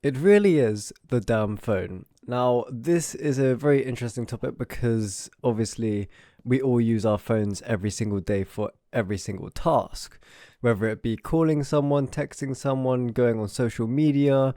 It really is the damn phone. Now, this is a very interesting topic because obviously we all use our phones every single day for every single task, whether it be calling someone, texting someone, going on social media,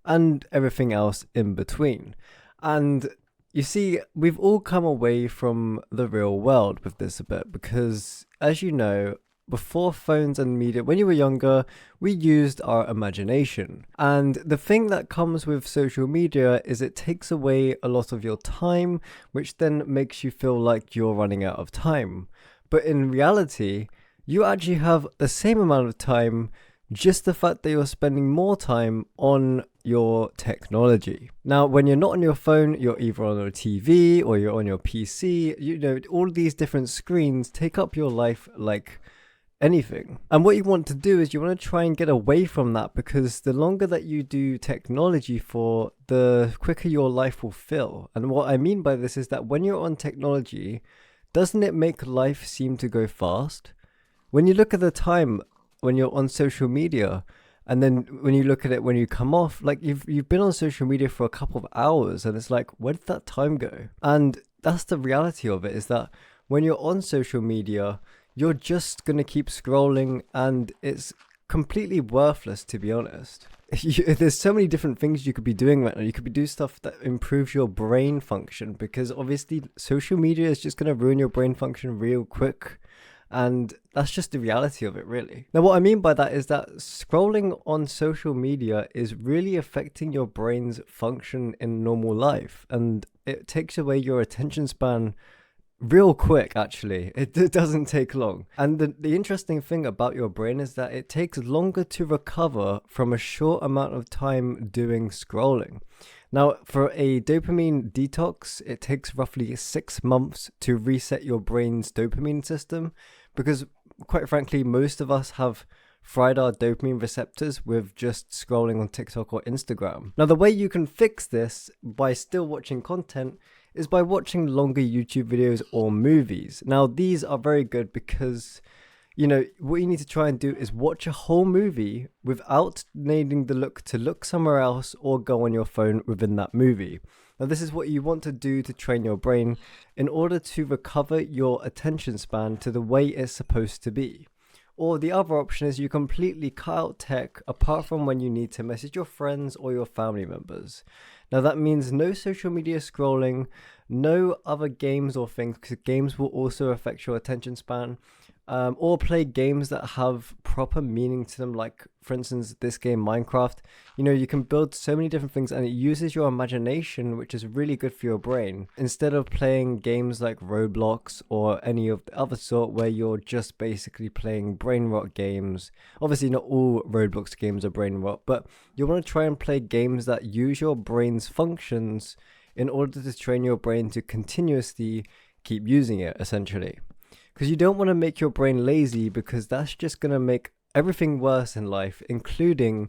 and everything else in between. And you see, we've all come away from the real world with this a bit because, as you know, before phones and media, when you were younger, we used our imagination. And the thing that comes with social media is it takes away a lot of your time, which then makes you feel like you're running out of time. But in reality, you actually have the same amount of time, just the fact that you're spending more time on your technology. Now, when you're not on your phone, you're either on your TV or you're on your PC. You know, all these different screens take up your life like anything. And what you want to do is you want to try and get away from that because the longer that you do technology for, the quicker your life will fill. And what I mean by this is that when you're on technology, doesn't it make life seem to go fast? When you look at the time when you're on social media, and then when you look at it when you come off, like you've been on social media for a couple of hours and it's like, where did that time go? And that's the reality of it, is that when you're on social media, you're just going to keep scrolling and it's completely worthless, to be honest. There's so many different things you could be doing right now. You could be doing stuff that improves your brain function because obviously social media is just going to ruin your brain function real quick. And that's just the reality of it, really. Now, what I mean by that is that scrolling on social media is really affecting your brain's function in normal life. And it takes away your attention span real quick. Actually, it doesn't take long. And the interesting thing about your brain is that it takes longer to recover from a short amount of time doing scrolling. Now, for a dopamine detox, it takes roughly 6 months to reset your brain's dopamine system because, quite frankly, most of us have fried our dopamine receptors with just scrolling on TikTok or Instagram. Now, the way you can fix this by still watching content is by watching longer YouTube videos or movies. Now, these are very good because, you know, what you need to try and do is watch a whole movie without needing the look to look somewhere else or go on your phone within that movie. Now, this is what you want to do to train your brain in order to recover your attention span to the way it's supposed to be. Or the other option is you completely cut out tech apart from when you need to message your friends or your family members. Now that means no social media scrolling, no other games or things, because games will also affect your attention span. Or play games that have proper meaning to them, like for instance this game Minecraft. You know, you can build so many different things and it uses your imagination, which is really good for your brain, instead of playing games like Roblox or any of the other sort where you're just basically playing brain rot games. Obviously not all Roblox games are brain rot, but you want to try and play games that use your brain's functions in order to train your brain to continuously keep using it, essentially. Because you don't want to make your brain lazy, because that's just going to make everything worse in life, including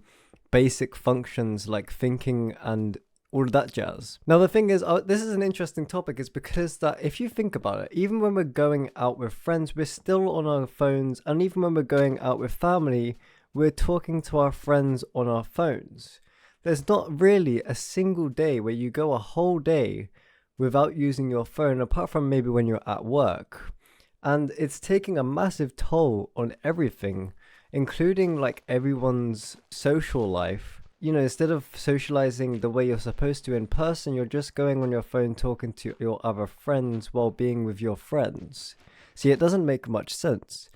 basic functions like thinking and all of that jazz. Now, the thing is, this is an interesting topic, is because that if you think about it, even when we're going out with friends, we're still on our phones. And even when we're going out with family, we're talking to our friends on our phones. There's not really a single day where you go a whole day without using your phone, apart from maybe when you're at work. And it's taking a massive toll on everything, including like everyone's social life. You know, instead of socializing the way you're supposed to in person, you're just going on your phone talking to your other friends while being with your friends. See, it doesn't make much sense.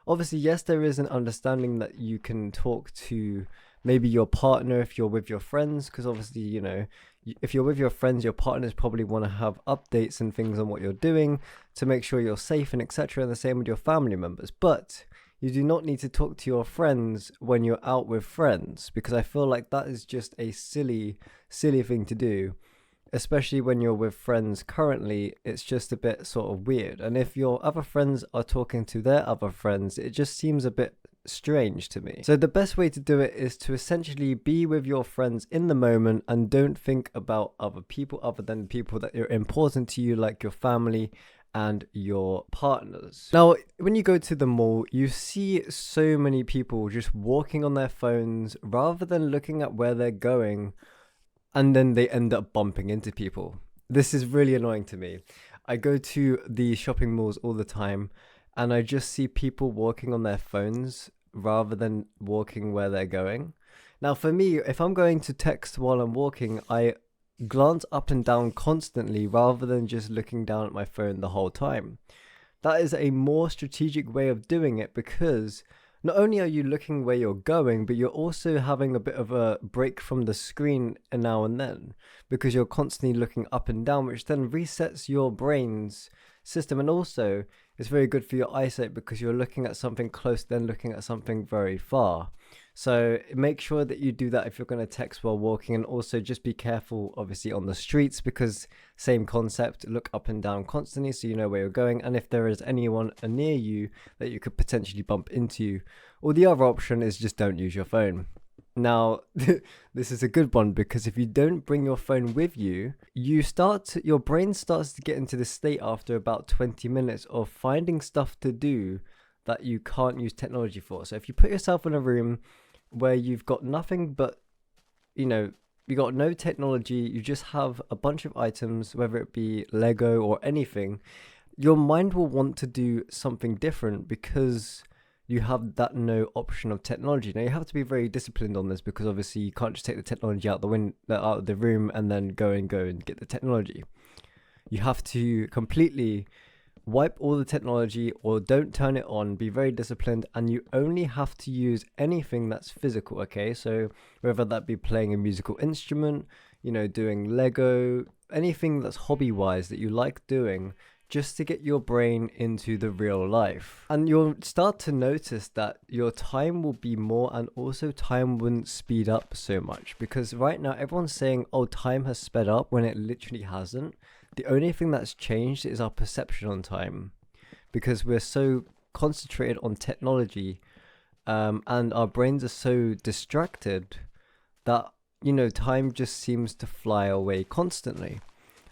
Obviously, yes, there is an understanding that you can talk to maybe your partner if you're with your friends, because obviously, you know, if you're with your friends, your partners probably want to have updates and things on what you're doing to make sure you're safe and etc. And the same with your family members. But you do not need to talk to your friends when you're out with friends, because I feel like that is just a silly thing to do. Especially when you're with friends currently, it's just a bit sort of weird. And if your other friends are talking to their other friends, it just seems a bit strange to me. So the best way to do it is to essentially be with your friends in the moment and don't think about other people other than people that are important to you, like your family and your partners. Now, when you go to the mall, you see so many people just walking on their phones rather than looking at where they're going, and then they end up bumping into people. This is really annoying to me. I go to the shopping malls all the time, and I just see people walking on their phones rather than walking where they're going. Now, for me, if I'm going to text while I'm walking, I glance up and down constantly rather than just looking down at my phone the whole time. That is a more strategic way of doing it, because not only are you looking where you're going, but you're also having a bit of a break from the screen now and then, because you're constantly looking up and down, which then resets your brain's system. And also, it's very good for your eyesight because you're looking at something close, then looking at something very far. So make sure that you do that if you're going to text while walking, and also just be careful, obviously, on the streets, because same concept, look up and down constantly so you know where you're going, and if there is anyone near you that you could potentially bump into. Or the other option is just don't use your phone. Now, this is a good one, because if you don't bring your phone with you, your brain starts to get into this state after about 20 minutes of finding stuff to do that you can't use technology for. So if you put yourself in a room where you've got nothing but, you got no technology, you just have a bunch of items, whether it be Lego or anything, your mind will want to do something different because you have that no option of technology. Now, you have to be very disciplined on this, because obviously you can't just take the technology out of the room and then go and get the technology. You have to completely wipe all the technology, or don't turn it on, be very disciplined, and you only have to use anything that's physical, okay? So whether that be playing a musical instrument, doing Lego, anything that's hobby-wise that you like doing, just to get your brain into the real life. And you'll start to notice that your time will be more, and also time wouldn't speed up so much, because right now everyone's saying, oh, time has sped up, when it literally hasn't. The only thing that's changed is our perception on time, because we're so concentrated on technology, and our brains are so distracted that, time just seems to fly away constantly.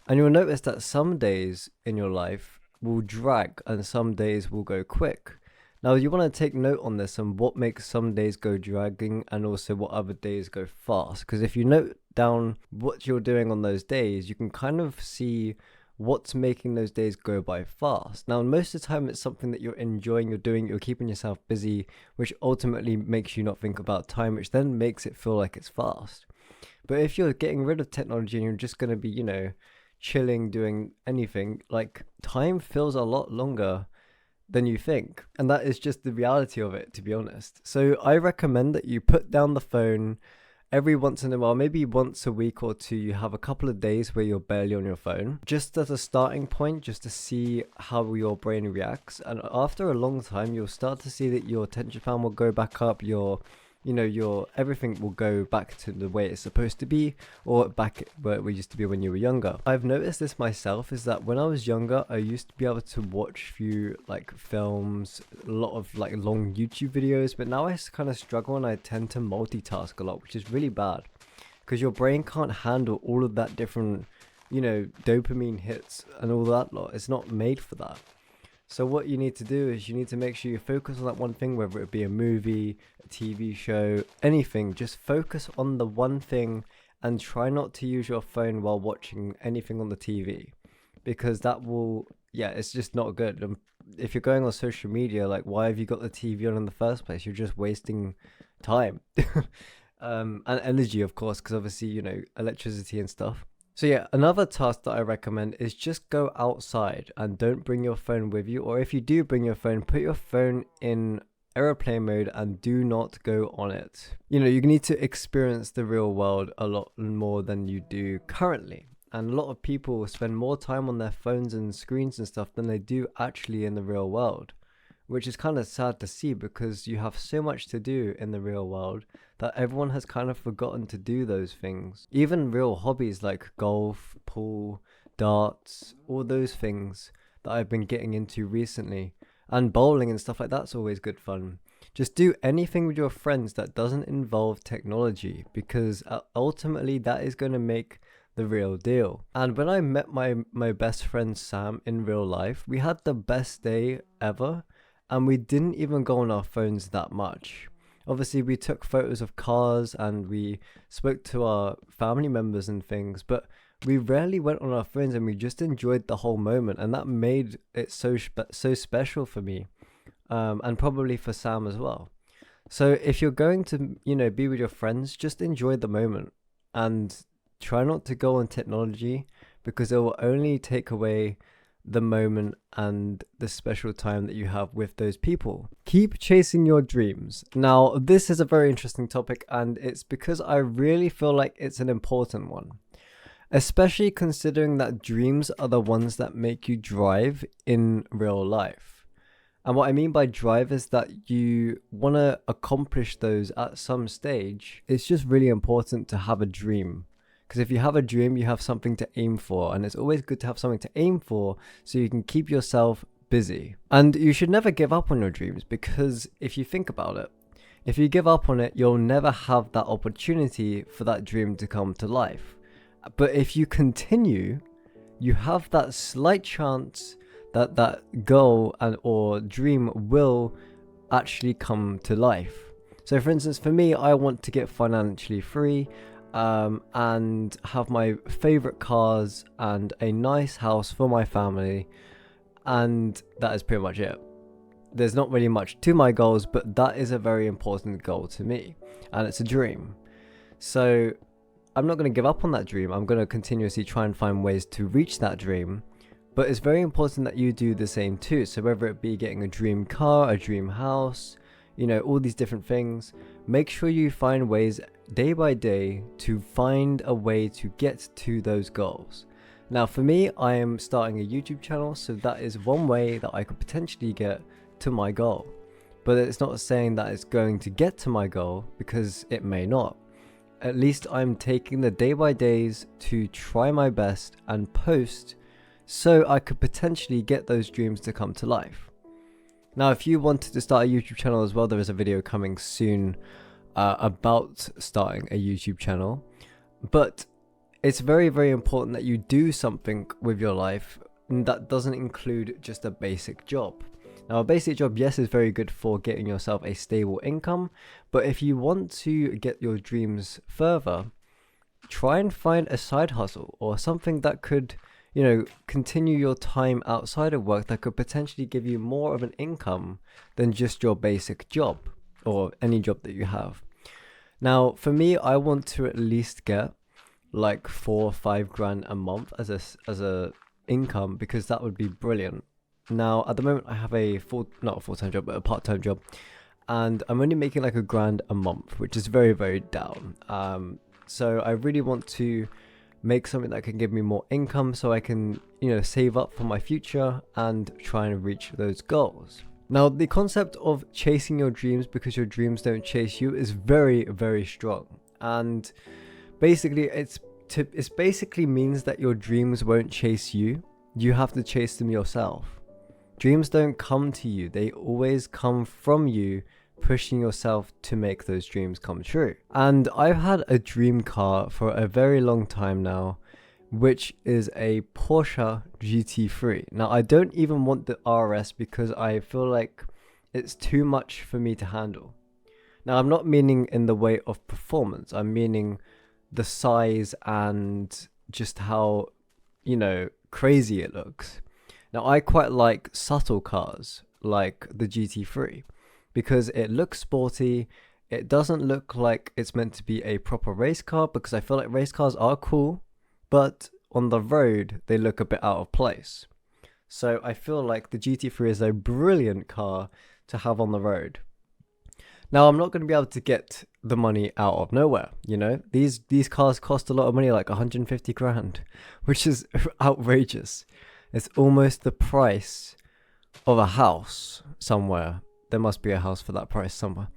And you'll notice that some days in your life will drag and some days will go quick. Now, you want to take note on this and what makes some days go dragging, and also what other days go fast. Because if you note down what you're doing on those days, you can kind of see what's making those days go by fast. Now, most of the time, it's something that you're enjoying, you're doing, you're keeping yourself busy, which ultimately makes you not think about time, which then makes it feel like it's fast. But if you're getting rid of technology and you're just going to be, chilling, doing anything, like, time feels a lot longer than you think. And that is just the reality of it, to be honest. So I recommend that you put down the phone every once in a while, maybe once a week or two. You have a couple of days where you're barely on your phone, just as a starting point, just to see how your brain reacts. And after a long time, you'll start to see that your attention span will go back up, your everything will go back to the way it's supposed to be, or back where it used to be when you were younger. I've noticed this myself, is that when I was younger, I used to be able to watch few films, a lot of long YouTube videos, but now I kind of struggle, and I tend to multitask a lot, which is really bad, because your brain can't handle all of that different, dopamine hits and all that lot. It's not made for that. So what you need to do is you need to make sure you focus on that one thing, whether it be a movie, a TV show, anything. Just focus on the one thing, and try not to use your phone while watching anything on the TV, because that will, it's just not good. If you're going on social media, why have you got the TV on in the first place? You're just wasting time and energy, of course, because obviously, electricity and stuff. So another task that I recommend is just go outside and don't bring your phone with you. Or if you do bring your phone, put your phone in airplane mode and do not go on it. You need to experience the real world a lot more than you do currently. And a lot of people spend more time on their phones and screens and stuff than they do actually in the real world, which is kind of sad to see, because you have so much to do in the real world that everyone has kind of forgotten to do those things. Even real hobbies like golf, pool, darts, all those things that I've been getting into recently, and bowling and stuff like that's always good fun. Just do anything with your friends that doesn't involve technology, because ultimately that is going to make the real deal. And when I met my best friend Sam in real life, we had the best day ever, and we didn't even go on our phones that much. Obviously, we took photos of cars and we spoke to our family members and things, but we rarely went on our phones, and we just enjoyed the whole moment, and that made it so special for me, and probably for Sam as well. So if you're going to, be with your friends, just enjoy the moment and try not to go on technology, because it will only take away the moment and the special time that you have with those people. Keep chasing your dreams. Now, this is a very interesting topic, and it's because I really feel like it's an important one, especially considering that dreams are the ones that make you drive in real life. And what I mean by drive is that you want to accomplish those at some stage. It's just really important to have a dream. Because if you have a dream, you have something to aim for. And it's always good to have something to aim for so you can keep yourself busy. And you should never give up on your dreams, because if you think about it, if you give up on it, you'll never have that opportunity for that dream to come to life. But if you continue, you have that slight chance that that goal or dream will actually come to life. So for instance, for me, I want to get financially free, and have my favorite cars and a nice house for my family, and that is pretty much it. There's not really much to my goals, but that is a very important goal to me, and it's a dream. So I'm not going to give up on that dream. I'm going to continuously try and find ways to reach that dream. But it's very important that you do the same too. So whether it be getting a dream car, a dream house, all these different things, make sure you find ways day by day to find a way to get to those goals. Now for me, I am starting a YouTube channel, so that is one way that I could potentially get to my goal. But it's not saying that it's going to get to my goal, because it may not. At least I'm taking the day by days to try my best and post, so I could potentially get those dreams to come to life. Now, if you wanted to start a YouTube channel as well, there is a video coming soon about starting a YouTube channel. But it's very, very important that you do something with your life that doesn't include just a basic job. Now, a basic job, yes, is very good for getting yourself a stable income. But if you want to get your dreams further, try and find a side hustle or something that could continue your time outside of work, that could potentially give you more of an income than just your basic job or any job that you have. Now, for me, I want to at least get like 4 or 5 grand a month as a income, because that would be brilliant. Now, at the moment, I have not a full-time job, but a part-time job, and I'm only making like £1,000 a month, which is very, very down. So I really want to make something that can give me more income, so I can, save up for my future and try and reach those goals. Now, the concept of chasing your dreams because your dreams don't chase you is very, very strong. And basically, it basically means that your dreams won't chase you. You have to chase them yourself. Dreams don't come to you. They always come from you, pushing yourself to make those dreams come true. And I've had a dream car for a very long time now, which is a Porsche GT3. Now, I don't even want the RS because I feel like it's too much for me to handle. Now, I'm not meaning in the way of performance. I'm meaning the size and just how, crazy it looks. Now, I quite like subtle cars like the GT3. Because it looks sporty, it doesn't look like it's meant to be a proper race car, because I feel like race cars are cool, but on the road, they look a bit out of place. So I feel like the GT3 is a brilliant car to have on the road. Now, I'm not going to be able to get the money out of nowhere, These cars cost a lot of money, like 150 grand, which is outrageous. It's almost the price of a house somewhere. There must be a house for that price somewhere.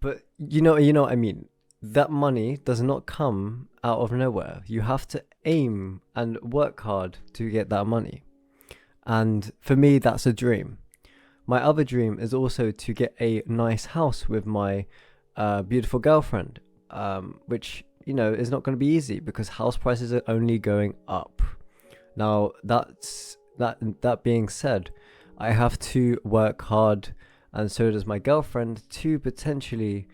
But you know what I mean. That money does not come out of nowhere. You have to aim and work hard to get that money. And for me, that's a dream. My other dream is also to get a nice house with my beautiful girlfriend, which, you know, is not going to be easy because house prices are only going up. Now, that being said, I have to work hard, and so does my girlfriend, to potentially,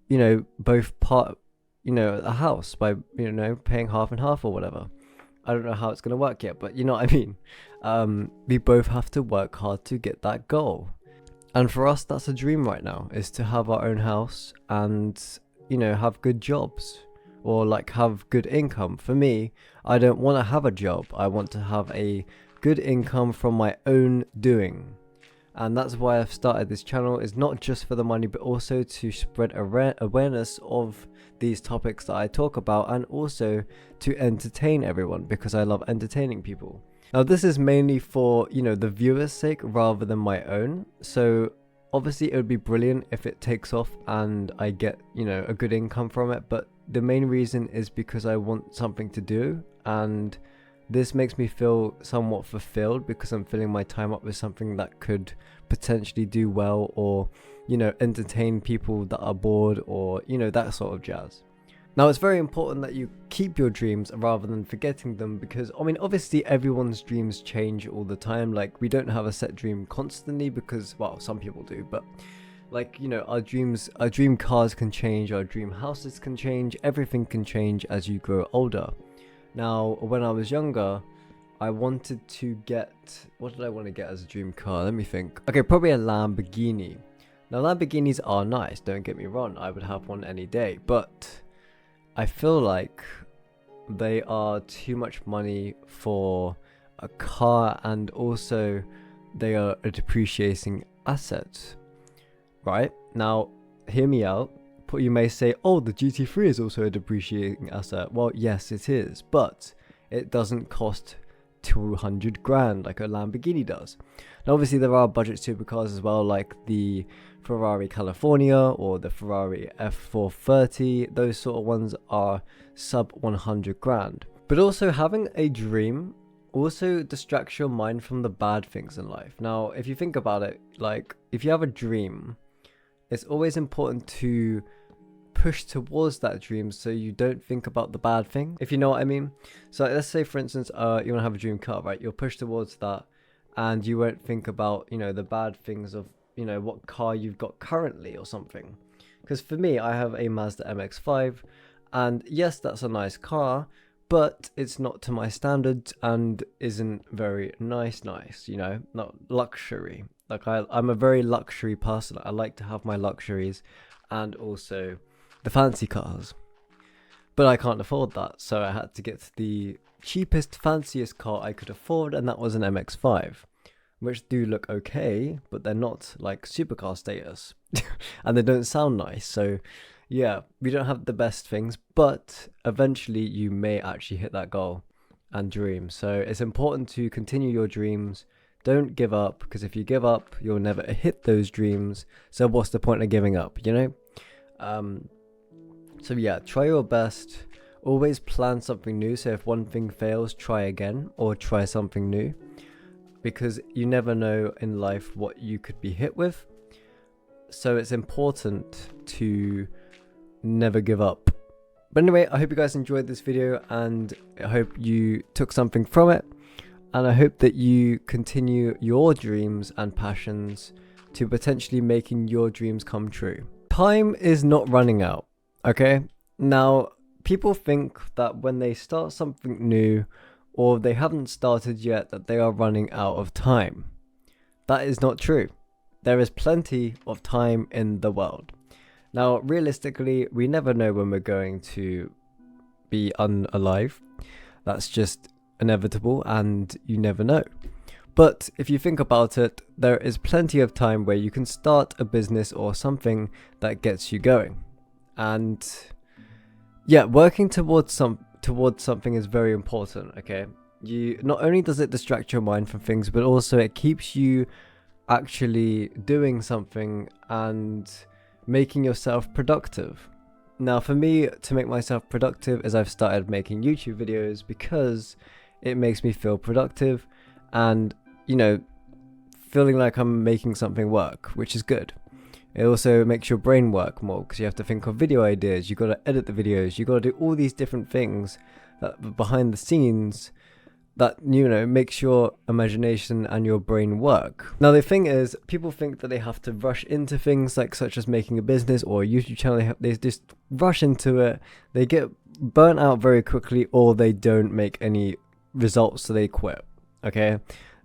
you know, both part, you know, a house by, you know, paying half and half or whatever. I don't know how it's going to work yet, but you know what I mean. We both have to work hard to get that goal. And for us, that's a dream right now, is to have our own house and, you know, have good jobs or like have good income. For me, I don't want to have a job. I want to have a good income from my own doing. And that's why I've started this channel, is not just for the money, but also to spread awareness of these topics that I talk about, and also to entertain everyone, because I love entertaining people. Now, this is mainly for, you know, the viewers' sake rather than my own. So obviously it would be brilliant if it takes off and I get, you know, a good income from it. But the main reason is because I want something to do, and this makes me feel somewhat fulfilled because I'm filling my time up with something that could potentially do well, or, you know, entertain people that are bored, or, you know, that sort of jazz. Now, it's very important that you keep your dreams rather than forgetting them, because, I mean, obviously everyone's dreams change all the time. Like, we don't have a set dream constantly because, well, some people do, but like, you know, our dream cars can change, our dream houses can change, everything can change as you grow older. Now, when I was younger, I wanted to get, what did I want to get as a dream car? Let me think. Okay, probably a Lamborghini. Now, Lamborghinis are nice, don't get me wrong, I would have one any day, but I feel like they are too much money for a car, and also they are a depreciating asset, right? Now, hear me out. You may say, oh, the GT3 is also a depreciating asset. Well, yes, it is, but it doesn't cost 200 grand like a Lamborghini does. Now, obviously, there are budget supercars as well, like the Ferrari California or the Ferrari F430. Those sort of ones are sub 100 grand. But also, having a dream also distracts your mind from the bad things in life. Now, if you think about it, like, if you have a dream, it's always important to push towards that dream so you don't think about the bad thing, if you know what I mean. So let's say, for instance, you want to have a dream car, right? You'll push towards that, and you won't think about, you know, the bad things of, you know, what car you've got currently or something. Because for me, I have a Mazda MX-5, and yes, that's a nice car, but it's not to my standards and isn't very nice, you know, not luxury. Like, I'm a very luxury person. I like to have my luxuries and also the fancy cars. But I can't afford that, so I had to get the cheapest, fanciest car I could afford, and that was an MX-5. Which do look okay, but they're not like supercar status. And they don't sound nice, so yeah, we don't have the best things, but eventually you may actually hit that goal and dream. So it's important to continue your dreams. Don't give up, because if you give up, you'll never hit those dreams. So what's the point of giving up, you know? So yeah, try your best. Always plan something new. So if one thing fails, try again or try something new, because you never know in life what you could be hit with. So it's important to never give up. But anyway, I hope you guys enjoyed this video, and I hope you took something from it. And I hope that you continue your dreams and passions to potentially making your dreams come true. Time is not running out, okay? Now, people think that when they start something new, or they haven't started yet, that they are running out of time. That is not true. There is plenty of time in the world. Now, realistically, we never know when we're going to be unalive. That's just inevitable, and you never know. But if you think about it, there is plenty of time where you can start a business or something that gets you going. And yeah, working towards something is very important, okay? Not only does it distract your mind from things, but also it keeps you actually doing something and making yourself productive. Now, for me, to make myself productive is I've started making YouTube videos, because it makes me feel productive and, you know, feeling like I'm making something work, which is good. It also makes your brain work more because you have to think of video ideas, you got to edit the videos, you got to do all these different things that behind the scenes that, you know, makes your imagination and your brain work. Now the thing is, people think that they have to rush into things like such as making a business or a YouTube channel. They just rush into it, they get burnt out very quickly, or they don't make any results, so they quit. Okay,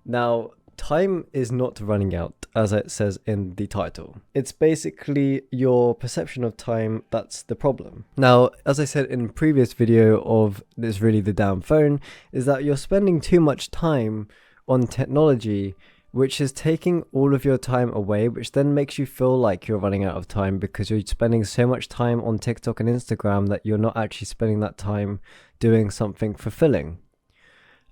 now time is not running out, as it says in the title. It's basically your perception of time that's the problem. Now, as I said in previous video of This Really the Damn Phone, is that you're spending too much time on technology, which is taking all of your time away, which then makes you feel like you're running out of time because you're spending so much time on TikTok and Instagram that you're not actually spending that time doing something fulfilling.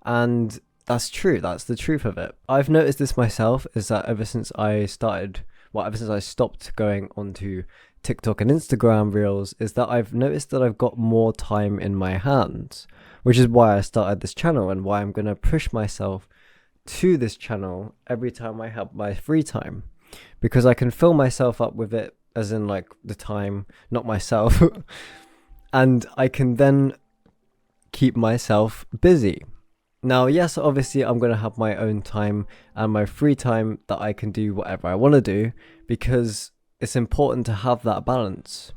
And that's true. That's the truth of it. I've noticed this myself, is that ever since I stopped going onto TikTok and Instagram Reels, is that I've noticed that I've got more time in my hands, which is why I started this channel and why I'm going to push myself to this channel every time I have my free time, because I can fill myself up with it, as in like the time, not myself, and I can then keep myself busy. Now, yes, obviously I'm going to have my own time and my free time that I can do whatever I want to do, because it's important to have that balance.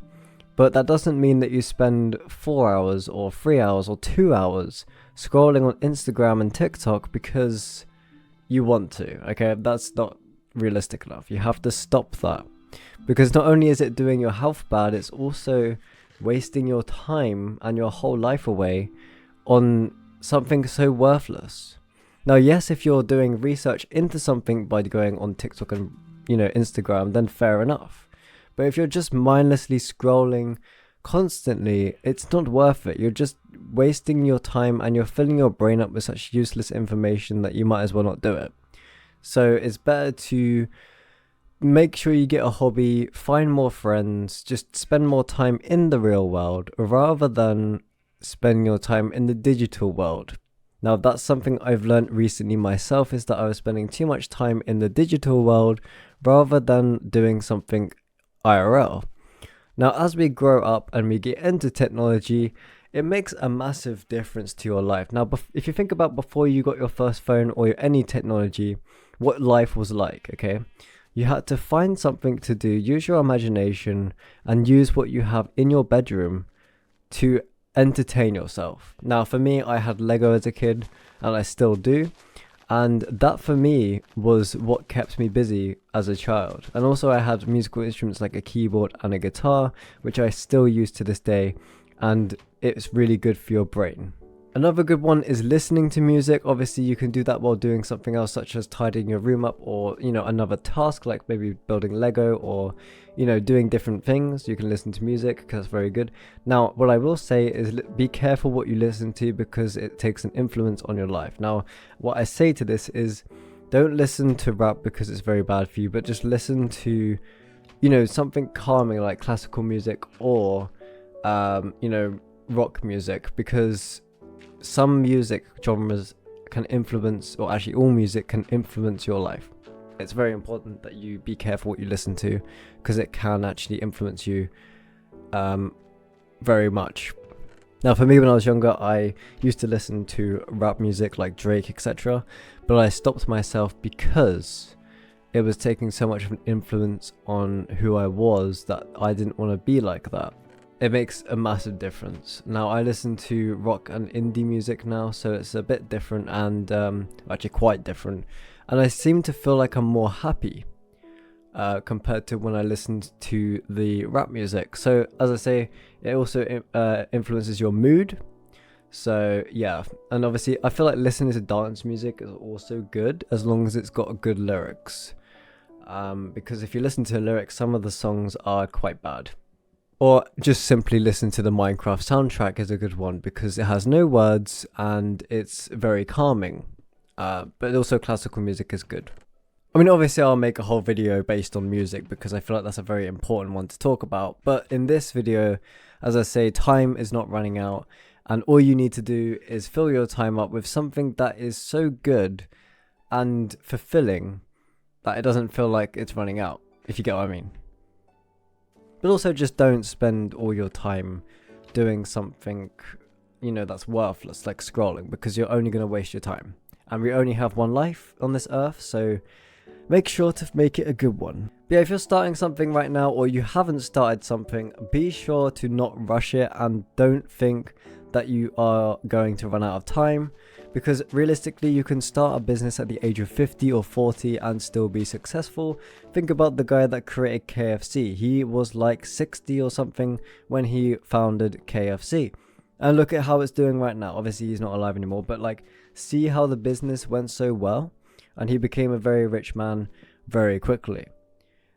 But that doesn't mean that you spend 4 hours or 3 hours or 2 hours scrolling on Instagram and TikTok because you want to, okay? That's not realistic enough. You have to stop that, because not only is it doing your health bad, it's also wasting your time and your whole life away on something so worthless. Now, yes, if you're doing research into something by going on TikTok and, you know, Instagram, then fair enough. But if you're just mindlessly scrolling constantly, it's not worth it. You're just wasting your time and you're filling your brain up with such useless information that you might as well not do it. So it's better to make sure you get a hobby, find more friends, just spend more time in the real world rather than spending your time in the digital world. Now, that's something I've learned recently myself, is that I was spending too much time in the digital world rather than doing something IRL. Now, as we grow up and we get into technology, it makes a massive difference to your life. Now, if you think about before you got your first phone or any technology, what life was like, okay? You had to find something to do, use your imagination, and use what you have in your bedroom to entertain yourself. Now, for me, I had Lego as a kid, and I still do, and that for me was what kept me busy as a child. And also I had musical instruments like a keyboard and a guitar, which I still use to this day, and it's really good for your brain. Another good one is listening to music. Obviously, you can do that while doing something else, such as tidying your room up, or, you know, another task like maybe building Lego, or, you know, doing different things. You can listen to music because it's very good. Now, what I will say is be careful what you listen to, because it takes an influence on your life. Now, what I say to this is, don't listen to rap because it's very bad for you, but just listen to, you know, something calming like classical music or, you know, rock music, because some music genres can influence, or actually all music can influence your life. It's very important that you be careful what you listen to, because it can actually influence you very much. Now, for me, when I was younger, I used to listen to rap music like Drake, etc., but I stopped myself because it was taking so much of an influence on who I was that I didn't want to be like that. It makes a massive difference. Now, I listen to rock and indie music now, so it's a bit different, and actually quite different. And I seem to feel like I'm more happy compared to when I listened to the rap music. So, as I say, it also influences your mood. So, yeah. And obviously, I feel like listening to dance music is also good, as long as it's got good lyrics. Because if you listen to the lyrics, some of the songs are quite bad. Or just simply listen to the Minecraft soundtrack is a good one, because it has no words and it's very calming. But also classical music is good. I mean, obviously I'll make a whole video based on music because I feel like that's a very important one to talk about. But in this video, as I say, time is not running out, and all you need to do is fill your time up with something that is so good and fulfilling that it doesn't feel like it's running out, if you get what I mean. But also just don't spend all your time doing something, that's worthless, like scrolling, because you're only going to waste your time. And we only have one life on this earth, so make sure to make it a good one. But yeah, if you're starting something right now, or you haven't started something, be sure to not rush it, and don't think that you are going to run out of time, because realistically you can start a business at the age of 50 or 40 and still be successful. Think about the guy that created KFC. He was like 60 or something when he founded KFC, and look at how it's doing right now. Obviously he's not alive anymore, but like, see how the business went so well, and he became a very rich man very quickly.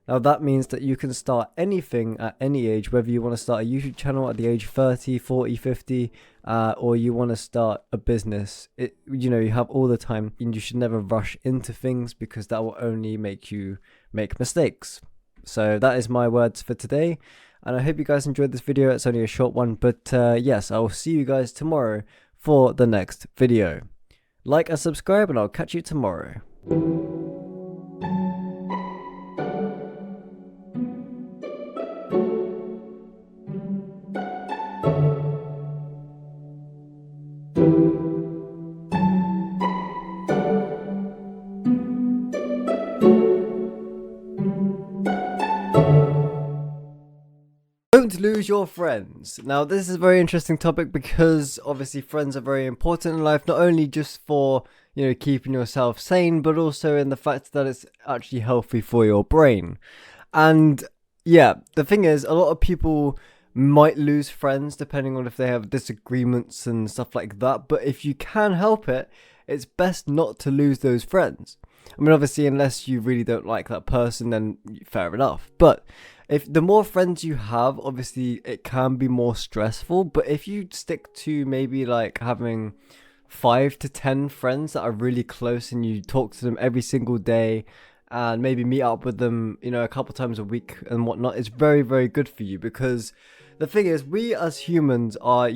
Now that means that you can start anything at any age, whether you want to start a YouTube channel at the age 30, 40, 50, or you want to start a business. You have all the time, and you should never rush into things, because that will only make you make mistakes. So that is my words for today, and I hope you guys enjoyed this video. It's only a short one, but yes, I will see you guys tomorrow for the next video. Like and subscribe, and I'll catch you tomorrow. Don't lose your friends. Now this is a very interesting topic, because obviously friends are very important in life, not only just for keeping yourself sane, but also in the fact that it's actually healthy for your brain. And yeah, the thing is, a lot of people might lose friends depending on if they have disagreements and stuff like that, but if you can help it, it's best not to lose those friends. I mean, obviously, unless you really don't like that person, then fair enough. But if the more friends you have, obviously it can be more stressful. But if you stick to maybe like having 5 to 10 friends that are really close, and you talk to them every single day, and maybe meet up with them, a couple times a week and whatnot, it's very, very good for you. Because the thing is, we as humans are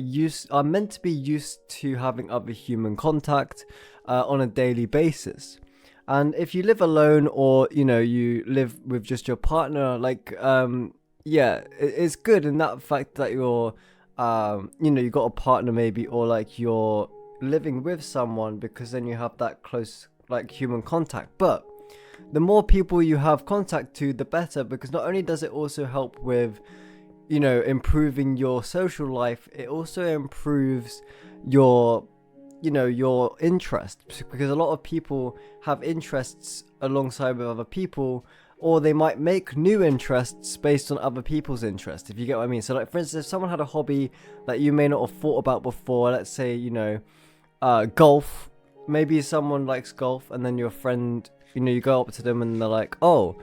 meant to be used to having other human contact on a daily basis. And if you live alone, or you live with just your partner, like it's good in that fact that you're you got a partner maybe, or like you're living with someone, because then you have that close like human contact. But the more people you have contact to, the better, because not only does it also help with improving your social life, it also improves your your interests, because a lot of people have interests alongside with other people, or they might make new interests based on other people's interests, if you get what I mean. So like, for instance, if someone had a hobby that you may not have thought about before, let's say golf, maybe someone likes golf, and then your friend, you go up to them and they're like, oh,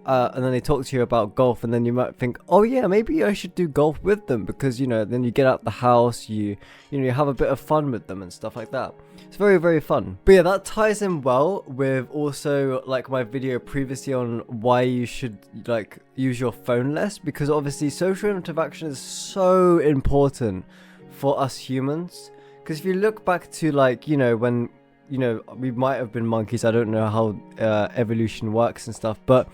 and then they talk to you about golf, and then you might think, oh yeah, maybe I should do golf with them, because then you get out the house, you have a bit of fun with them and stuff like that. It's very, very fun. But yeah, that ties in well with also like my video previously on why you should like use your phone less, because obviously social interaction is so important for us humans. Because if you look back to like when we might have been monkeys, I don't know how evolution works and stuff, but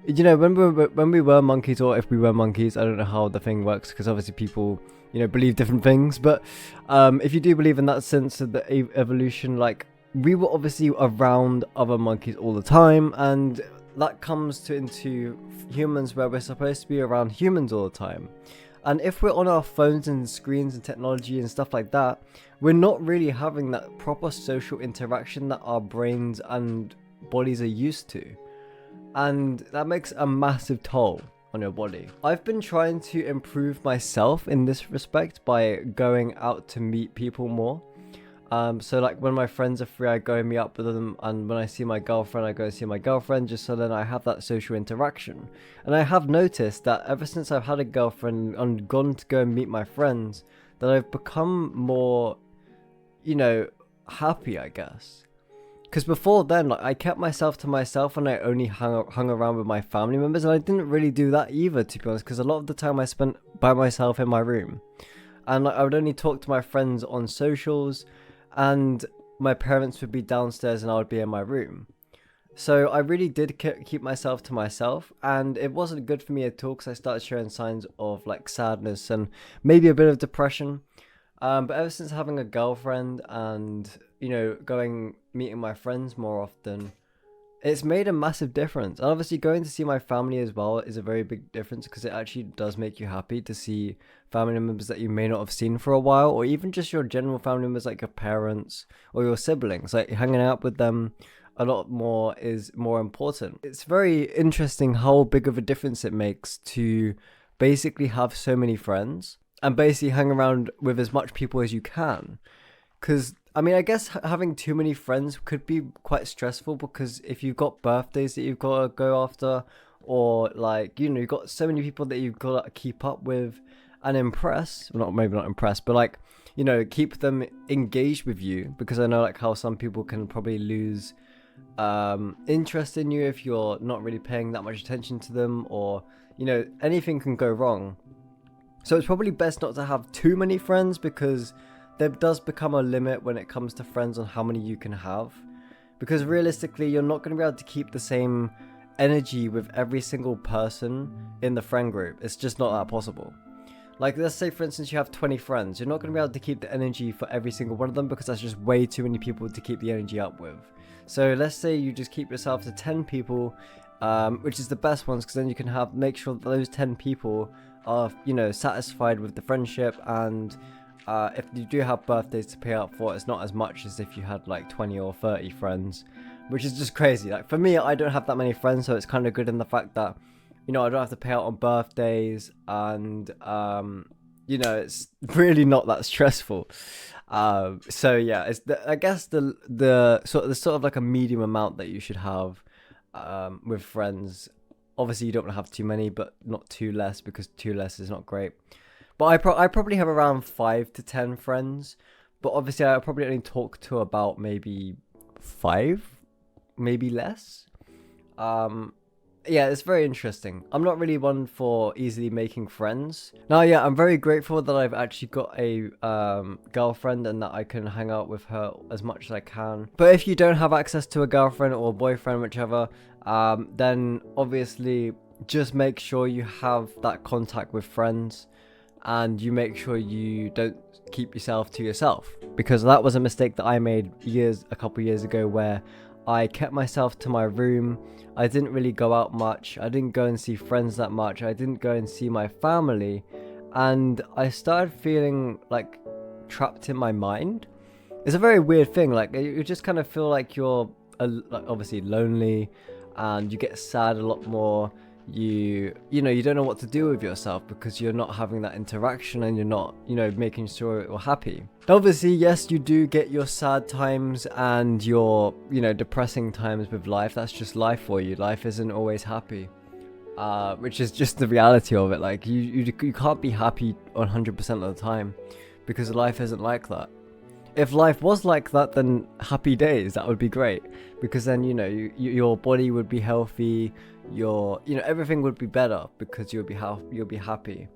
when we were monkeys, or if we were monkeys, I don't know how the thing works, because obviously people believe different things. But if you do believe in that sense of the evolution, like, we were obviously around other monkeys all the time, and that comes into humans, where we're supposed to be around humans all the time. And if we're on our phones and screens and technology and stuff like that, we're not really having that proper social interaction that our brains and bodies are used to. And that makes a massive toll on your body. I've been trying to improve myself in this respect by going out to meet people more. So like when my friends are free, I go and meet up with them, and when I see my girlfriend, I go and see my girlfriend, just so then I have that social interaction. And I have noticed that ever since I've had a girlfriend and gone to go and meet my friends, that I've become more, happy, I guess. Because before then, like, I kept myself to myself, and I only hung around with my family members, and I didn't really do that either, to be honest, because a lot of the time I spent by myself in my room. And like, I would only talk to my friends on socials, and my parents would be downstairs and I would be in my room. So I really did keep myself to myself, and it wasn't good for me at all because I started showing signs of like sadness and maybe a bit of depression. But ever since having a girlfriend and going meeting my friends more often, it's made a massive difference. And obviously, going to see my family as well is a very big difference because it actually does make you happy to see family members that you may not have seen for a while, or even just your general family members like your parents or your siblings. Like hanging out with them a lot more is more important. It's very interesting how big of a difference it makes to basically have so many friends and basically hang around with as much people as you can. Because, I mean, I guess having too many friends could be quite stressful because if you've got birthdays that you've got to go after, or like, you've got so many people that you've got to keep up with and impress, well, not maybe not impress, but like, keep them engaged with you. Because I know like how some people can probably lose interest in you if you're not really paying that much attention to them, or, anything can go wrong. So it's probably best not to have too many friends because there does become a limit when it comes to friends on how many you can have, because realistically you're not going to be able to keep the same energy with every single person in the friend group. It's just not that possible. Like, let's say for instance you have 20 friends, you're not going to be able to keep the energy for every single one of them because that's just way too many people to keep the energy up with. So let's say you just keep yourself to 10 people, which is the best ones, because then you can make sure that those 10 people are satisfied with the friendship. And if you do have birthdays to pay out for, it's not as much as if you had like 20 or 30 friends, which is just crazy. Like for me, I don't have that many friends, so it's kind of good in the fact that I don't have to pay out on birthdays, and it's really not that stressful. So yeah, it's I guess the sort of like a medium amount that you should have with friends. Obviously, you don't want to have too many, but not too less, because too less is not great. But I probably have around 5 to 10 friends. But obviously, I probably only talk to about maybe 5, maybe less. Yeah, it's very interesting. I'm not really one for easily making friends. Now, yeah, I'm very grateful that I've actually got a girlfriend and that I can hang out with her as much as I can. But if you don't have access to a girlfriend or boyfriend, whichever, then obviously just make sure you have that contact with friends, and you make sure you don't keep yourself to yourself, because that was a mistake that I made a couple years ago, where I kept myself to my room. I didn't really go out much. I didn't go and see friends that much. I didn't go and see my family. And I started feeling like trapped in my mind. It's a very weird thing. Like, you just kind of feel like you're like obviously lonely, and you get sad a lot more. You don't know what to do with yourself because you're not having that interaction, and you're not making sure you're happy. Obviously, yes, you do get your sad times and your depressing times with life. That's just life for you. Life isn't always happy, which is just the reality of it. Like, you can't be happy 100% of the time, because life isn't like that. If life was like that, then happy days, that would be great, because then your body would be healthy, everything would be better, because you'll be happy.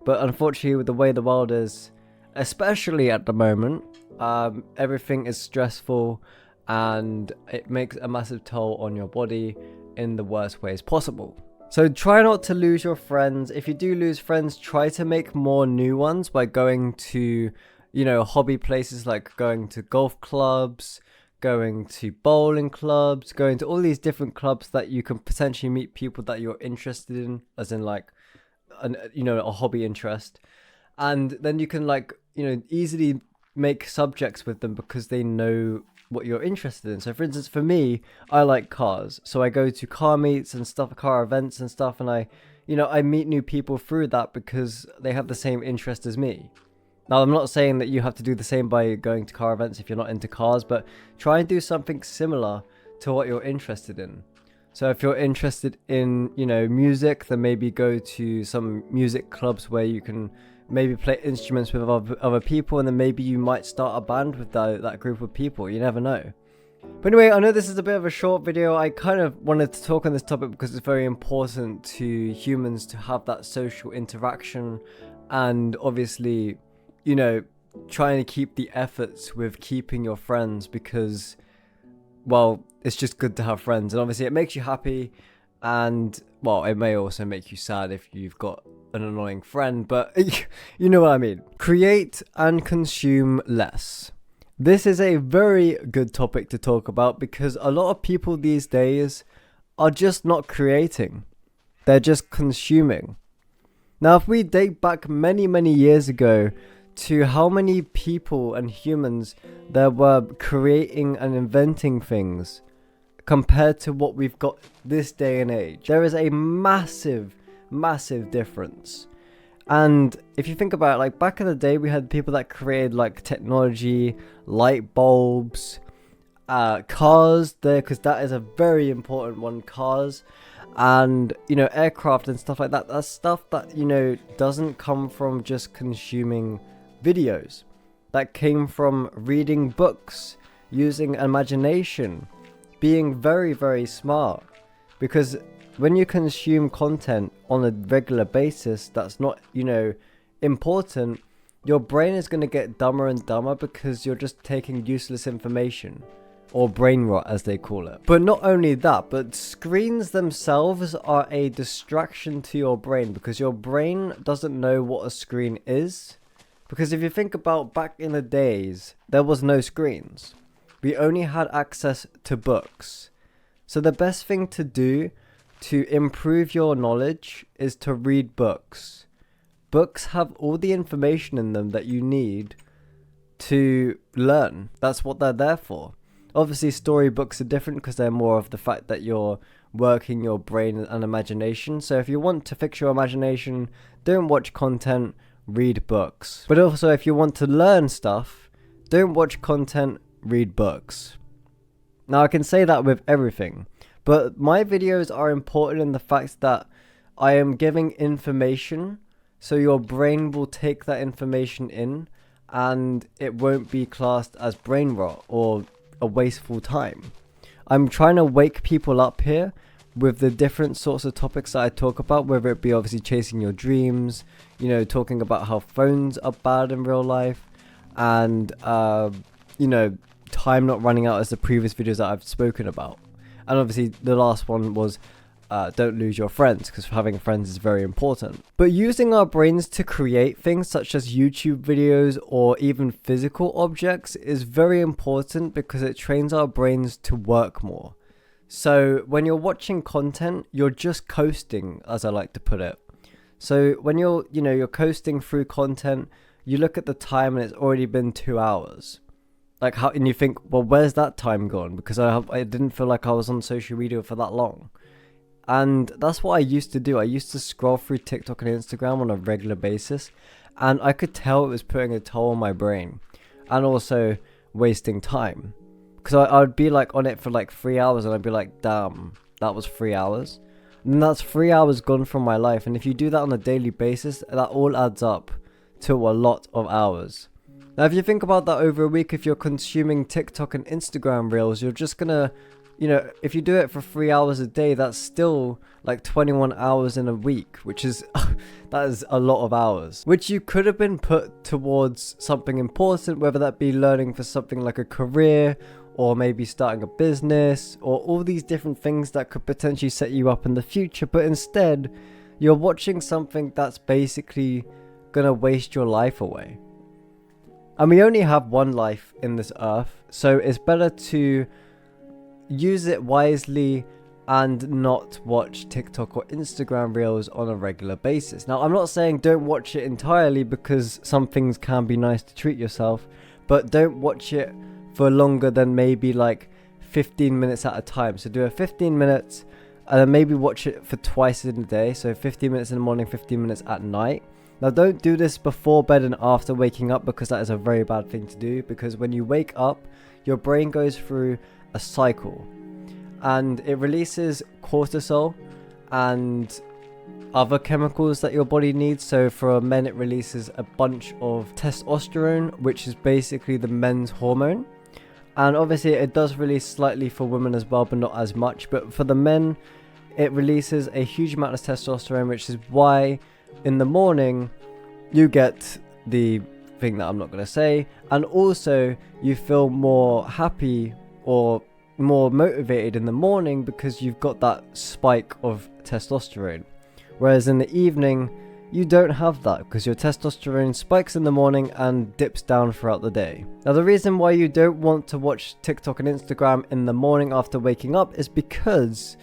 But unfortunately, with the way the world is, especially at the moment, everything is stressful, and it makes a massive toll on your body in the worst ways possible. So try not to lose your friends. If you do lose friends, try to make more new ones by going to hobby places, like going to golf clubs, going to bowling clubs, going to all these different clubs that you can potentially meet people that you're interested in, as in like a hobby interest. And then you can easily make subjects with them because they know what you're interested in. So for instance, for me, I like cars, so I go to car meets and stuff, car events and stuff, and I meet new people through that because they have the same interest as me. Now, I'm not saying that you have to do the same by going to car events if you're not into cars, but try and do something similar to what you're interested in. So if you're interested in, music, then maybe go to some music clubs where you can maybe play instruments with other people, and then maybe you might start a band with that group of people. You never know. But anyway, I know this is a bit of a short video. I kind of wanted to talk on this topic because it's very important to humans to have that social interaction, and obviously trying to keep the efforts with keeping your friends, because well, it's just good to have friends. And obviously it makes you happy, and well, it may also make you sad if you've got an annoying friend, but you know what I mean. Create and consume less. This is a very good topic to talk about because a lot of people these days are just not creating. They're just consuming. Now, if we date back many, many years ago to how many people and humans there were creating and inventing things compared to what we've got this day and age, there is a massive, massive difference. And if you think about it, like back in the day, we had people that created like technology, light bulbs, cars there, because that is a very important one, cars, and aircraft and stuff like that. That's stuff that doesn't come from just consuming videos. That came from reading books, using imagination, being very, very smart. Because when you consume content on a regular basis that's not important, your brain is going to get dumber and dumber because you're just taking useless information, or brain rot as they call it. But not only that, but screens themselves are a distraction to your brain because your brain doesn't know what a screen is. Because if you think about back in the days, there was no screens. We only had access to books. So the best thing to do to improve your knowledge is to read books. Books have all the information in them that you need to learn. That's what they're there for. Obviously, storybooks are different because they're more of the fact that you're working your brain and imagination. So if you want to fix your imagination, don't watch content, read books. But also, if you want to learn stuff, don't watch content, read books. Now, I can say that with everything, but my videos are important in the fact that I am giving information, so your brain will take that information in, and it won't be classed as brain rot or a wasteful time. I'm trying to wake people up here with the different sorts of topics that I talk about, whether it be obviously chasing your dreams, talking about how phones are bad in real life, and time not running out as the previous videos that I've spoken about. And obviously the last one was don't lose your friends, because having friends is very important. But using our brains to create things such as YouTube videos or even physical objects is very important because it trains our brains to work more. So when you're watching content, you're just coasting, as I like to put it. So when you're coasting through content, you look at the time and it's already been 2 hours. And you think, well, where's that time gone? Because I didn't feel like I was on social media for that long. And that's what I used to do. I used to scroll through TikTok and Instagram on a regular basis, and I could tell it was putting a toll on my brain and also wasting time. Because I would be on it for 3 hours and I'd be like, damn, that was 3 hours. And that's 3 hours gone from my life. And if you do that on a daily basis, that all adds up to a lot of hours. Now, if you think about that over a week, if you're consuming TikTok and Instagram reels, you're just gonna, if you do it for 3 hours a day, that's still 21 hours in a week, which is, that is a lot of hours, which you could have been put towards something important, whether that be learning for something like a career, or maybe starting a business, or all these different things that could potentially set you up in the future. But instead, you're watching something that's basically gonna waste your life away. And we only have one life in this earth, so it's better to use it wisely and not watch TikTok or Instagram reels on a regular basis. Now, I'm not saying don't watch it entirely, because some things can be nice to treat yourself, but don't watch it for longer than maybe 15 minutes at a time. So do a 15 minutes and then maybe watch it for twice in a day. So 15 minutes in the morning, 15 minutes at night. Now, don't do this before bed and after waking up, because that is a very bad thing to do, because when you wake up, your brain goes through a cycle and it releases cortisol and other chemicals that your body needs. So for men, it releases a bunch of testosterone, which is basically the men's hormone. And obviously it does release slightly for women as well, but not as much. But for the men, it releases a huge amount of testosterone, which is why in the morning you get the thing that I'm not going to say, and also you feel more happy, or more motivated in the morning because you've got that spike of testosterone. Whereas in the evening, you don't have that because your testosterone spikes in the morning and dips down throughout the day. Now, the reason why you don't want to watch TikTok and Instagram in the morning after waking up is because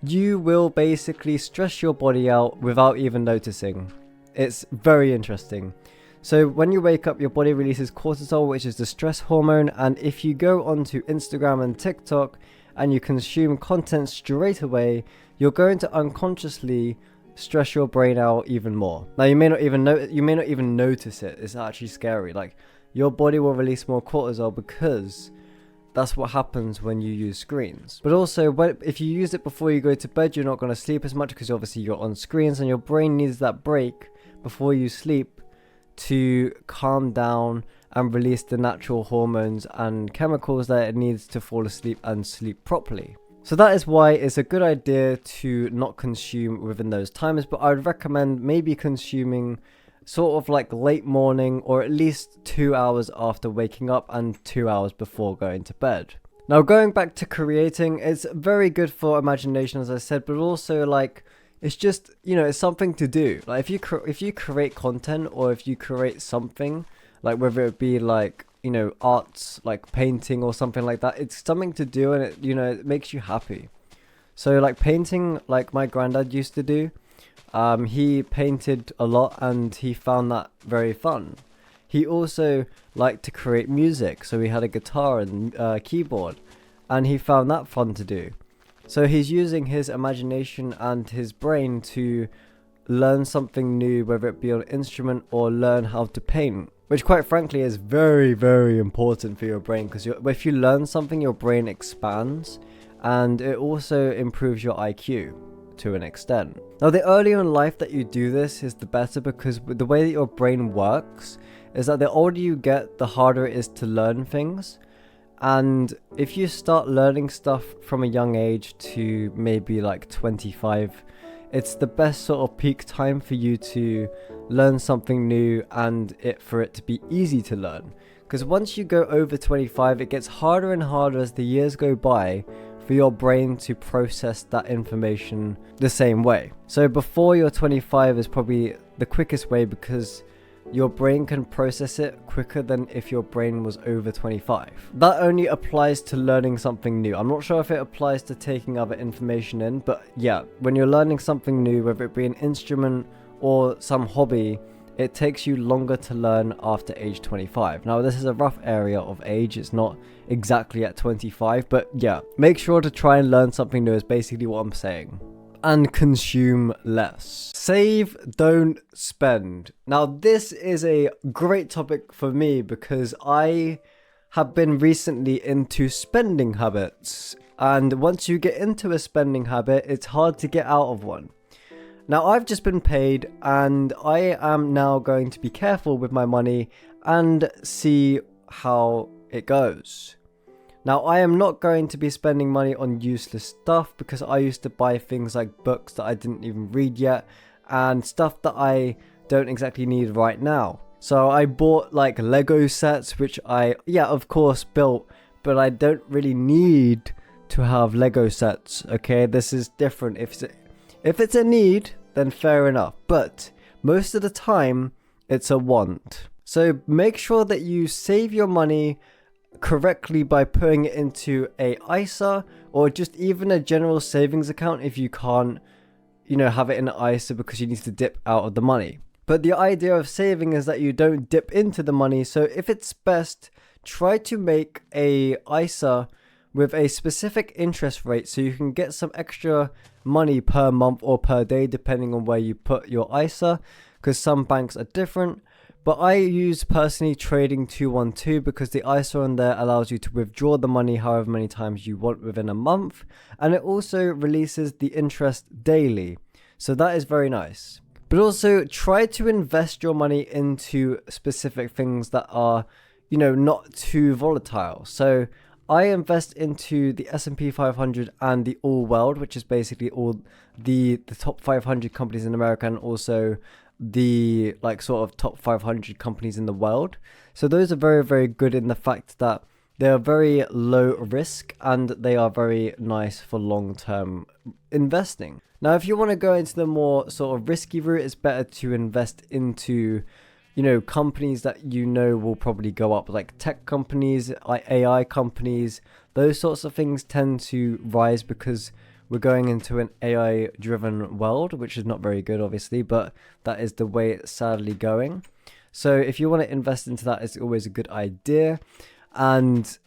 you will basically stress your body out without even noticing. It's very interesting. So when you wake up, your body releases cortisol, which is the stress hormone, and if you go onto Instagram and TikTok and you consume content straight away, you're going to unconsciously stress your brain out even more. Now, you may not even notice it. It's actually scary. Like, your body will release more cortisol because that's what happens when you use screens. But also, if you use it before you go to bed, you're not going to sleep as much because obviously you're on screens, and your brain needs that break before you sleep to calm down and release the natural hormones and chemicals that it needs to fall asleep and sleep properly. So that is why it's a good idea to not consume within those times, but I would recommend maybe consuming sort of like late morning, or at least 2 hours after waking up and 2 hours before going to bed. Now, going back to creating, it's very good for imagination, as I said, but also like, it's just, it's something to do. Like, if you create content, or if you create something, like whether it be like, arts, like painting or something like that, it's something to do, and it, it makes you happy. So like painting, like my granddad used to do, he painted a lot and he found that very fun. He also liked to create music, so he had a guitar and keyboard, and he found that fun to do. So he's using his imagination and his brain to learn something new, whether it be an instrument or learn how to paint, which quite frankly is very, very important for your brain, because if you learn something, your brain expands, and it also improves your IQ to an extent. Now, the earlier in life that you do this is the better, because the way that your brain works is that the older you get, the harder it is to learn things. And if you start learning stuff from a young age to maybe like 25, it's the best sort of peak time for you to learn something new and for it to be easy to learn. Because once you go over 25, it gets harder and harder as the years go by for your brain to process that information the same way. So before you're 25 is probably the quickest way, because your brain can process it quicker than if your brain was over 25. That only applies to learning something new. I'm not sure if it applies to taking other information in, but yeah, when you're learning something new, whether it be an instrument or some hobby, it takes you longer to learn after age 25. Now, this is a rough area of age. It's not exactly at 25, but yeah, make sure to try and learn something new is basically what I'm saying. And consume less. Save, don't spend. Now, this is a great topic for me because I have been recently into spending habits. And once you get into a spending habit, it's hard to get out of one. Now, I've just been paid, and I am now going to be careful with my money and see how it goes. Now, I am not going to be spending money on useless stuff, because I used to buy things like books that I didn't even read yet and stuff that I don't exactly need right now. So I bought like Lego sets, which I, of course, built, but I don't really need to have Lego sets, okay? This is different. If it's a need, then fair enough. But most of the time, it's a want. So make sure that you save your money correctly by putting it into a ISA, or just even a general savings account if you can't, have it in an ISA because you need to dip out of the money. But the idea of saving is that you don't dip into the money. So if it's best, try to make a ISA with a specific interest rate so you can get some extra money per month or per day, depending on where you put your ISA, because some banks are different. But I use personally Trading 212 because the ISA on there allows you to withdraw the money however many times you want within a month, and it also releases the interest daily. So that is very nice. But also try to invest your money into specific things that are, not too volatile. So I invest into the S&P 500 and the All World, which is basically all the top 500 companies in America, and also the like sort of top 500 companies in the world. So those are very, very good in the fact that They are very low risk and they are very nice for long-term investing. Now, if you want to go into the more sort of risky route, it's better to invest into, companies that will probably go up, like tech companies, AI companies. Those sorts of things tend to rise because we're going into an AI driven world, which is not very good, obviously, but that is the way it's sadly going. So if you want to invest into that, it's always a good idea. And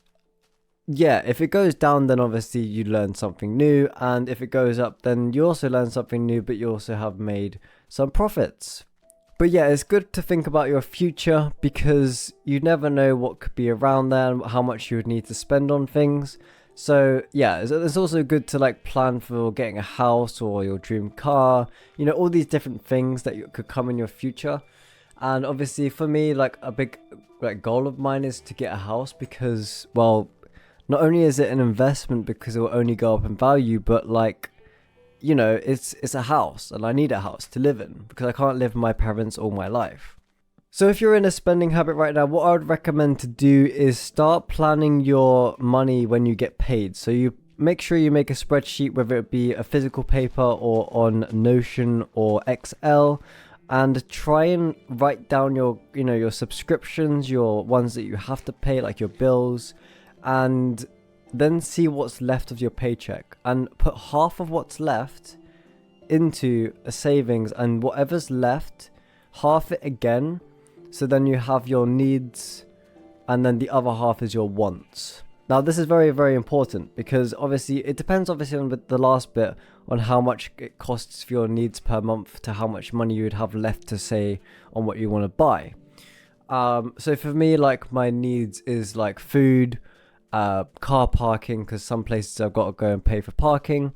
yeah, if it goes down, then obviously you learn something new. And if it goes up, then you also learn something new, but you also have made some profits. But yeah, it's good to think about your future because you never know what could be around there and how much you would need to spend on things. So yeah, it's also good to like plan for getting a house or your dream car, all these different things that could come in your future. And obviously for me, like a big goal of mine is to get a house because, well, not only is it an investment because it will only go up in value, but it's a house and I need a house to live in because I can't live with my parents all my life. So if you're in a spending habit right now, what I would recommend to do is start planning your money when you get paid. So you make sure you make a spreadsheet, whether it be a physical paper or on Notion or Excel, and try and write down your subscriptions, your ones that you have to pay, like your bills, and then see what's left of your paycheck and put half of what's left into a savings, and whatever's left, half it again. So then you have your needs and then the other half is your wants. Now this is very, very important because obviously it depends on the last bit on how much it costs for your needs per month to how much money you would have left to say on what you want to buy. So for me, like my needs is like food, car parking, because some places I've got to go and pay for parking.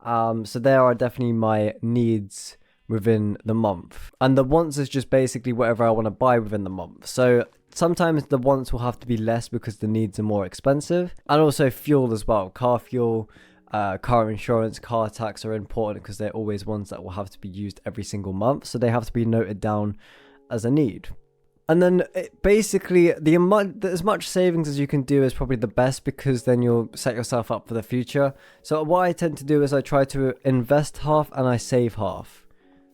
So there are definitely my needs within the month, and the wants is just basically whatever I want to buy within the month. So sometimes the wants will have to be less because the needs are more expensive, and also fuel as well. Car fuel, car insurance, car tax are important because they're always ones that will have to be used every single month, so they have to be noted down as a need. And then basically as much savings as you can do is probably the best because then you'll set yourself up for the future. So what I tend to do is I try to invest half and I save half.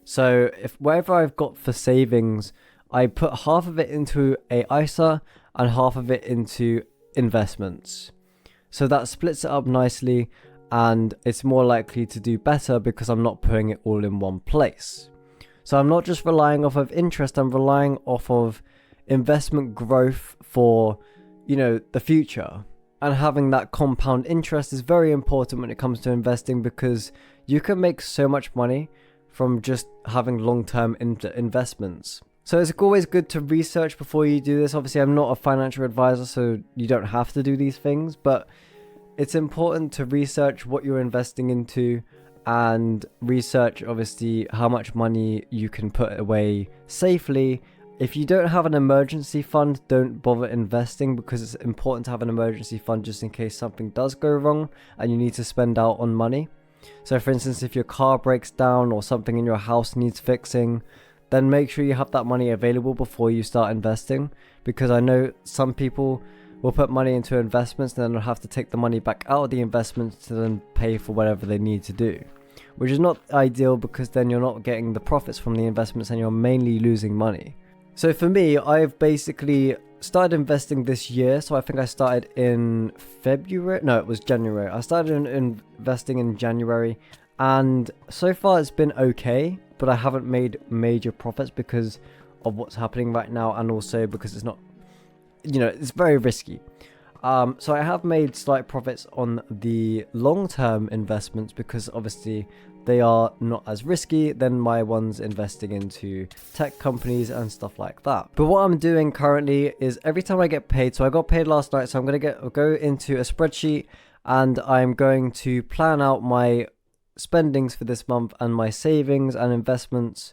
So if whatever I've got for savings, I put half of it into a ISA and half of it into investments. So that splits it up nicely and it's more likely to do better because I'm not putting it all in one place. So I'm not just relying off of interest, I'm relying off of investment growth for, the future. And having that compound interest is very important when it comes to investing because you can make so much money from just having long-term investments. So it's always good to research before you do this. Obviously, I'm not a financial advisor, so you don't have to do these things, but it's important to research what you're investing into and research, obviously, how much money you can put away safely. If you don't have an emergency fund, don't bother investing because it's important to have an emergency fund just in case something does go wrong and you need to spend out on money. So for instance, if your car breaks down or something in your house needs fixing, then make sure you have that money available before you start investing, because I know some people will put money into investments and then they'll have to take the money back out of the investments to then pay for whatever they need to do, which is not ideal because then you're not getting the profits from the investments and you're mainly losing money. So for me, I've basically started investing this year. So I think I started in February. No, it was January. I started investing in January and so far it's been okay, but I haven't made major profits because of what's happening right now and also because it's not, it's very risky. So I have made slight profits on the long-term investments because obviously they are not as risky than my ones investing into tech companies and stuff like that. But what I'm doing currently is every time I get paid, so I got paid last night, so I'm going to go into a spreadsheet and I'm going to plan out my spendings for this month and my savings and investments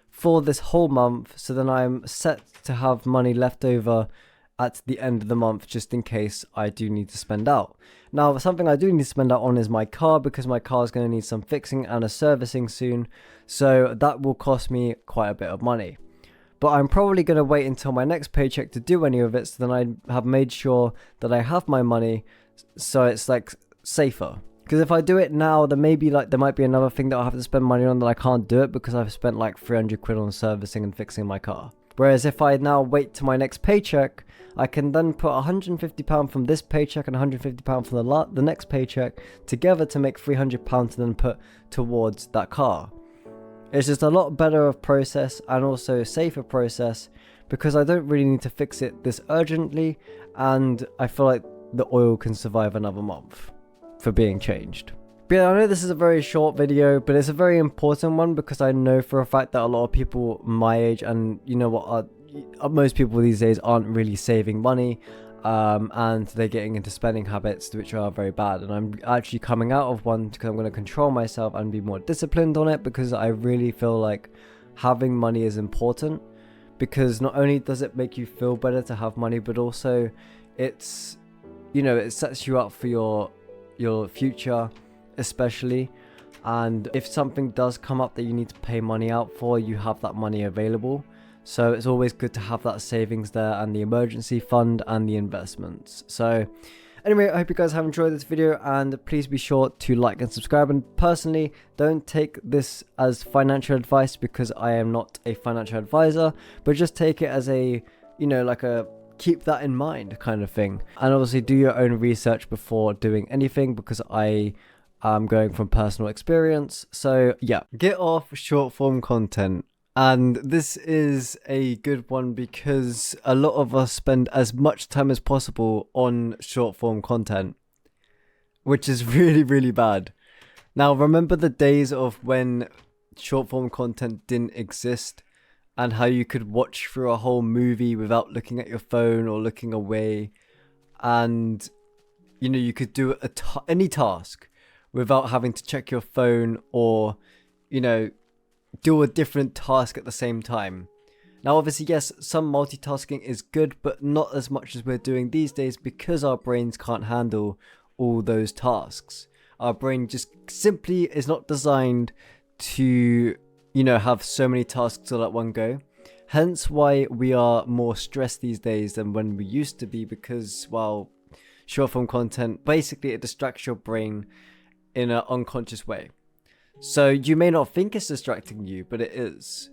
for this whole month, so then I'm set to have money left over at the end of the month just in case I do need to spend out. Now, something I do need to spend out on is my car because my car is going to need some fixing and a servicing soon, so that will cost me quite a bit of money. But I'm probably going to wait until my next paycheck to do any of it, so then I have made sure that I have my money, so it's like safer. Because if I do it now, then maybe like there might be another thing that I'll have to spend money on that I can't do it because I've spent like 300 quid on servicing and fixing my car. Whereas if I now wait to my next paycheck, I can then put £150 from this paycheck and £150 from the next paycheck together to make £300 to then put towards that car. It's just a lot better of process and also a safer process because I don't really need to fix it this urgently, and I feel like the oil can survive another month for being changed. But yeah, I know this is a very short video, but it's a very important one because I know for a fact that a lot of people my age and you know what, most people these days aren't really saving money, and they're getting into spending habits which are very bad, and I'm actually coming out of one because I'm going to control myself and be more disciplined on it, because I really feel like having money is important, because not only does it make you feel better to have money, but also it's, you know, it sets you up for your future especially, and if something does come up that you need to pay money out for, you have that money available. So it's always good to have that savings there, and the emergency fund and the investments. So anyway, I hope you guys have enjoyed this video, and please be sure to like and subscribe. And personally, don't take this as financial advice because I am not a financial advisor, but just take it as a, you know, like a keep that in mind kind of thing. And obviously do your own research before doing anything, because I am going from personal experience. So yeah, get off short form content. And this is a good one because a lot of us spend as much time as possible on short form content, which is really, really bad. Now, remember the days of when short form content didn't exist and how you could watch through a whole movie without looking at your phone or looking away, and you know, you could do any task without having to check your phone or, you know, do a different task at the same time. Now obviously, yes, some multitasking is good, but not as much as we're doing these days because our brains can't handle all those tasks. Our brain just simply is not designed to, you know, have so many tasks all at one go. Hence why we are more stressed these days than when we used to be, because, well, short form content, basically it distracts your brain in an unconscious way. So you may not think it's distracting you, but it is.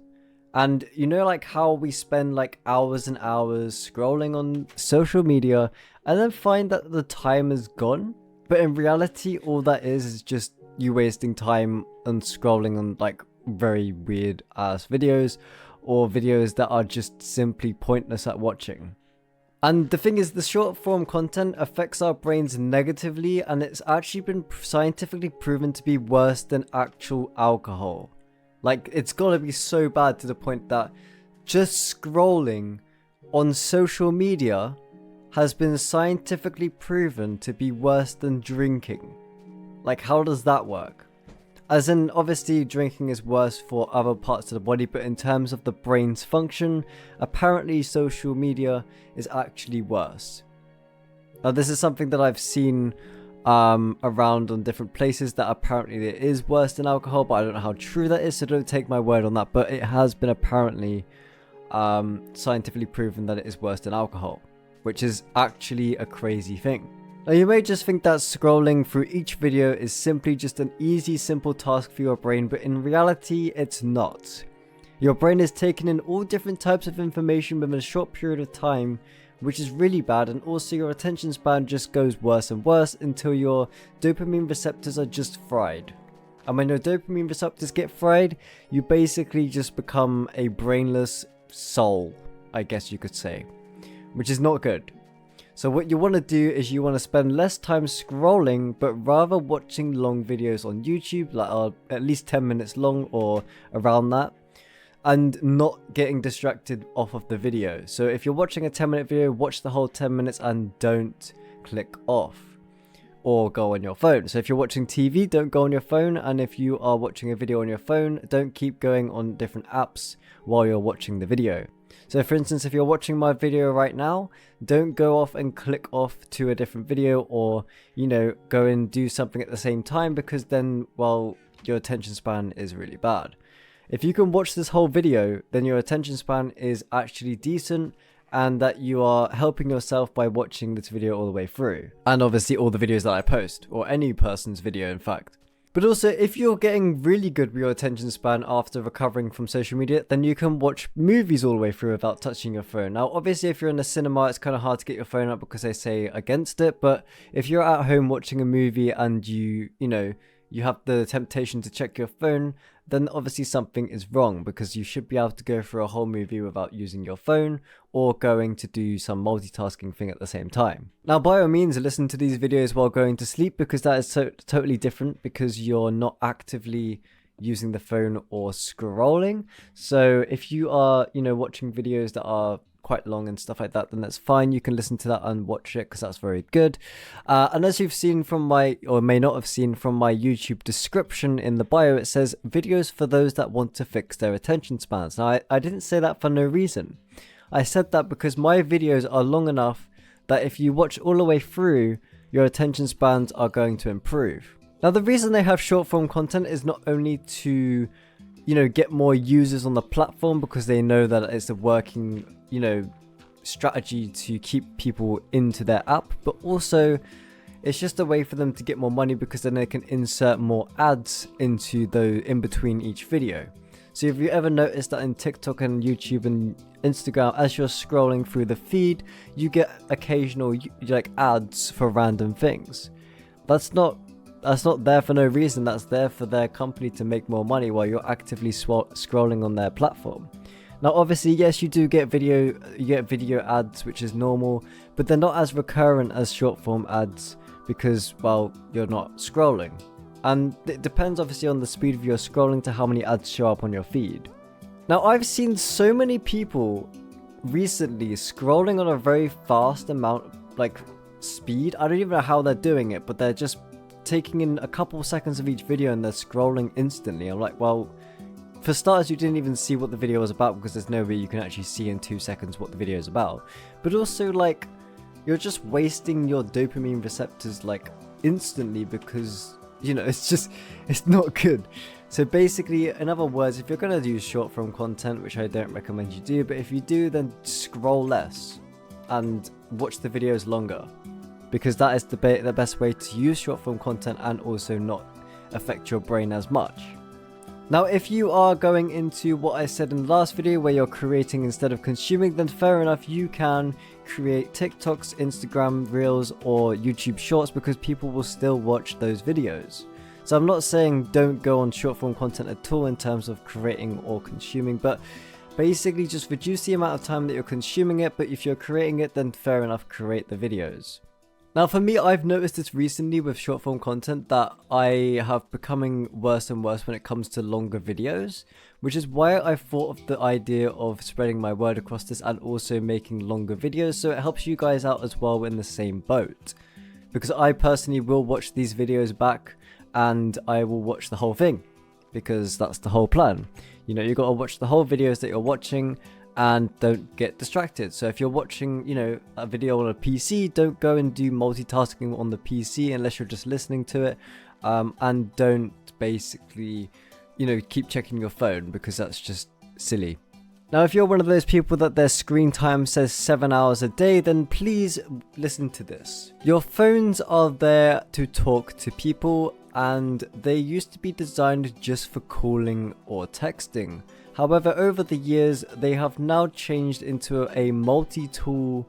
And you know, like how we spend like hours and hours scrolling on social media and then find that the time is gone? But in reality, all that is just you wasting time on scrolling on like very weird ass videos, or videos that are just simply pointless at watching. And the thing is, the short form content affects our brains negatively, and it's actually been scientifically proven to be worse than actual alcohol. Like, it's gotta be so bad to the point that just scrolling on social media has been scientifically proven to be worse than drinking. Like, how does that work? As in, obviously drinking is worse for other parts of the body, but in terms of the brain's function, apparently social media is actually worse. Now this is something that I've seen around on different places, that apparently it is worse than alcohol, but I don't know how true that is, so don't take my word on that. But it has been apparently scientifically proven that it is worse than alcohol, which is actually a crazy thing. Now you may just think that scrolling through each video is simply just an easy, simple task for your brain, but in reality it's not. Your brain is taking in all different types of information within a short period of time, which is really bad, and also your attention span just goes worse and worse until your dopamine receptors are just fried. And when your dopamine receptors get fried, you basically just become a brainless soul, I guess you could say, which is not good. So what you want to do is you want to spend less time scrolling, but rather watching long videos on YouTube, like at least 10 minutes long or around that, and not getting distracted off of the video. So if you're watching a 10-minute video, watch the whole 10 minutes and don't click off or go on your phone. So if you're watching TV, don't go on your phone, and if you are watching a video on your phone, don't keep going on different apps while you're watching the video. So for instance, if you're watching my video right now, don't go off and click off to a different video, or, you know, go and do something at the same time, because then, well, your attention span is really bad. If you can watch this whole video, then your attention span is actually decent, and that you are helping yourself by watching this video all the way through. And obviously all the videos that I post, or any person's video in fact. But also, if you're getting really good with your attention span after recovering from social media, then you can watch movies all the way through without touching your phone. Now, obviously, if you're in the cinema, it's kind of hard to get your phone up because they say against it. But if you're at home watching a movie and you have the temptation to check your phone, then obviously something is wrong, because you should be able to go through a whole movie without using your phone or going to do some multitasking thing at the same time. Now, by all means, listen to these videos while going to sleep, because that is totally different, because you're not actively using the phone or scrolling. So if you are, watching videos that are quite long and stuff like that, then that's fine. You can listen to that and watch it, because that's very good. And as you've seen from or may not have seen from my YouTube description in the bio, it says videos for those that want to fix their attention spans. Now, I didn't say that for no reason. I said that because my videos are long enough that if you watch all the way through, your attention spans are going to improve. Now, the reason they have short form content is not only to get more users on the platform, because they know that it's a working strategy to keep people into their app, but also it's just a way for them to get more money, because then they can insert more ads in between each video. So if you ever noticed that in TikTok and YouTube and Instagram, as you're scrolling through the feed, you get occasional ads for random things. That's not there for no reason. That's there for their company to make more money while you're actively scrolling on their platform. Now, obviously, yes, you get video ads, which is normal, but they're not as recurrent as short form ads, because, well, you're not scrolling. And it depends obviously on the speed of your scrolling to how many ads show up on your feed. Now, I've seen so many people recently scrolling on a very fast amount, speed. I don't even know how they're doing it, but they're just taking in a couple seconds of each video and they're scrolling instantly. I'm like, well, for starters, you didn't even see what the video was about, because there's no way you can actually see in 2 seconds what the video is about. But also, you're just wasting your dopamine receptors instantly, because it's not good. So basically, in other words, if you're going to do short form content, which I don't recommend you do, but if you do, then scroll less and watch the videos longer, because that is the best way to use short form content and also not affect your brain as much. Now, if you are going into what I said in the last video, where you're creating instead of consuming, then fair enough, you can create TikToks, Instagram Reels, or YouTube Shorts, because people will still watch those videos. So I'm not saying don't go on short form content at all in terms of creating or consuming, but basically just reduce the amount of time that you're consuming it. But if you're creating it, then fair enough, create the videos. Now, for me, I've noticed this recently with short form content, that I have becoming worse and worse when it comes to longer videos, which is why I thought of the idea of spreading my word across this and also making longer videos, so it helps you guys out as well in the same boat. Because I personally will watch these videos back and I will watch the whole thing, because that's the whole plan. You got to watch the whole videos that you're watching and don't get distracted. So if you're watching, a video on a PC, don't go and do multitasking on the PC unless you're just listening to it, and don't basically, keep checking your phone, because that's just silly. Now, if you're one of those people that their screen time says 7 hours a day, then please listen to this. Your phones are there to talk to people, and they used to be designed just for calling or texting. However, over the years, they have now changed into a multi-tool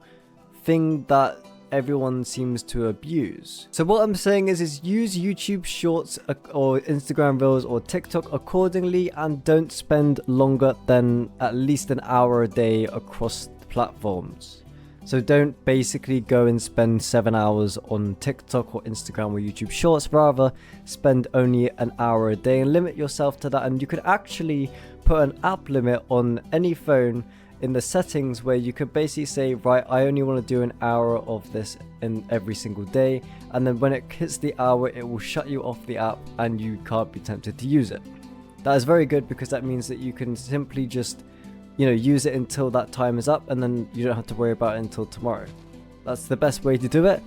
thing that everyone seems to abuse. So what I'm saying is use YouTube Shorts or Instagram Reels or TikTok accordingly, and don't spend longer than at least an hour a day across the platforms. So don't basically go and spend 7 hours on TikTok or Instagram or YouTube Shorts. Rather, spend only an hour a day and limit yourself to that. And you could actually put an app limit on any phone in the settings, where you could basically say, right, I only want to do an hour of this in every single day. And then when it hits the hour, it will shut you off the app and you can't be tempted to use it. That is very good, because that means that you can simply just use it until that time is up, and then you don't have to worry about it until tomorrow. That's the best way to do it,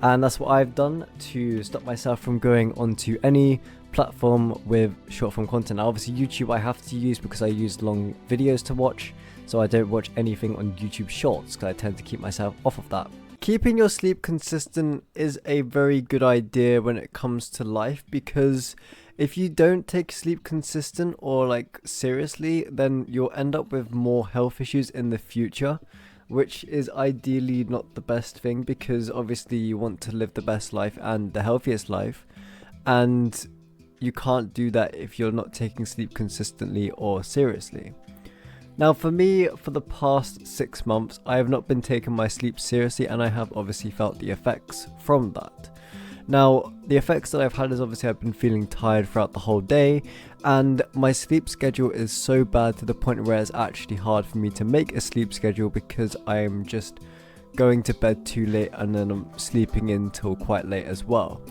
and that's what I've done to stop myself from going onto any platform with short form content. Now, obviously YouTube I have to use because I use long videos to watch, so I don't watch anything on YouTube Shorts because I tend to keep myself off of that. Keeping your sleep consistent is a very good idea when it comes to life, because if you don't take sleep consistent or like seriously, then you'll end up with more health issues in the future, which is ideally not the best thing, because obviously you want to live the best life and the healthiest life, and you can't do that if you're not taking sleep consistently or seriously. Now for me, for the past 6 months, I have not been taking my sleep seriously, and I have obviously felt the effects from that. Now, the effects that I've had is obviously I've been feeling tired throughout the whole day, and my sleep schedule is so bad to the point where it's actually hard for me to make a sleep schedule, because I'm just going to bed too late and then I'm sleeping in till quite late as well.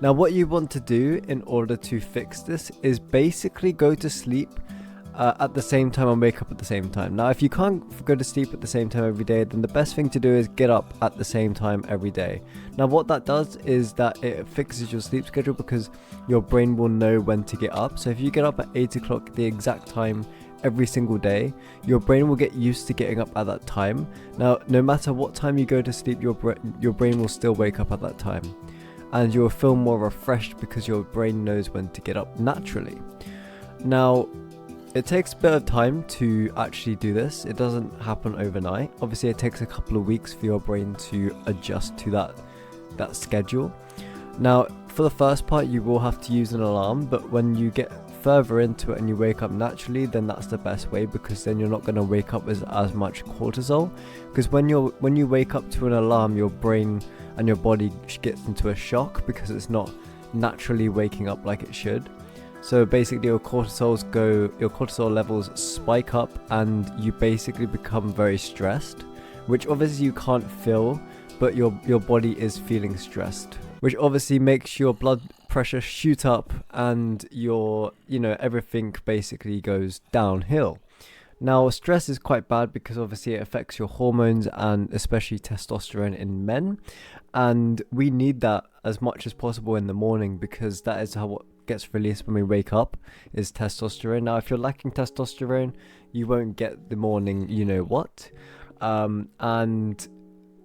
Now, what you want to do in order to fix this is basically go to sleep at the same time and wake up at the same time. Now, if you can't go to sleep at the same time every day, then the best thing to do is get up at the same time every day. Now, what that does is that it fixes your sleep schedule, because your brain will know when to get up. So if you get up at 8 o'clock the exact time every single day, your brain will get used to getting up at that time. Now, no matter what time you go to sleep, your brain will still wake up at that time, and you'll feel more refreshed because your brain knows when to get up naturally. Now, it takes a bit of time to actually do this. It doesn't happen overnight. Obviously, it takes a couple of weeks for your brain to adjust to that schedule. Now, for the first part, you will have to use an alarm, but when you get further into it and you wake up naturally, then that's the best way, because then you're not going to wake up with as much cortisol. Because when you wake up to an alarm, your brain and your body gets into a shock because it's not naturally waking up like it should. So basically your cortisol levels spike up, and you basically become very stressed, which obviously you can't feel, but your body is feeling stressed, which obviously makes your blood pressure shoot up, and everything basically goes downhill. Now, stress is quite bad because obviously it affects your hormones, and especially testosterone in men, and we need that as much as possible in the morning, because that is what gets released when we wake up, is testosterone. Now, if you're lacking testosterone, you won't get the morning and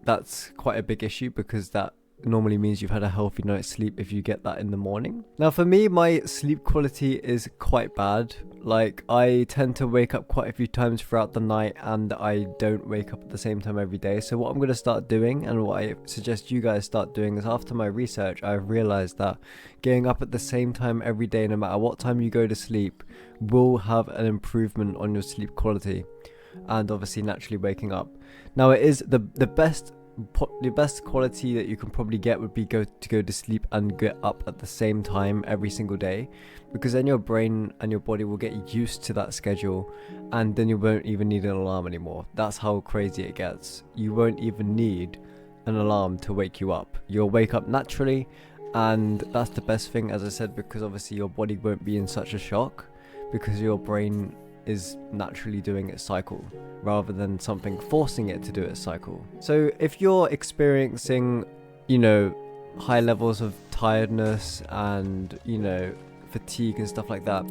that's quite a big issue, because that normally means you've had a healthy night's sleep if you get that in the morning. Now, for me, my sleep quality is quite bad. Like, I tend to wake up quite a few times throughout the night, and I don't wake up at the same time every day. So what I'm going to start doing, and what I suggest you guys start doing, is after my research, I've realized that getting up at the same time every day, no matter what time you go to sleep, will have an improvement on your sleep quality, and obviously naturally waking up. Now, it is the best quality that you can probably get would be to go to sleep and get up at the same time every single day, because then your brain and your body will get used to that schedule, and then you won't even need an alarm anymore. That's how crazy it gets. You won't even need an alarm to wake you up. You'll wake up naturally, and that's the best thing, as I said, because obviously your body won't be in such a shock, because your brain is naturally doing its cycle rather than something forcing it to do its cycle. So if you're experiencing, high levels of tiredness and, fatigue and stuff like that,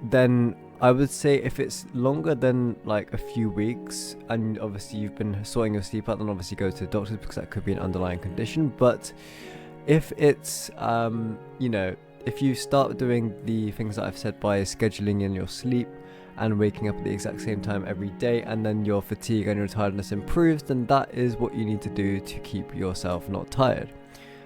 then I would say if it's longer than like a few weeks, and obviously you've been sorting your sleep out, then obviously go to the doctor, because that could be an underlying condition. But if it's, if you start doing the things that I've said by scheduling in your sleep and waking up at the exact same time every day, and then your fatigue and your tiredness improves, then that is what you need to do to keep yourself not tired.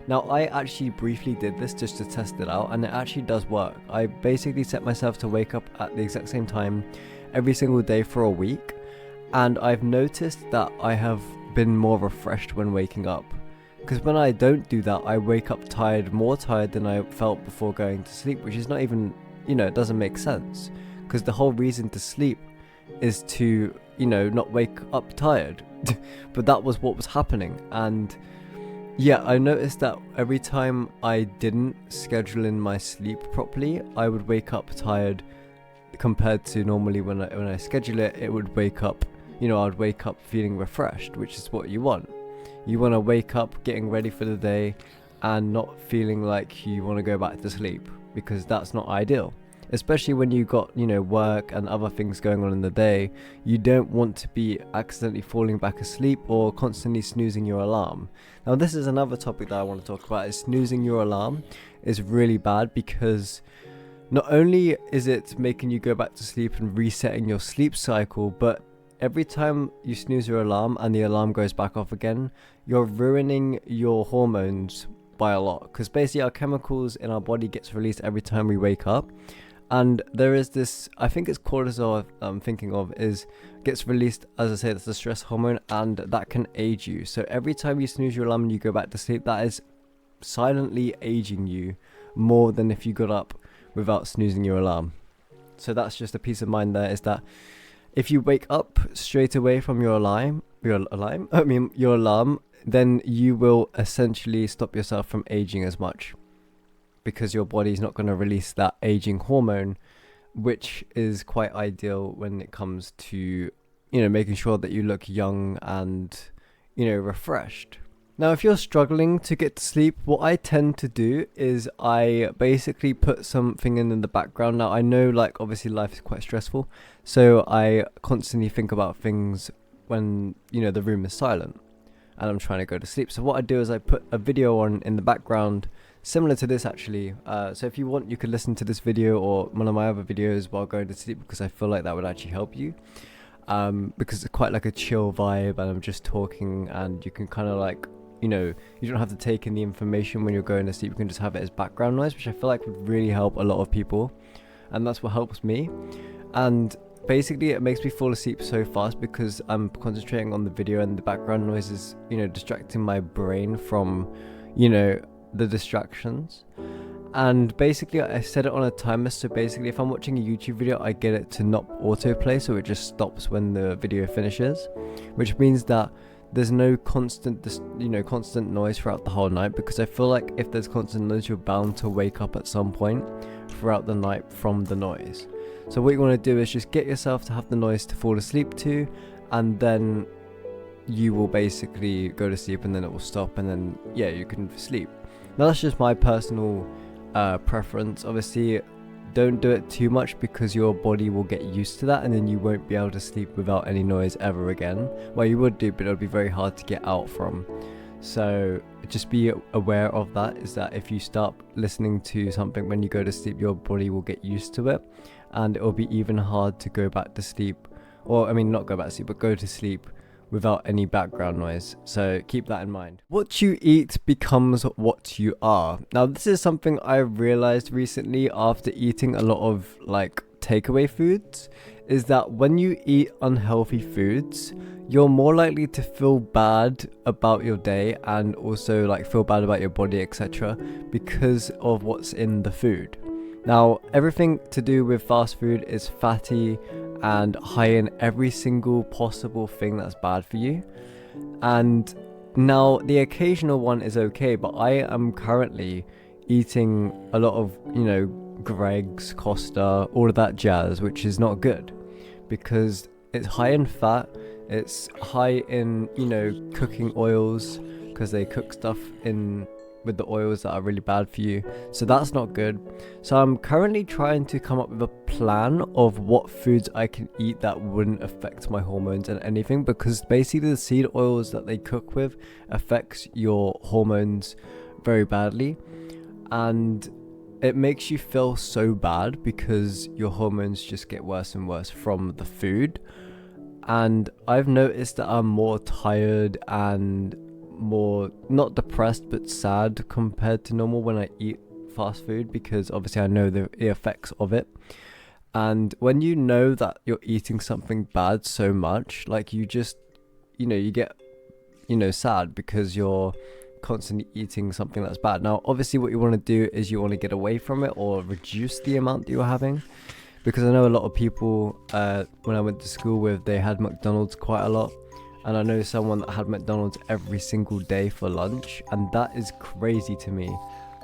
Now, I actually briefly did this just to test it out, and it actually does work. I basically set myself to wake up at the exact same time every single day for a week, and I've noticed that I have been more refreshed when waking up. Because when I don't do that, I wake up more tired than I felt before going to sleep, which is not even, it doesn't make sense. Because the whole reason to sleep is to, not wake up tired. But that was what was happening. And yeah, I noticed that every time I didn't schedule in my sleep properly, I would wake up tired, compared to normally when I schedule it, it would wake up, I'd wake up feeling refreshed, which is what you want. You want to wake up getting ready for the day and not feeling like you want to go back to sleep. because that's not ideal. Especially when you got, work and other things going on in the day, you don't want to be accidentally falling back asleep or constantly snoozing your alarm. Now, this is another topic that I want to talk about. Is snoozing your alarm is really bad, because not only is it making you go back to sleep and resetting your sleep cycle, but every time you snooze your alarm and the alarm goes back off again, you're ruining your hormones by a lot, because basically our chemicals in our body gets released every time we wake up. And there is this, I think it's cortisol I'm thinking of, gets released, as I say, that's the stress hormone, and that can age you. So every time you snooze your alarm and you go back to sleep, that is silently aging you more than if you got up without snoozing your alarm. So that's just a peace of mind there, is that if you wake up straight away from your alarm, then you will essentially stop yourself from aging as much, because your body's not going to release that aging hormone, which is quite ideal when it comes to, making sure that you look young and, refreshed. Now, if you're struggling to get to sleep, what I tend to do is I basically put something in the background. Now, I know, obviously life is quite stressful, so I constantly think about things when, the room is silent and I'm trying to go to sleep. So what I do is I put a video on in the background, similar to this actually. So if you want, you could listen to this video or one of my other videos while going to sleep, because I feel like that would actually help you. Because it's quite like a chill vibe, and I'm just talking, and you can kind of you don't have to take in the information when you're going to sleep. You can just have it as background noise, which I feel like would really help a lot of people, and that's what helps me. And basically it makes me fall asleep so fast because I'm concentrating on the video, and the background noise is, distracting my brain from, the distractions. And basically I set it on a timer, so basically if I'm watching a YouTube video, I get it to not autoplay, so it just stops when the video finishes, which means that there's no constant noise throughout the whole night, because I feel like if there's constant noise, you're bound to wake up at some point throughout the night from the noise. So what you want to do is just get yourself to have the noise to fall asleep to, and then you will basically go to sleep, and then it will stop, and then you can sleep. Now that's just my personal preference. Obviously don't do it too much, because your body will get used to that, and then you won't be able to sleep without any noise ever again. Well, you would do, but it'll be very hard to get out from. So just be aware of that, is that if you start listening to something when you go to sleep, your body will get used to it, and it will be even hard to go back to sleep, or not go back to sleep, but go to sleep without any background noise. So keep that in mind. What you eat becomes what you are. Now, this is something I realized recently after eating a lot of takeaway foods, is that when you eat unhealthy foods, you're more likely to feel bad about your day, and also feel bad about your body, etc., because of what's in the food. Now, everything to do with fast food is fatty and high in every single possible thing that's bad for you. And now the occasional one is okay, but I am currently eating a lot of, Greg's, Costa, all of that jazz, which is not good, because it's high in fat, it's high in, cooking oils, because they cook stuff in with the oils that are really bad for you, so that's not good. So I'm currently trying to come up with a plan of what foods I can eat that wouldn't affect my hormones and anything, because basically the seed oils that they cook with affects your hormones very badly, and it makes you feel so bad because your hormones just get worse and worse from the food. And I've noticed that I'm more tired and more, not depressed, but sad compared to normal when I eat fast food, because obviously I know the effects of it. And when you know that you're eating something bad so much, you just, you get, sad because you're constantly eating something that's bad. Now, obviously what you want to do is you want to get away from it or reduce the amount that you're having, because I know a lot of people, when I went to school with, they had McDonald's quite a lot. And I know someone that had McDonald's every single day for lunch, and that is crazy to me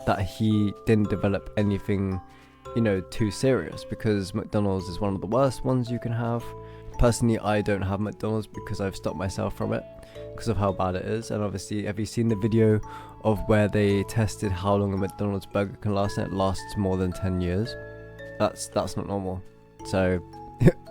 that he didn't develop anything, too serious, because McDonald's is one of the worst ones you can have. Personally, I don't have McDonald's because I've stopped myself from it because of how bad it is. And obviously, have you seen the video of where they tested how long a McDonald's burger can last, and it lasts more than 10 years? That's not normal. So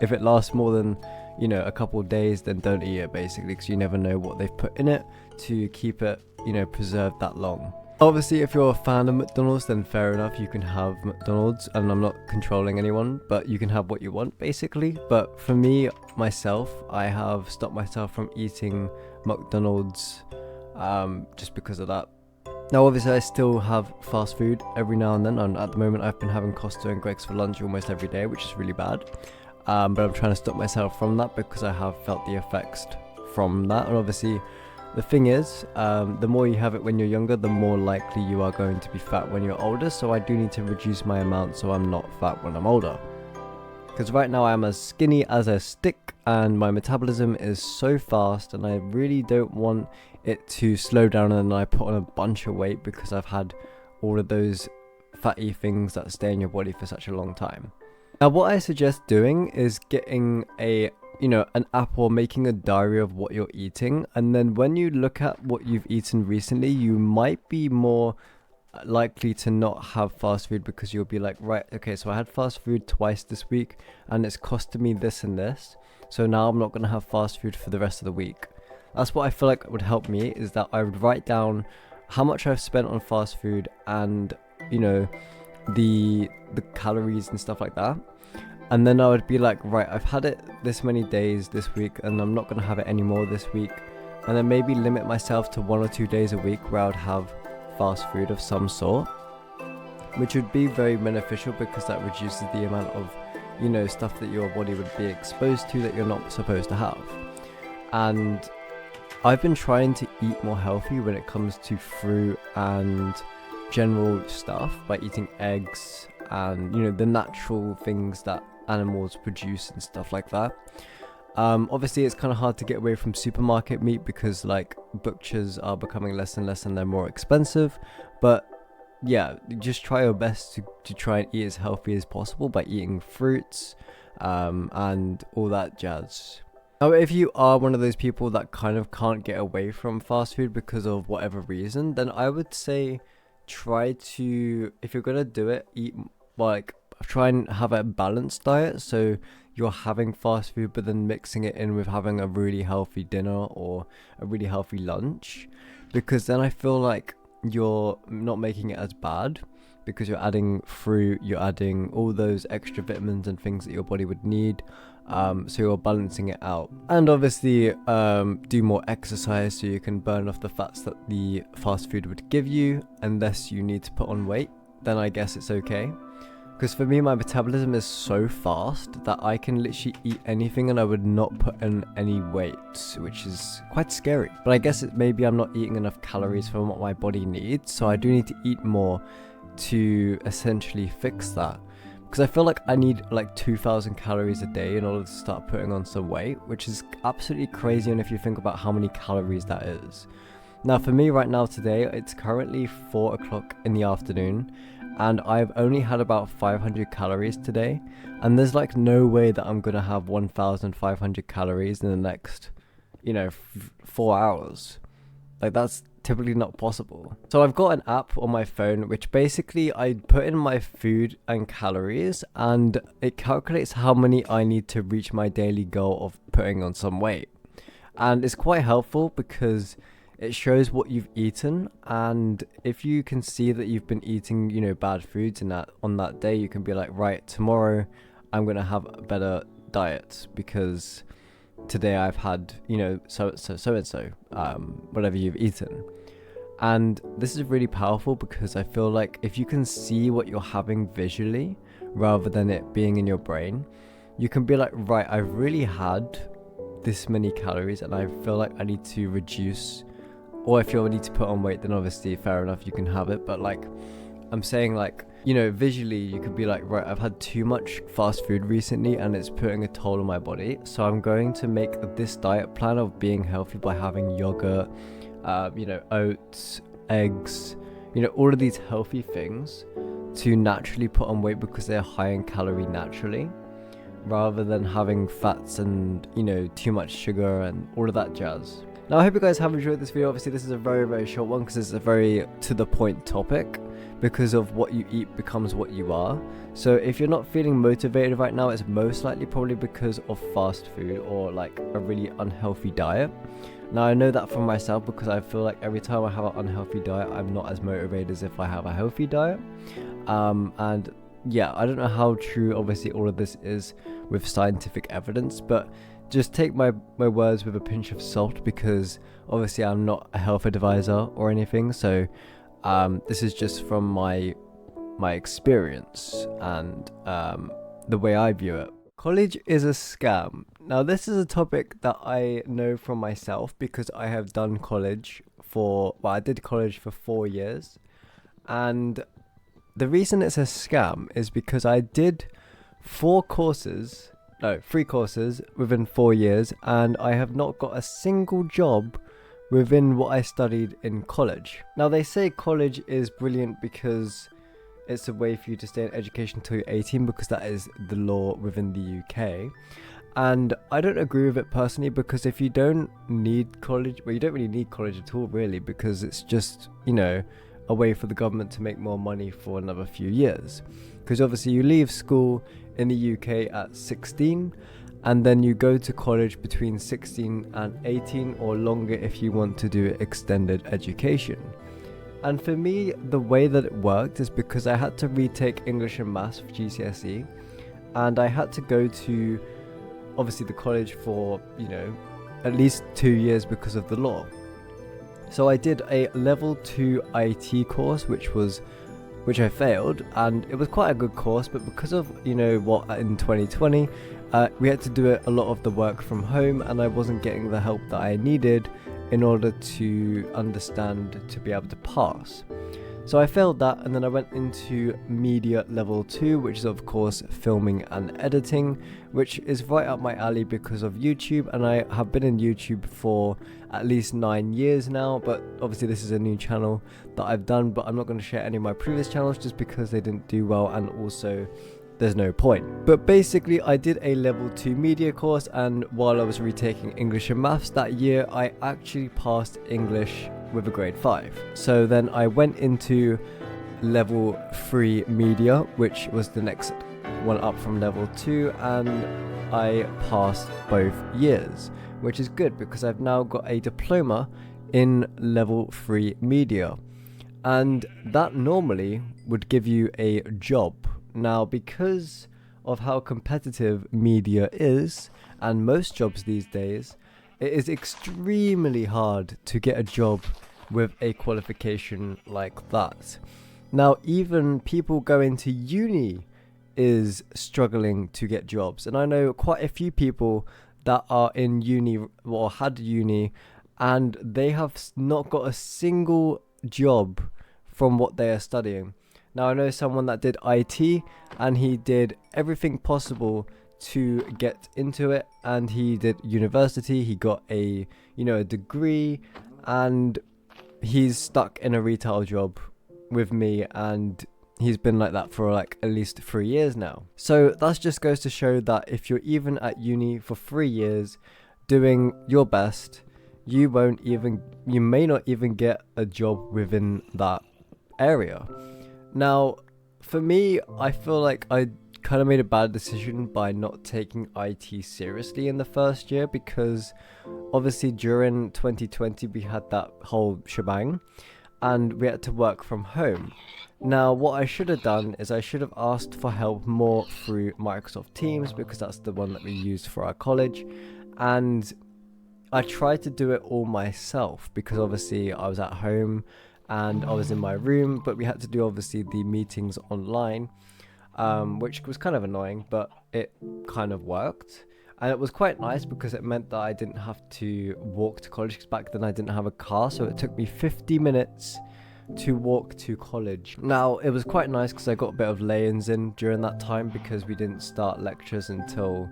if it lasts more than, you know, a couple of days, then don't eat it, basically, because you never know what they've put in it to keep it, you know, preserved that long. Obviously, if you're a fan of McDonald's, then fair enough, you can have McDonald's, and I'm not controlling anyone, but you can have what you want, basically. But for me, myself, I have stopped myself from eating McDonald's just because of that. Now, obviously, I still have fast food every now and then, and at the moment, I've been having Costa and Greg's for lunch almost every day, which is really bad. But I'm trying to stop myself from that because I have felt the effects from that. And obviously, the thing is, the more you have it when you're younger, the more likely you are going to be fat when you're older. So I do need to reduce my amount so I'm not fat when I'm older. Because right now I'm as skinny as a stick and my metabolism is so fast, and I really don't want it to slow down and then I put on a bunch of weight because I've had all of those fatty things that stay in your body for such a long time. Now, what I suggest doing is getting an app or making a diary of what you're eating, and then when you look at what you've eaten recently, you might be more likely to not have fast food because you'll be like, right, okay, so I had fast food twice this week and it's costed me this and this, so now I'm not going to have fast food for the rest of the week. That's what I feel like would help me, is that I would write down how much I've spent on fast food and, you know, the calories and stuff like that. And then I would be like, right, I've had it this many days this week and I'm not going to have it anymore this week. And then maybe limit myself to 1 or 2 days a week where I would have fast food of some sort, which would be very beneficial because that reduces the amount of, you know, stuff that your body would be exposed to that you're not supposed to have. And I've been trying to eat more healthy when it comes to fruit and general stuff by eating eggs and, you know, the natural things that animals produce and stuff like that. Obviously it's kind of hard to get away from supermarket meat because like butchers are becoming less and less and they're more expensive, but yeah, just try your best to try and eat as healthy as possible by eating fruits and all that jazz. Now, if you are one of those people that kind of can't get away from fast food because of whatever reason, then I would say try to, if you're gonna do it, try and have a balanced diet. So you're having fast food but then mixing it in with having a really healthy dinner or a really healthy lunch, because then I feel like you're not making it as bad because you're adding fruit, you're adding all those extra vitamins and things that your body would need. So you're balancing it out, and obviously do more exercise so you can burn off the fats that the fast food would give you. Unless you need to put on weight, then I guess it's okay. Because for me, my metabolism is so fast that I can literally eat anything and I would not put in any weight, which is quite scary. But I guess maybe I'm not eating enough calories from what my body needs, so I do need to eat more to essentially fix that. Because I feel like I need like 2,000 calories a day in order to start putting on some weight, which is absolutely crazy. And if you think about how many calories that is. Now for me right now today, it's currently 4 o'clock in the afternoon and I've only had about 500 calories today. And there's like no way that I'm going to have 1,500 calories in the next, 4 hours. Like that's typically not possible. So I've got an app on my phone which basically I put in my food and calories and it calculates how many I need to reach my daily goal of putting on some weight. And it's quite helpful because it shows what you've eaten, and if you can see that you've been eating, bad foods in that on that day, you can be like, right, tomorrow I'm going to have a better diet because today I've had, so and so, whatever you've eaten. And this is really powerful because I feel like if you can see what you're having visually rather than it being in your brain, you can be like, right, I've really had this many calories and I feel like I need to reduce. Or if you need to put on weight, then obviously fair enough, you can have it. But like I'm saying, like, visually you could be like, right, I've had too much fast food recently and it's putting a toll on my body, so I'm going to make this diet plan of being healthy by having yogurt, oats, eggs, all of these healthy things to naturally put on weight because they're high in calorie naturally. rather than having fats and, you know, too much sugar and all of that jazz. Now, I hope you guys have enjoyed this video. Obviously, this is a very, very short one because it's a very to-the-point topic, because of what you eat becomes what you are. So if you're not feeling motivated right now, it's most likely probably because of fast food or like a really unhealthy diet. Now, I know that for myself because I feel like every time I have an unhealthy diet, I'm not as motivated as if I have a healthy diet. And yeah, I don't know how true obviously all of this is with scientific evidence, but just take my words with a pinch of salt, because obviously I'm not a health advisor or anything. So this is just from my experience and the way I view it. College is a scam. Now, this is a topic that I know from myself because I have done college I did college for 4 years. And the reason it's a scam is because I did 3 courses within 4 years, and I have not got a single job within what I studied in college. Now, they say college is brilliant because it's a way for you to stay in education until you're 18, because that is the law within the UK. And I don't agree with it personally, because if you don't need college, well, you don't really need college at all, really, because it's just, you know, a way for the government to make more money for another few years. Because obviously you leave school in the UK at 16, and then you go to college between 16 and 18 or longer if you want to do extended education. And for me, the way that it worked is because I had to retake English and Maths for GCSE, and I had to go to obviously the college for, you know, at least 2 years because of the law. So I did a level 2 IT course, which I failed, and it was quite a good course, but because of, you know what, in 2020 we had to do a lot of the work from home, and I wasn't getting the help that I needed in order to understand to be able to pass. So I failed that, and then I went into media level 2, which is of course filming and editing, which is right up my alley because of YouTube, and I have been in YouTube for at least 9 years now. But obviously this is a new channel that I've done, but I'm not going to share any of my previous channels just because they didn't do well, and also there's no point. But basically I did a level 2 media course, and while I was retaking English and Maths that year, I actually passed English with a grade 5. So then I went into level 3 media, which was the next one up from level 2, and I passed both years, which is good because I've now got a diploma in level 3 media, and that normally would give you a job. Now, because of how competitive media is, and most jobs these days, it is extremely hard to get a job with a qualification like that. Now, even people going to uni is struggling to get jobs, and I know quite a few people that are in uni or had uni, and they have not got a single job from what they are studying. Now, I know someone that did IT, and he did everything possible to get into it, and he did university, he got a degree, and he's stuck in a retail job with me, and he's been like that for like at least 3 years now. So that just goes to show that if you're even at uni for 3 years doing your best, you may not even get a job within that area. Now, for me, I feel like I kind of made a bad decision by not taking IT seriously in the first year, because obviously during 2020 we had that whole shebang and we had to work from home. Now, what I should have done is I should have asked for help more through Microsoft Teams, because that's the one that we used for our college, and I tried to do it all myself because obviously I was at home and I was in my room, but we had to do obviously the meetings online, which was kind of annoying, but it kind of worked. And it was quite nice because it meant that I didn't have to walk to college, because back then I didn't have a car, so it took me 50 minutes to walk to college. Now, it was quite nice because I got a bit of lay-ins in during that time, because we didn't start lectures until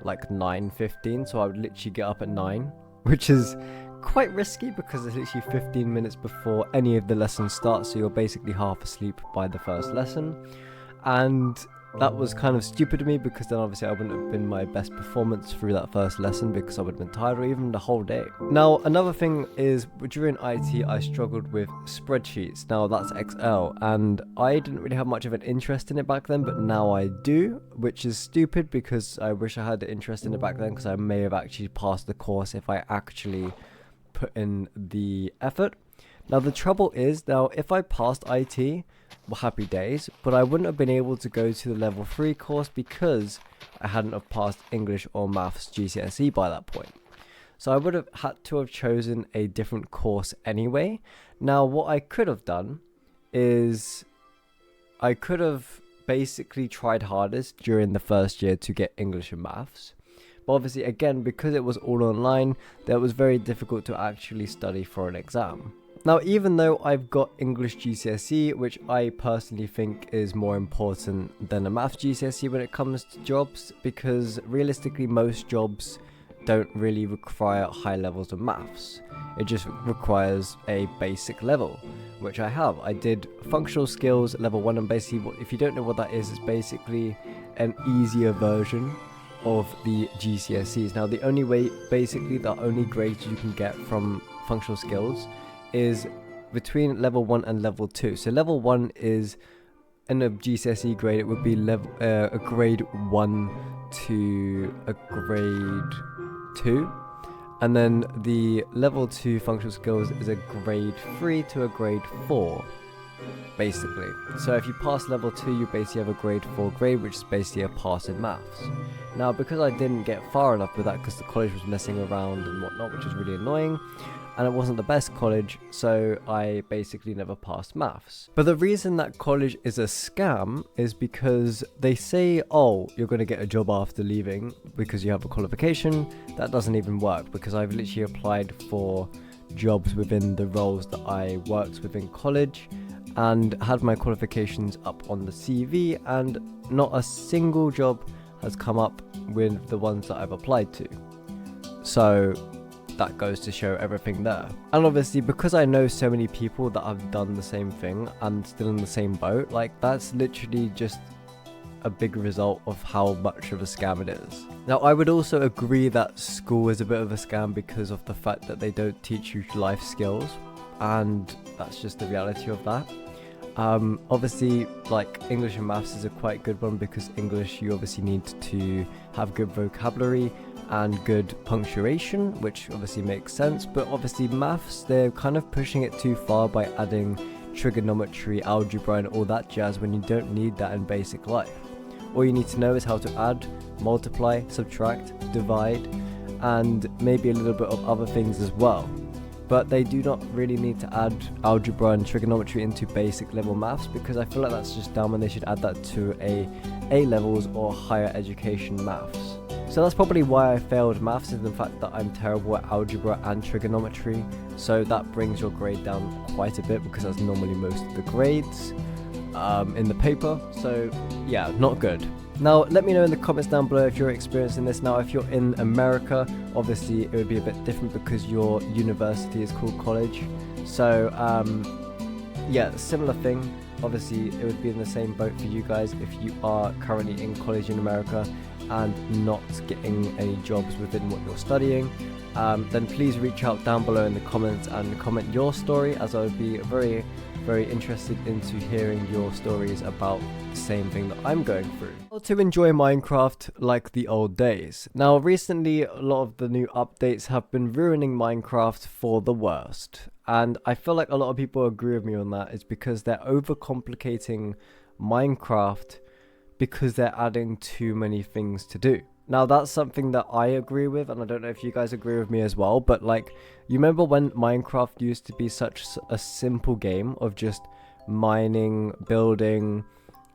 like 9:15, so I would literally get up at 9, which is quite risky because it's literally 15 minutes before any of the lessons start, so you're basically half asleep by the first lesson. And that was kind of stupid of me, because then obviously I wouldn't have been my best performance through that first lesson, because I would have been tired, or even the whole day. Now, another thing is, during IT, I struggled with spreadsheets. Now, that's Excel, and I didn't really have much of an interest in it back then, but now I do, which is stupid, because I wish I had the interest in it back then, because I may have actually passed the course if I actually put in the effort. Now, the trouble is, now, if I passed IT, well, happy days, but I wouldn't have been able to go to the level 3 course, because I hadn't have passed English or Maths GCSE by that point. So I would have had to have chosen a different course anyway. Now, what I could have done is I could have basically tried hardest during the first year to get English and Maths. But obviously, again, because it was all online, that was very difficult to actually study for an exam. Now, even though I've got English GCSE, which I personally think is more important than a Maths GCSE when it comes to jobs, because realistically most jobs don't really require high levels of Maths. It just requires a basic level, which I have. I did functional skills level 1, and basically, if you don't know what that is, it's basically an easier version of the GCSEs. Now, the only way, basically the only grades you can get from functional skills is between level 1 and level 2. So level 1 is, in a GCSE grade, it would be a grade 1 to a grade 2, and then the level 2 functional skills is a grade 3 to a grade 4, basically. So if you pass level 2, you basically have a grade 4 grade, which is basically a pass in Maths. Now, because I didn't get far enough with that, because the college was messing around and whatnot, which is really annoying, and it wasn't the best college, so I basically never passed Maths. But the reason that college is a scam is because they say, oh, you're going to get a job after leaving because you have a qualification. That doesn't even work, because I've literally applied for jobs within the roles that I worked with in college and had my qualifications up on the CV, and not a single job has come up with the ones that I've applied to. So that goes to show everything there. And obviously, because I know so many people that have done the same thing and still in the same boat, like, that's literally just a big result of how much of a scam it is. Now, I would also agree that school is a bit of a scam because of the fact that they don't teach you life skills, and that's just the reality of that. Obviously, like, English and Maths is a quite good one, because English, you obviously need to have good vocabulary and good punctuation, which obviously makes sense. But obviously Maths, they're kind of pushing it too far by adding trigonometry, algebra and all that jazz, when you don't need that in basic life. All you need to know is how to add, multiply, subtract, divide, and maybe a little bit of other things as well. But they do not really need to add algebra and trigonometry into basic level Maths, because I feel like that's just dumb, and they should add that to A levels or higher education Maths. So that's probably why I failed Maths, is the fact that I'm terrible at algebra and trigonometry. So that brings your grade down quite a bit, because that's normally most of the grades in the paper. So yeah, not good. Now, let me know in the comments down below if you're experiencing this. Now, if you're in America, obviously it would be a bit different, because your university is called college. So yeah, similar thing. Obviously, it would be in the same boat for you guys if you are currently in college in America and not getting any jobs within what you're studying. Then please reach out down below in the comments and comment your story, as I would be very, very interested into hearing your stories about the same thing that I'm going through. How to enjoy Minecraft like the old days. Now, recently, a lot of the new updates have been ruining Minecraft for the worst. And I feel like a lot of people agree with me on that. It's because they're overcomplicating Minecraft, because they're adding too many things to do. Now, that's something that I agree with, and I don't know if you guys agree with me as well, but like, you remember when Minecraft used to be such a simple game of just mining, building,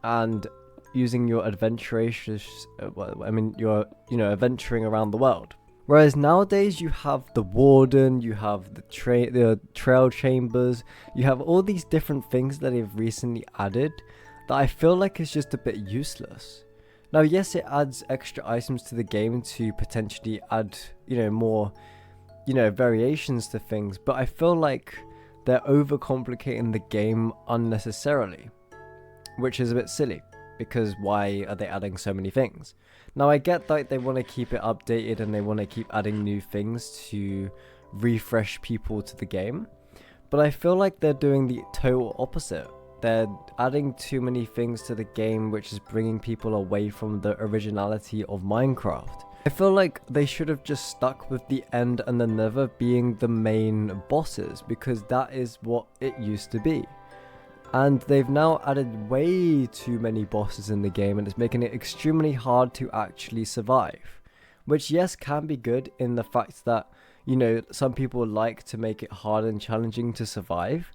and using your adventurations, adventuring around the world. Whereas nowadays you have the warden, you have the trail chambers, you have all these different things that they've recently added that I feel like is just a bit useless. Now, yes, it adds extra items to the game to potentially add, more, variations to things, but I feel like they're overcomplicating the game unnecessarily, which is a bit silly, because why are they adding so many things? Now I get that they want to keep it updated and they want to keep adding new things to refresh people to the game, but I feel like they're doing the total opposite. They're adding too many things to the game, which is bringing people away from the originality of Minecraft. I feel like they should have just stuck with the end and the nether being the main bosses, because that is what it used to be. And they've now added way too many bosses in the game, and it's making it extremely hard to actually survive. Which, yes, can be good in the fact that, you know, some people like to make it hard and challenging to survive.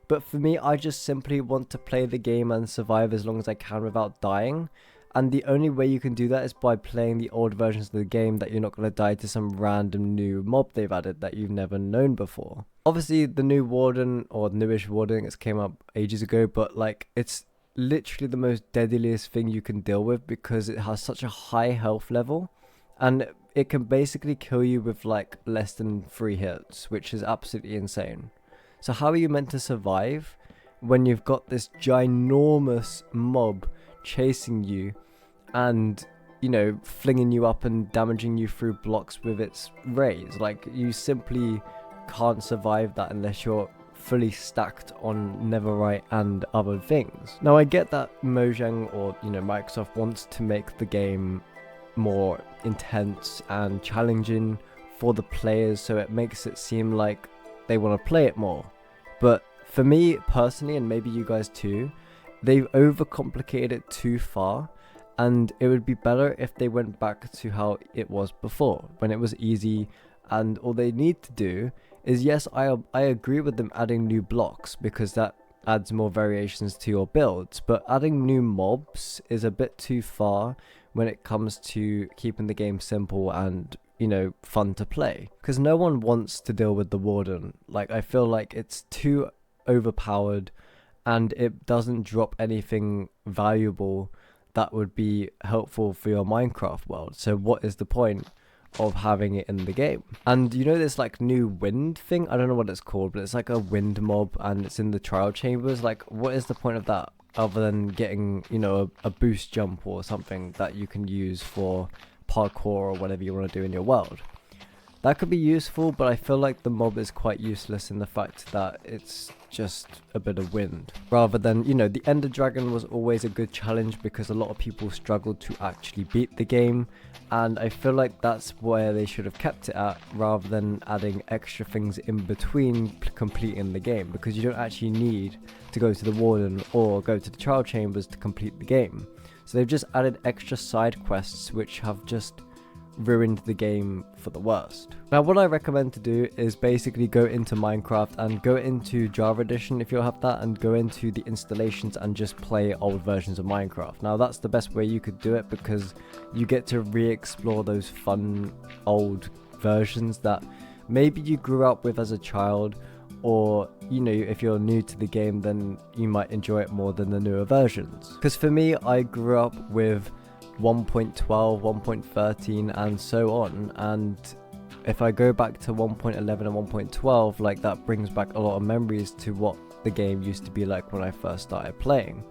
But for me, I just simply want to play the game and survive as long as I can without dying. And the only way you can do that is by playing the old versions of the game that you're not going to die to some random new mob they've added that you've never known before. Obviously, the new warden, or newish warden, it came up ages ago, but like, it's literally the most deadliest thing you can deal with because it has such a high health level, and it can basically kill you with like less than 3 hits, which is absolutely insane. So how are you meant to survive when you've got this ginormous mob chasing you and, you know, flinging you up and damaging you through blocks with its rays? Like, you simply can't survive that unless you're fully stacked on netherite and other things. Now I get that Mojang, or, you know, Microsoft wants to make the game more intense and challenging for the players, so it makes it seem like they want to play it more. But for me personally, and maybe you guys too, they've overcomplicated it too far, and it would be better if they went back to how it was before, when it was easy, and all they need to do is, yes, I agree with them adding new blocks because that adds more variations to your builds, but adding new mobs is a bit too far when it comes to keeping the game simple and, you know, fun to play. Because no one wants to deal with the warden. Like, I feel like it's too overpowered and it doesn't drop anything valuable that would be helpful for your Minecraft world. So what is the point of having it in the game? And you know this like new wind thing? I don't know what it's called, but it's like a wind mob and it's in the trial chambers. Like, what is the point of that other than getting, you know, a boost jump or something that you can use for parkour or whatever you want to do in your world? That could be useful, but I feel like the mob is quite useless in the fact that it's just a bit of wind. Rather than, you know, the Ender Dragon was always a good challenge because a lot of people struggled to actually beat the game, and I feel like that's where they should have kept it at, rather than adding extra things in between completing the game, because you don't actually need to go to the warden or go to the trial chambers to complete the game. So they've just added extra side quests which have just ruined the game for the worst. Now what I recommend to do is basically go into Minecraft and go into Java Edition if you'll have that, and go into the installations and just play old versions of Minecraft. Now that's the best way you could do it, because you get to re-explore those fun old versions that maybe you grew up with as a child, or, you know, if you're new to the game then you might enjoy it more than the newer versions. Because for me, I grew up with 1.12, 1.13 and so on, and if I go back to 1.11 and 1.12, like, that brings back a lot of memories to what the game used to be like when I first started playing.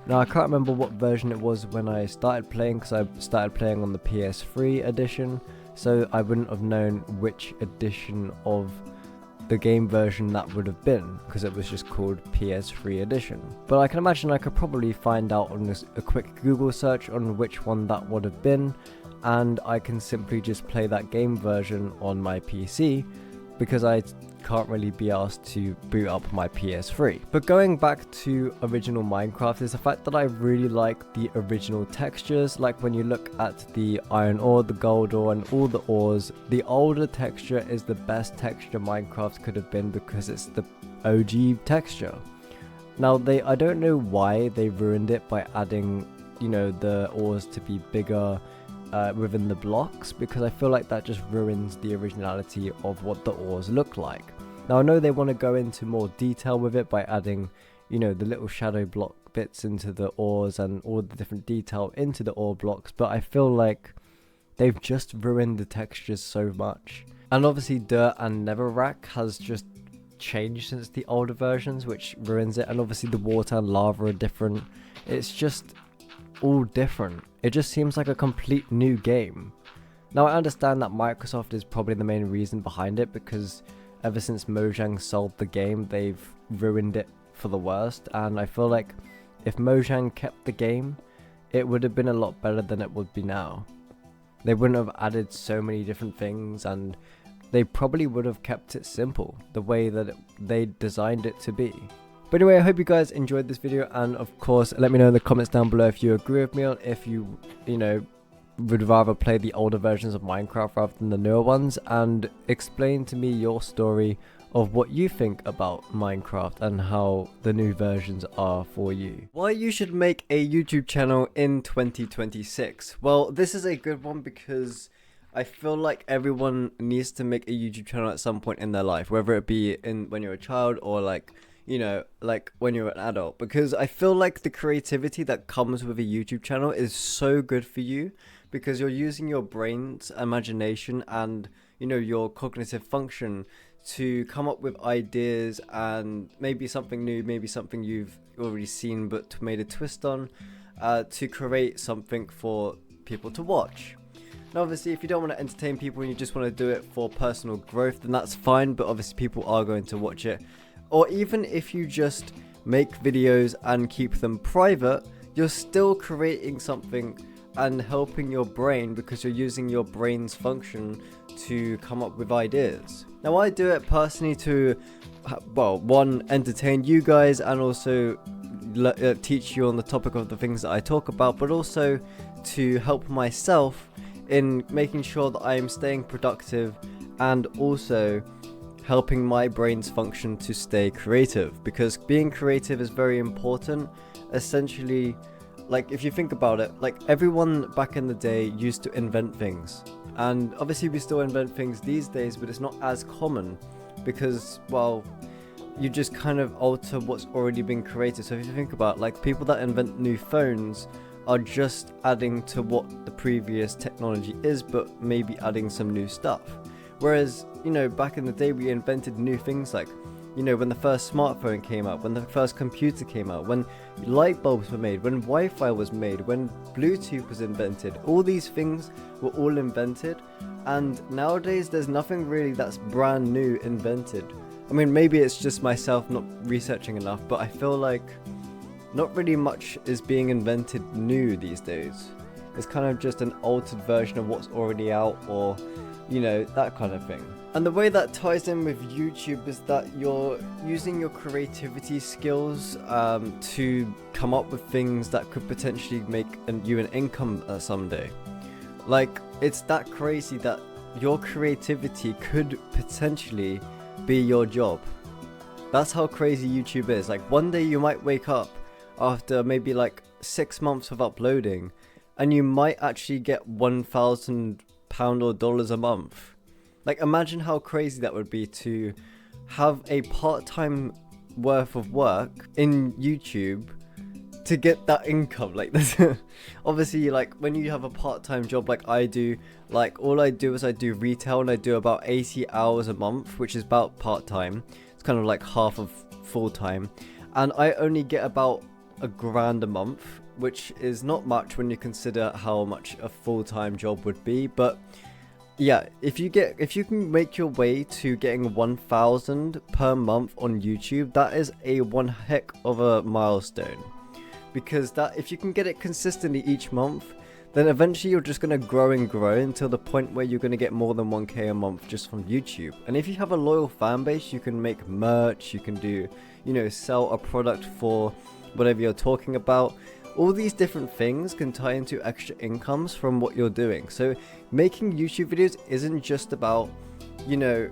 Now I can't remember what version it was when I started playing, because I started playing on the PS3 edition, so I wouldn't have known which edition of the game version that would have been, because it was just called PS3 edition. But I can imagine I could probably find out on a quick Google search on which one that would have been, and I can simply just play that game version on my PC, because I can't really be asked to boot up my PS3. But going back to original Minecraft is the fact that I really like the original textures. Like, when you look at the iron ore, the gold ore and all the ores, the older texture is the best texture Minecraft could have been, because it's the OG texture. Now I don't know why they ruined it by adding, you know, the ores to be bigger within the blocks, because I feel like that just ruins the originality of what the ores look like. Now I know they want to go into more detail with it by adding, you know, the little shadow block bits into the ores and all the different detail into the ore blocks, but I feel like they've just ruined the textures so much. And obviously dirt and netherrack has just changed since the older versions, which ruins it, and obviously the water and lava are different. It's just all different. It just seems like a complete new game. Now I understand that Microsoft is probably the main reason behind it, because ever since Mojang sold the game, they've ruined it for the worst, and I feel like if Mojang kept the game, it would have been a lot better than it would be now. They wouldn't have added so many different things, and they probably would have kept it simple, the way that they designed it to be. But anyway, I hope you guys enjoyed this video, and of course, let me know in the comments down below if you agree with me, or if you know, would rather play the older versions of Minecraft rather than the newer ones, and explain to me your story of what you think about Minecraft and how the new versions are for you. Why you should make a YouTube channel in 2026? Well, this is a good one because I feel like everyone needs to make a YouTube channel at some point in their life, whether it be when you're a child or like, you know, like when you're an adult, because I feel like the creativity that comes with a YouTube channel is so good for you, because you're using your brain's imagination and, you know, your cognitive function to come up with ideas and maybe something new, maybe something you've already seen but made a twist on, to create something for people to watch. Now obviously, if you don't want to entertain people and you just want to do it for personal growth, then that's fine, but obviously people are going to watch it. Or even if you just make videos and keep them private, you're still creating something and helping your brain, because you're using your brain's function to come up with ideas. Now I do it personally to, well, one, entertain you guys, and also teach you on the topic of the things that I talk about, but also to help myself in making sure that I am staying productive, and also helping my brain's function to stay creative, because being creative is very important. Essentially, like if you think about it, like everyone back in the day used to invent things, and obviously we still invent things these days, but it's not as common because, well, you just kind of alter what's already been created. So if you think about, like, people that invent new phones are just adding to what the previous technology is, but maybe adding some new stuff. Whereas, you know, back in the day we invented new things, like, you know, when the first smartphone came out, when the first computer came out, when light bulbs were made, when Wi-Fi was made, when Bluetooth was invented. All these things were all invented, and nowadays there's nothing really that's brand new invented. I mean, maybe it's just myself not researching enough, but I feel like not really much is being invented new these days. It's kind of just an altered version of what's already out, or, you know, that kind of thing. And the way that ties in with YouTube is that you're using your creativity skills to come up with things that could potentially make you an income someday. Like, it's that crazy that your creativity could potentially be your job. That's how crazy YouTube is. Like, one day you might wake up after maybe like 6 months of uploading, and you might actually get £1,000 or dollars a month. Like, imagine how crazy that would be to have a part-time worth of work in YouTube to get that income. Like, this. Obviously, like, when you have a part-time job like I do, like, all I do is I do retail, and I do about 80 hours a month, which is about part-time. It's kind of like half of full-time, and I only get about £1,000 a month, which is not much when you consider how much a full-time job would be. But yeah, if you can make your way to getting 1,000 per month on YouTube, that is a one heck of a milestone. Because that, if you can get it consistently each month, then eventually you're just going to grow and grow until the point where you're going to get more than 1k a month just from YouTube. And if you have a loyal fan base, you can make merch, you can do, you know, sell a product for whatever you're talking about. All these different things can tie into extra incomes from what you're doing. So making YouTube videos isn't just about, you know,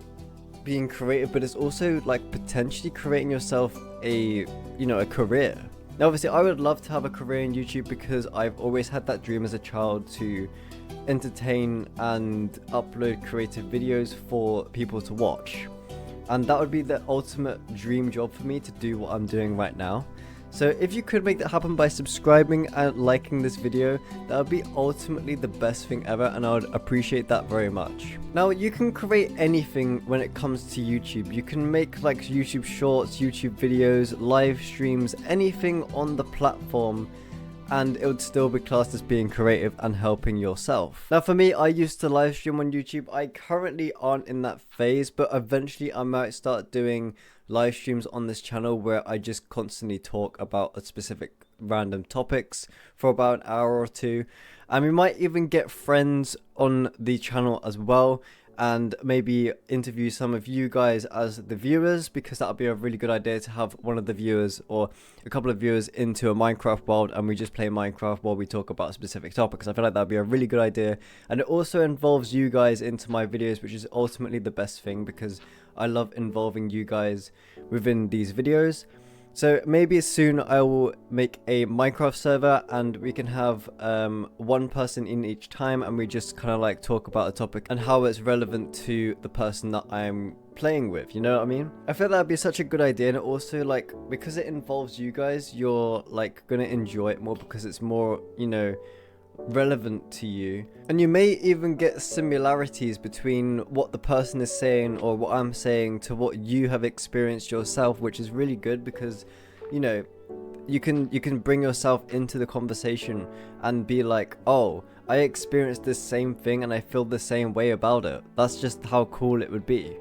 being creative, but it's also like potentially creating yourself a, you know, a career. Now obviously I would love to have a career in YouTube, because I've always had that dream as a child to entertain and upload creative videos for people to watch. And that would be the ultimate dream job for me, to do what I'm doing right now. So if you could make that happen by subscribing and liking this video, that would be ultimately the best thing ever, and I would appreciate that very much. Now, you can create anything when it comes to YouTube. You can make like YouTube shorts, YouTube videos, live streams, anything on the platform and it would still be classed as being creative and helping yourself. Now for me, I used to live stream on YouTube. I currently aren't in that phase, but eventually I might start doing live streams on this channel where I just constantly talk about a specific random topics for about an hour or two, and we might even get friends on the channel as well, and maybe interview some of you guys as the viewers, because that would be a really good idea to have one of the viewers or a couple of viewers into a Minecraft world and we just play Minecraft while we talk about specific topics. I feel like that would be a really good idea, and it also involves you guys into my videos, which is ultimately the best thing because I love involving you guys within these videos. So maybe soon I will make a Minecraft server and we can have one person in each time, and we just kind of like talk about a topic and how it's relevant to the person that I'm playing with, you know what I mean? I feel that would be such a good idea, and also like because it involves you guys, you're like gonna enjoy it more because it's more, you know, relevant to you, and you may even get similarities between what the person is saying or what I'm saying to what you have experienced yourself, which is really good because, you know, you can bring yourself into the conversation and be like, oh, I experienced this same thing and I feel the same way about it. That's just how cool it would be.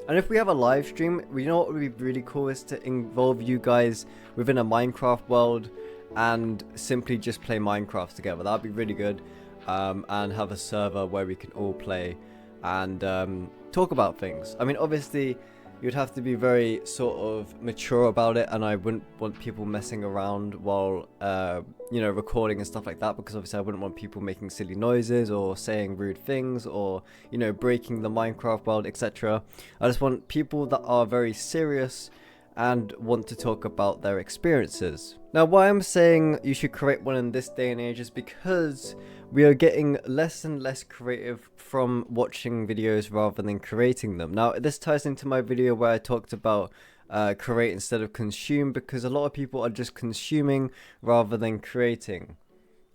And if we have a live stream, you know what would be really cool is to involve you guys within a Minecraft world and simply just play Minecraft together. That'd be really good, and have a server where we can all play and talk about things. I mean, obviously you'd have to be very sort of mature about it, and I wouldn't want people messing around while you know, recording and stuff like that, because obviously I wouldn't want people making silly noises or saying rude things or, you know, breaking the Minecraft world, etc. I just want people that are very serious and want to talk about their experiences. Now, why I'm saying you should create one in this day and age is because we are getting less and less creative from watching videos rather than creating them. Now, this ties into my video where I talked about create instead of consume, because a lot of people are just consuming rather than creating,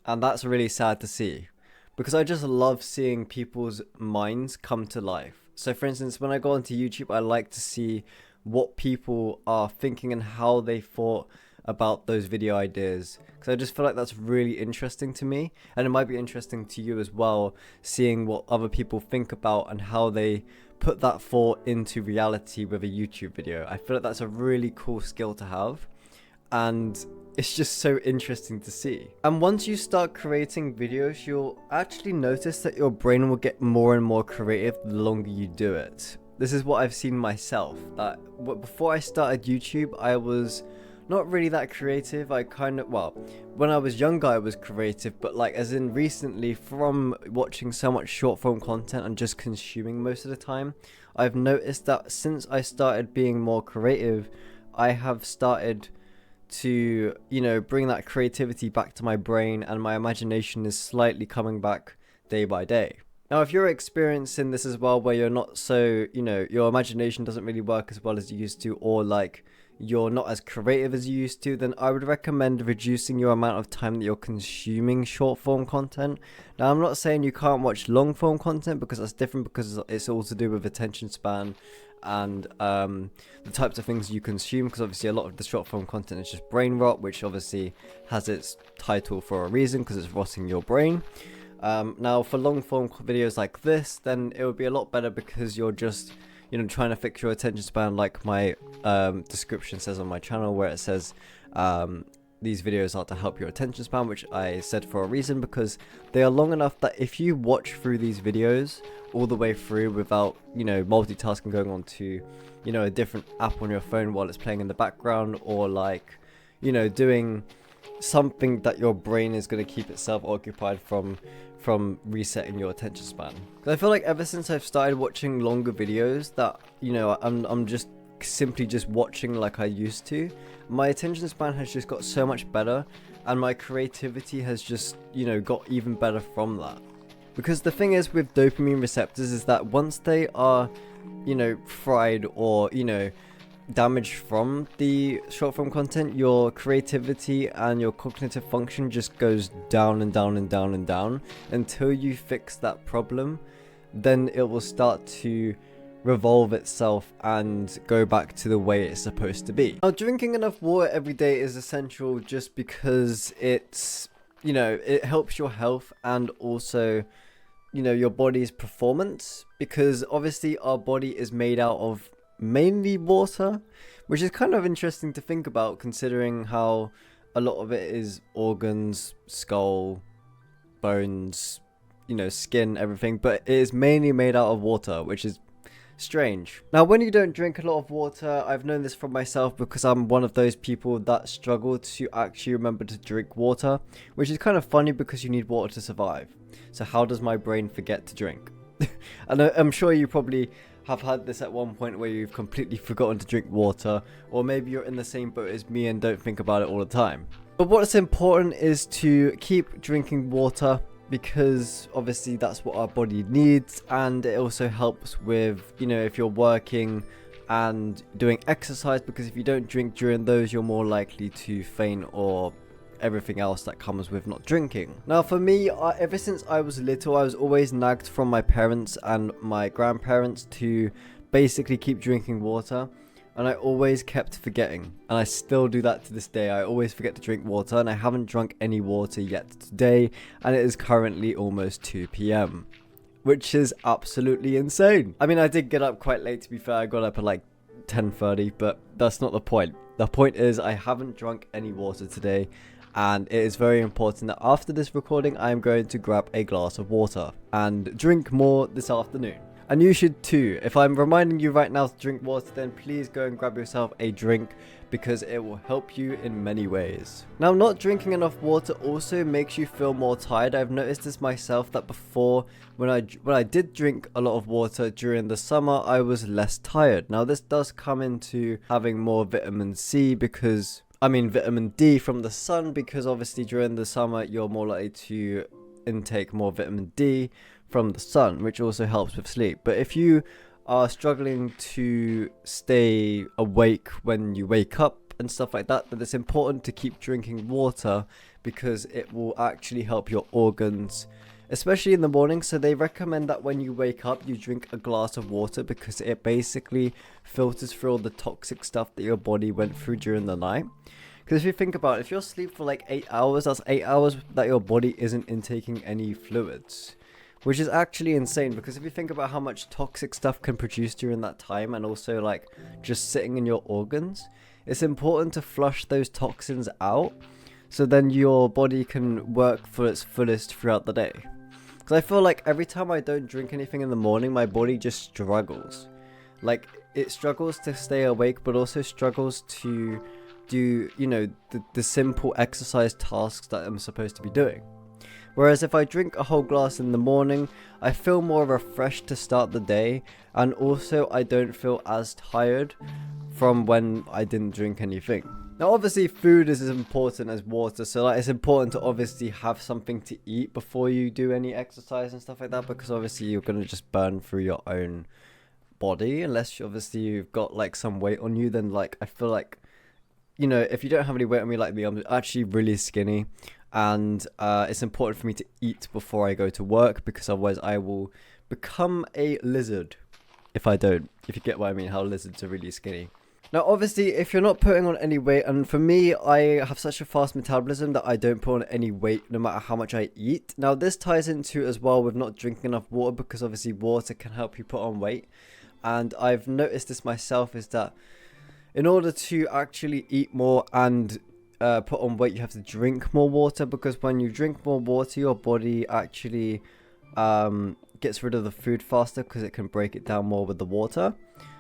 and that's really sad to see, because I just love seeing people's minds come to life. So for instance, when I go onto YouTube, I like to see what people are thinking and how they thought about those video ideas, because I just feel like that's really interesting to me, and it might be interesting to you as well, seeing what other people think about and how they put that thought into reality with a YouTube video. I feel like that's a really cool skill to have, and it's just so interesting to see. And once you start creating videos, you'll actually notice that your brain will get more and more creative the longer you do it. This is what I've seen myself, that before I started YouTube, I was not really that creative. I kind of, well, when I was younger I was creative, but like as in recently, from watching so much short form content and just consuming most of the time, I've noticed that since I started being more creative, I have started to, you know, bring that creativity back to my brain, and my imagination is slightly coming back day by day. Now, if you're experiencing this as well, where you're not so, you know, your imagination doesn't really work as well as you used to, or like you're not as creative as you used to, then I would recommend reducing your amount of time that you're consuming short form content. Now, I'm not saying you can't watch long form content, because that's different, because it's all to do with attention span and the types of things you consume, because obviously a lot of the short form content is just brain rot, which obviously has its title for a reason, because it's rotting your brain. Now for long form videos like this, then it would be a lot better, because you're just, you know, trying to fix your attention span, like my description says on my channel, where it says these videos are to help your attention span, which I said for a reason, because they are long enough that if you watch through these videos all the way through without, you know, multitasking, going on to, you know, a different app on your phone while it's playing in the background, or like, you know, doing something that your brain is going to keep itself occupied from resetting your attention span. Because I feel like ever since I've started watching longer videos, that, you know, I'm just simply just watching like I used to, my attention span has just got so much better, and my creativity has just, you know, got even better from that. Because the thing is with dopamine receptors is that once they are, you know, fried or, you know, damaged from the short form content, your creativity and your cognitive function just goes down and down and down and down until you fix that problem. Then it will start to revolve itself and go back to the way it's supposed to be. Now, drinking enough water every day is essential just because it's, you know, it helps your health and also, you know, your body's performance, because obviously our body is made out of mainly water, which is kind of interesting to think about considering how a lot of it is organs, skull, bones, you know, skin, everything, but it is mainly made out of water, which is strange. Now, when you don't drink a lot of water, I've known this from myself because I'm one of those people that struggle to actually remember to drink water, which is kind of funny because you need water to survive. So how does my brain forget to drink? And I'm sure you probably have had this at one point where you've completely forgotten to drink water, or maybe you're in the same boat as me and don't think about it all the time. But what's important is to keep drinking water, because obviously that's what our body needs, and it also helps with, you know, if you're working and doing exercise, because if you don't drink during those, you're more likely to faint or everything else that comes with not drinking. Now, for me, ever since I was little, I was always nagged from my parents and my grandparents to basically keep drinking water, and I always kept forgetting, and I still do that to this day. I always forget to drink water, and I haven't drunk any water yet today, and it is currently almost 2 p.m, which is absolutely insane. I mean, I did get up quite late, to be fair. I got up at like 10:30, but that's not the point. The point is I haven't drunk any water today, and it is very important that after this recording I am going to grab a glass of water and drink more this afternoon. And you should too. If I'm reminding you right now to drink water, then please go and grab yourself a drink, because it will help you in many ways. Now, not drinking enough water also makes you feel more tired. I've noticed this myself, that before, when I did drink a lot of water during the summer, I was less tired. Now, this does come into having more vitamin C, because vitamin D from the sun, because obviously during the summer you're more likely to intake more vitamin D from the sun, which also helps with sleep. But if you are struggling to stay awake when you wake up and stuff like that, then it's important to keep drinking water, because it will actually help your organs, especially in the morning. So they recommend that when you wake up, you drink a glass of water, because it basically filters through all the toxic stuff that your body went through during the night. Because if you think about it, if you sleep for like 8 hours, that's 8 hours that your body isn't intaking any fluids, which is actually insane. Because if you think about how much toxic stuff can produce during that time, and also like just sitting in your organs, it's important to flush those toxins out, so then your body can work for its fullest throughout the day. Because I feel like every time I don't drink anything in the morning, my body just struggles. Like, it struggles to stay awake, but also struggles to do, you know, the simple exercise tasks that I'm supposed to be doing. Whereas if I drink a whole glass in the morning, I feel more refreshed to start the day, and also I don't feel as tired from when I didn't drink anything. Now, obviously food is as important as water, so like, it's important to obviously have something to eat before you do any exercise and stuff like that, because obviously you're going to just burn through your own body, unless obviously you've got like some weight on you. Then like, I feel like, you know, if you don't have any weight on me like me, I'm actually really skinny, and it's important for me to eat before I go to work, because otherwise I will become a lizard if I don't, if you get what I mean, how lizards are really skinny. Now, obviously, if you're not putting on any weight, and for me, I have such a fast metabolism that I don't put on any weight no matter how much I eat. Now, this ties into as well with not drinking enough water, because obviously water can help you put on weight. And I've noticed this myself, is that in order to actually eat more and put on weight, you have to drink more water, because when you drink more water, your body actually gets rid of the food faster, because it can break it down more with the water.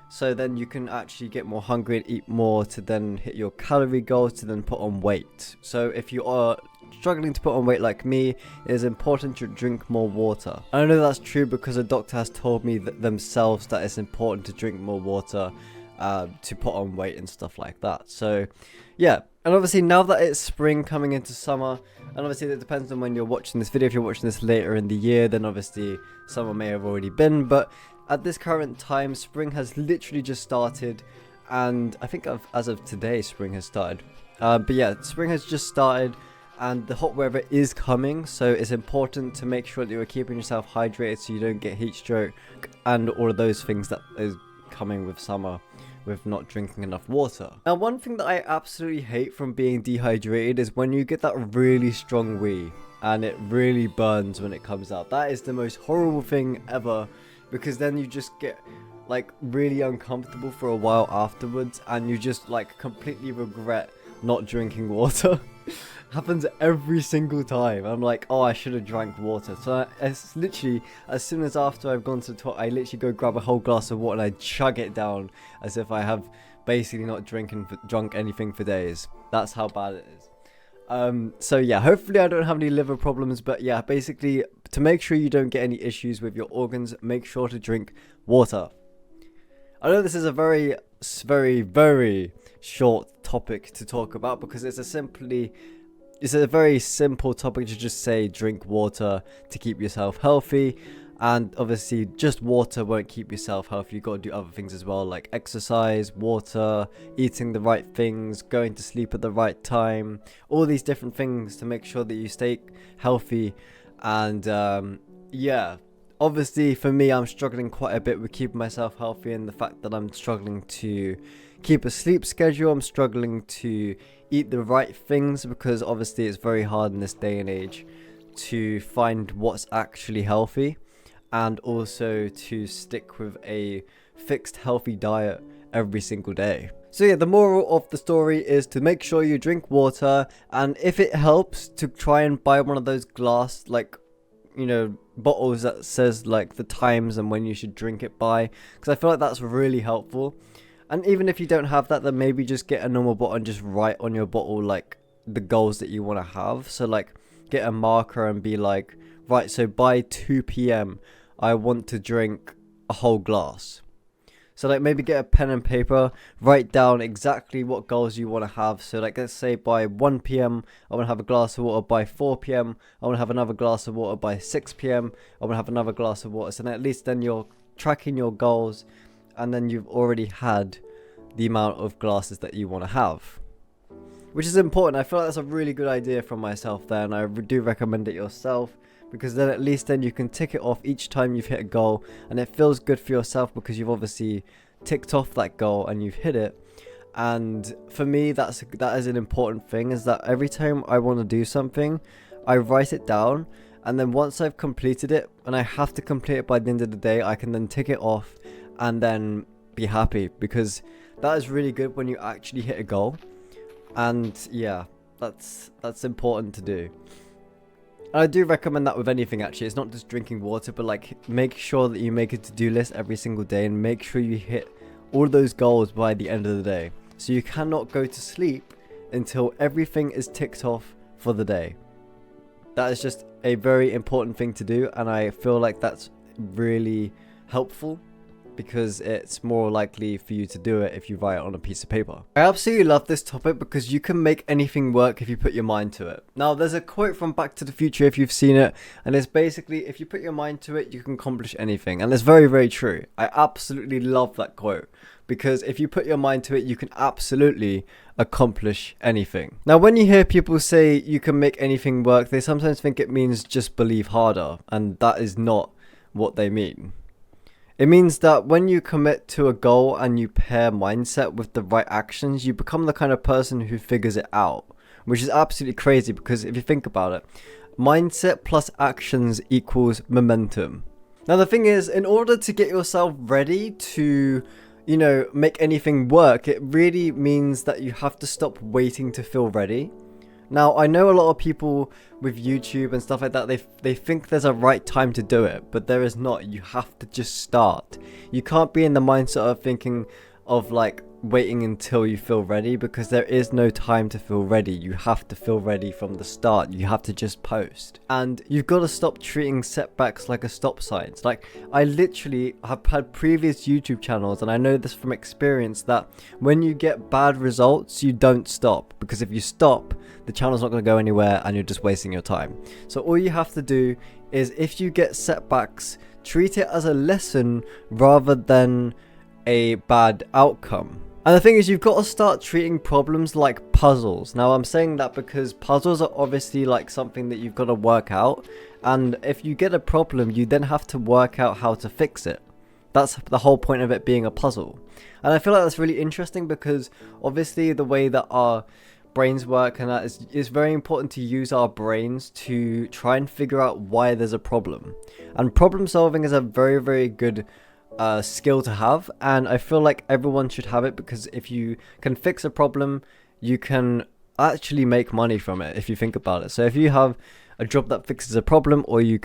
So then you can actually get more hungry and eat more to then hit your calorie goals, to then put on weight. So if you are struggling to put on weight like me, it is important to drink more water. And I know that's true because a doctor has told me that themselves that it's important to drink more water to put on weight and stuff like that. So yeah, and obviously now that it's spring coming into summer, and obviously it depends on when you're watching this video. If you're watching this later in the year, then obviously summer may have already been, but at this current time, spring has literally just started, and I think as of today, spring has started. But yeah, spring has just started, and the hot weather is coming, so it's important to make sure that you're keeping yourself hydrated so you don't get heat stroke and all of those things that is coming with summer with not drinking enough water. Now, one thing that I absolutely hate from being dehydrated is when you get that really strong wee and it really burns when it comes out. That is the most horrible thing ever, because then you just get like really uncomfortable for a while afterwards and you just like completely regret not drinking water. Happens every single time. I'm like, oh, I should have drank water. So it's literally, as soon as after I've gone to the toilet, I literally go grab a whole glass of water and I chug it down as if I have basically not drunk anything for days. That's how bad it is. So yeah, hopefully I don't have any liver problems, but yeah, basically to make sure you don't get any issues with your organs, make sure to drink water. I know this is a very, very, very short topic to talk about because it's a very simple topic to just say drink water to keep yourself healthy, and obviously just water won't keep yourself healthy. You've got to do other things as well, like exercise, water, eating the right things, going to sleep at the right time, all these different things to make sure that you stay healthy. And yeah, obviously for me, I'm struggling quite a bit with keeping myself healthy, and the fact that I'm struggling to keep a sleep schedule, I'm struggling to eat the right things, because obviously it's very hard in this day and age to find what's actually healthy, and also to stick with a fixed healthy diet every single day. So yeah, the moral of the story is to make sure you drink water, and if it helps, to try and buy one of those glass, like, you know, bottles that says like the times and when you should drink it by, because I feel like that's really helpful. And even if you don't have that, then maybe just get a normal bottle and just write on your bottle like the goals that you want to have. So like get a marker and be like, right, so by 2 p.m. I want to drink a whole glass. So like maybe get a pen and paper, write down exactly what goals you want to have. So like let's say by 1 p.m. I want to have a glass of water, by 4 p.m. I want to have another glass of water, by 6 p.m. I want to have another glass of water. So then at least then you're tracking your goals, and then you've already had the amount of glasses that you want to have, which is important. I feel like that's a really good idea from myself there, and I do recommend it yourself, because then at least then you can tick it off each time you've hit a goal, and it feels good for yourself because you've obviously ticked off that goal and you've hit it. And for me, that is an important thing, is that every time I want to do something, I write it down, and then once I've completed it, and I have to complete it by the end of the day, I can then tick it off and then be happy, because that is really good when you actually hit a goal. And yeah, that's important to do. And I do recommend that with anything actually. It's not just drinking water, but like make sure that you make a to-do list every single day and make sure you hit all those goals by the end of the day. So you cannot go to sleep until everything is ticked off for the day. That is just a very important thing to do, and I feel like that's really helpful, because it's more likely for you to do it if you write it on a piece of paper. I absolutely love this topic because you can make anything work if you put your mind to it. Now, there's a quote from Back to the Future, if you've seen it, and it's basically, if you put your mind to it, you can accomplish anything. And it's very, very true. I absolutely love that quote, because if you put your mind to it, you can absolutely accomplish anything. Now, when you hear people say you can make anything work, they sometimes think it means just believe harder, and that is not what they mean. It means that when you commit to a goal and you pair mindset with the right actions, you become the kind of person who figures it out, which is absolutely crazy, because if you think about it, mindset plus actions equals momentum. Now, the thing is, in order to get yourself ready to, you know, make anything work, it really means that you have to stop waiting to feel ready. Now, I know a lot of people with YouTube and stuff like that, they think there's a right time to do it, but there is not. You have to just start. You can't be in the mindset of thinking of like waiting until you feel ready, because there is no time to feel ready. You have to feel ready from the start. You have to just post. And you've got to stop treating setbacks like a stop sign. It's like, I literally have had previous YouTube channels, and I know this from experience, that when you get bad results, you don't stop, because if you stop, the channel's not going to go anywhere and you're just wasting your time. So all you have to do is, if you get setbacks, treat it as a lesson rather than a bad outcome. And the thing is, you've got to start treating problems like puzzles. Now I'm saying that because puzzles are obviously like something that you've got to work out, and if you get a problem, you then have to work out how to fix it. That's the whole point of it being a puzzle. And I feel like that's really interesting because obviously the way that our brains work and that is very important to use our brains to try and figure out why there's a problem. And problem solving is a very, very good skill to have, and I feel like everyone should have it, because if you can fix a problem, you can actually make money from it if you think about it. So if you have a job that fixes a problem, or you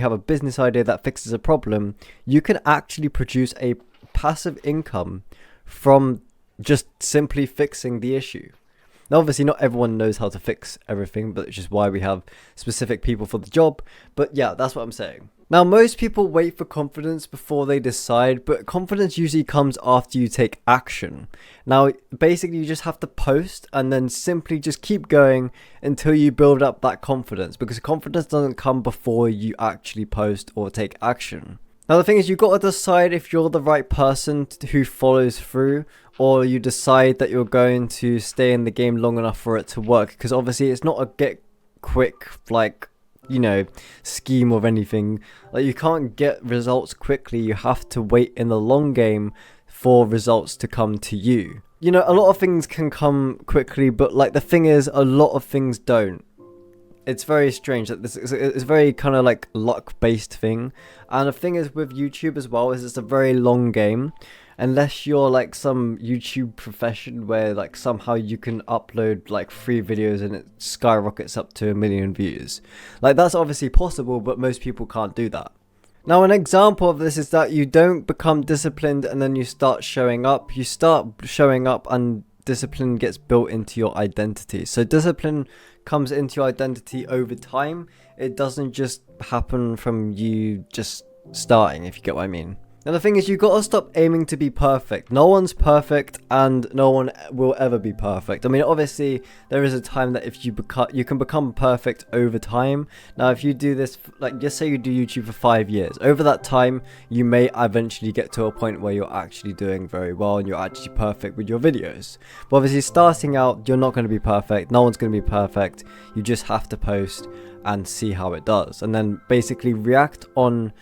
have a business idea that fixes a problem, you can actually produce a passive income from just simply fixing the issue. Now, obviously, not everyone knows how to fix everything, but it's just why we have specific people for the job. But yeah, that's what I'm saying. Now, most people wait for confidence before they decide, but confidence usually comes after you take action. Now, basically, you just have to post and then simply just keep going until you build up that confidence, because confidence doesn't come before you actually post or take action. Now, the thing is, you've got to decide if you're the right person who follows through, or you decide that you're going to stay in the game long enough for it to work. Because obviously, it's not a get quick, like, scheme of anything. Like, you can't get results quickly. You have to wait in the long game for results to come to you. A lot of things can come quickly, but like the thing is, a lot of things don't. It's very strange that it's very kind of like luck based thing. And the thing is with YouTube as well, is it's a very long game. Unless you're like some YouTube profession where like somehow you can upload like 3 videos and it skyrockets up to 1 million views. Like, that's obviously possible, but most people can't do that. Now, an example of this is that you don't become disciplined and then you start showing up. You start showing up and discipline gets built into your identity. So discipline comes into your identity over time. It doesn't just happen from you just starting, if you get what I mean. Now, the thing is, you've got to stop aiming to be perfect. No one's perfect, and no one will ever be perfect. I mean, obviously, there is a time that if you can become perfect over time. Now, if you do this, like, just say you do YouTube for 5 years. Over that time, you may eventually get to a point where you're actually doing very well and you're actually perfect with your videos. But obviously, starting out, you're not going to be perfect. No one's going to be perfect. You just have to post and see how it does. And then basically react on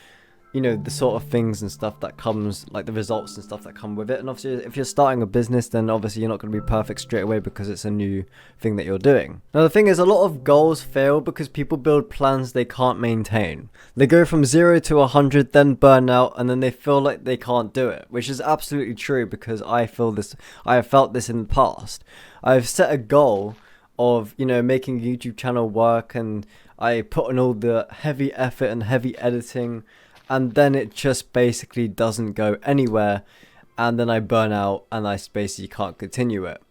the sort of things and stuff that comes, like the results and stuff that come with it. And obviously, if you're starting a business, then obviously you're not going to be perfect straight away because it's a new thing that you're doing. Now, the thing is, a lot of goals fail because people build plans they can't maintain. They go from 0 to 100, then burn out, and then they feel like they can't do it, which is absolutely true, because I have felt this in the past. I've set a goal of, making a YouTube channel work, and I put in all the heavy effort and heavy editing, and then it just basically doesn't go anywhere, and then I burn out and I basically can't continue it.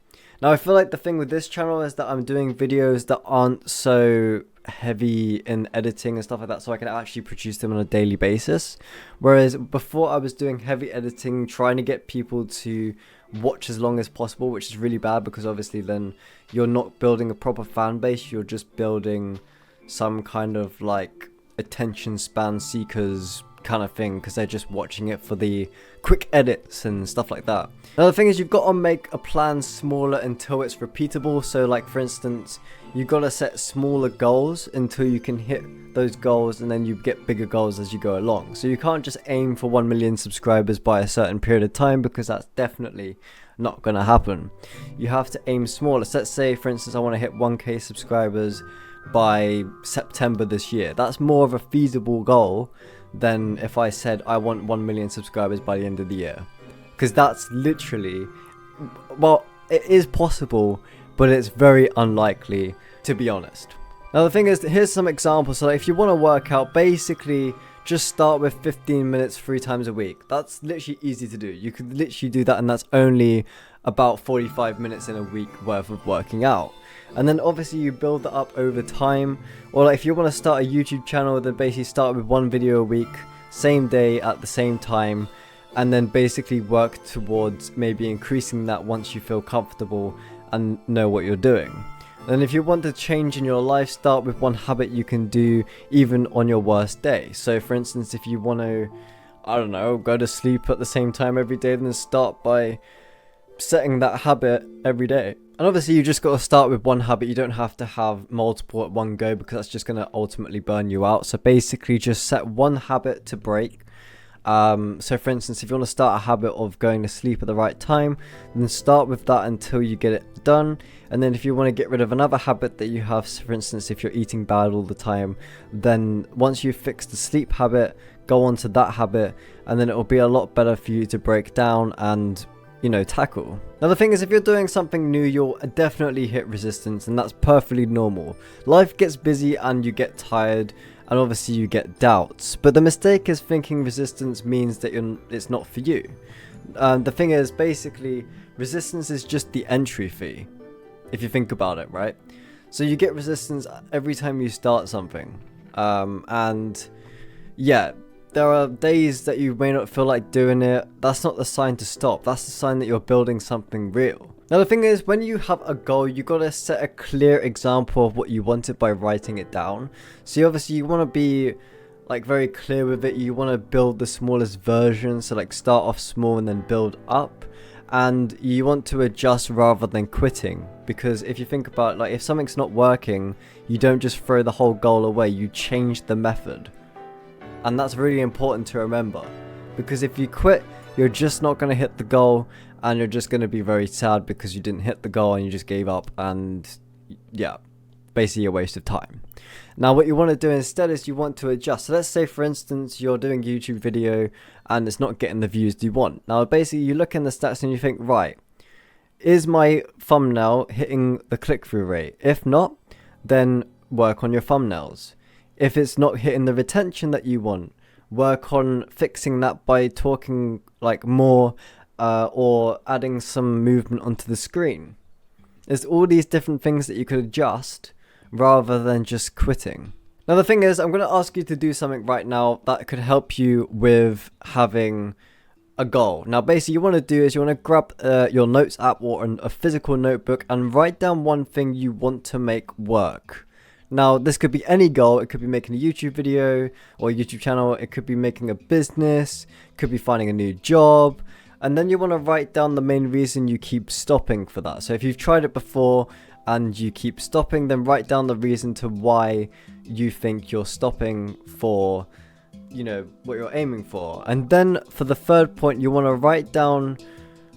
Now, I feel like the thing with this channel is that I'm doing videos that aren't so heavy in editing and stuff like that, so I can actually produce them on a daily basis. Whereas before, I was doing heavy editing, trying to get people to watch as long as possible, which is really bad, because obviously then you're not building a proper fan base, you're just building some kind of like attention span seekers kind of thing, because they're just watching it for the quick edits and stuff like that. Now, the thing is, you've got to make a plan smaller until it's repeatable. So like, for instance, you've got to set smaller goals until you can hit those goals, and then you get bigger goals as you go along. So you can't just aim for 1 million subscribers by a certain period of time, because that's definitely not going to happen. You have to aim smaller. So let's say, for instance, I want to hit 1k subscribers by September this year. That's more of a feasible goal than if I said I want 1 million subscribers by the end of the year, because that's literally, well, it is possible, but it's very unlikely, to be honest. Now, the thing is, here's some examples. So like, if you want to work out, basically just start with 15 minutes 3 times a week. That's literally easy to do. You could literally do that, and that's only about 45 minutes in a week worth of working out. And then obviously you build that up over time. Or like, if you want to start a YouTube channel, then basically start with 1 video a week, same day at the same time, and then basically work towards maybe increasing that once you feel comfortable and know what you're doing. And if you want to change in your life, start with 1 habit you can do even on your worst day. So for instance, if you want to, I don't know, go to sleep at the same time every day, then start by setting that habit every day. And obviously you just got to start with one habit. You don't have to have multiple at one go, because that's just going to ultimately burn you out. So basically just set one habit to break. So for instance, if you want to start a habit of going to sleep at the right time, then start with that until you get it done. And then if you want to get rid of another habit that you have, so for instance, if you're eating bad all the time, then once you fix the sleep habit, go on to that habit, and then it will be a lot better for you to break down and, you know, tackle. Now the thing is, if you're doing something new, you'll definitely hit resistance, and that's perfectly normal. Life gets busy and you get tired, and obviously you get doubts, but the mistake is thinking resistance means that it's not for you. The thing is, basically, resistance is just the entry fee, if you think about it, right? So you get resistance every time you start something, and yeah, there are days that you may not feel like doing it. That's not the sign to stop. That's the sign that you're building something real. Now the thing is, when you have a goal, you gotta set a clear example of what you wanted by writing it down. So obviously you want to be like very clear with it. You want to build the smallest version, so like start off small and then build up. And you want to adjust rather than quitting, because if you think about it, like if something's not working, you don't just throw the whole goal away, you change the method. And that's really important to remember, because if you quit, you're just not going to hit the goal, and you're just going to be very sad because you didn't hit the goal and you just gave up, and yeah, basically a waste of time. Now what you want to do instead is you want to adjust. So let's say for instance you're doing a YouTube video and it's not getting the views you want. Now basically you look in the stats and you think, right, is my thumbnail hitting the click-through rate? If not, then work on your thumbnails. If it's not hitting the retention that you want, work on fixing that by talking like more or adding some movement onto the screen. There's all these different things that you could adjust rather than just quitting. Now the thing is, I'm going to ask you to do something right now that could help you with having a goal. Now basically you want to do is you want to grab your notes app or a physical notebook and write down one thing you want to make work. Now, this could be any goal. It could be making a YouTube video or a YouTube channel. It could be making a business. It could be finding a new job. And then you want to write down the main reason you keep stopping for that. So if you've tried it before and you keep stopping, then write down the reason to why you think you're stopping for, you know, what you're aiming for. And then for the third point, you want to write down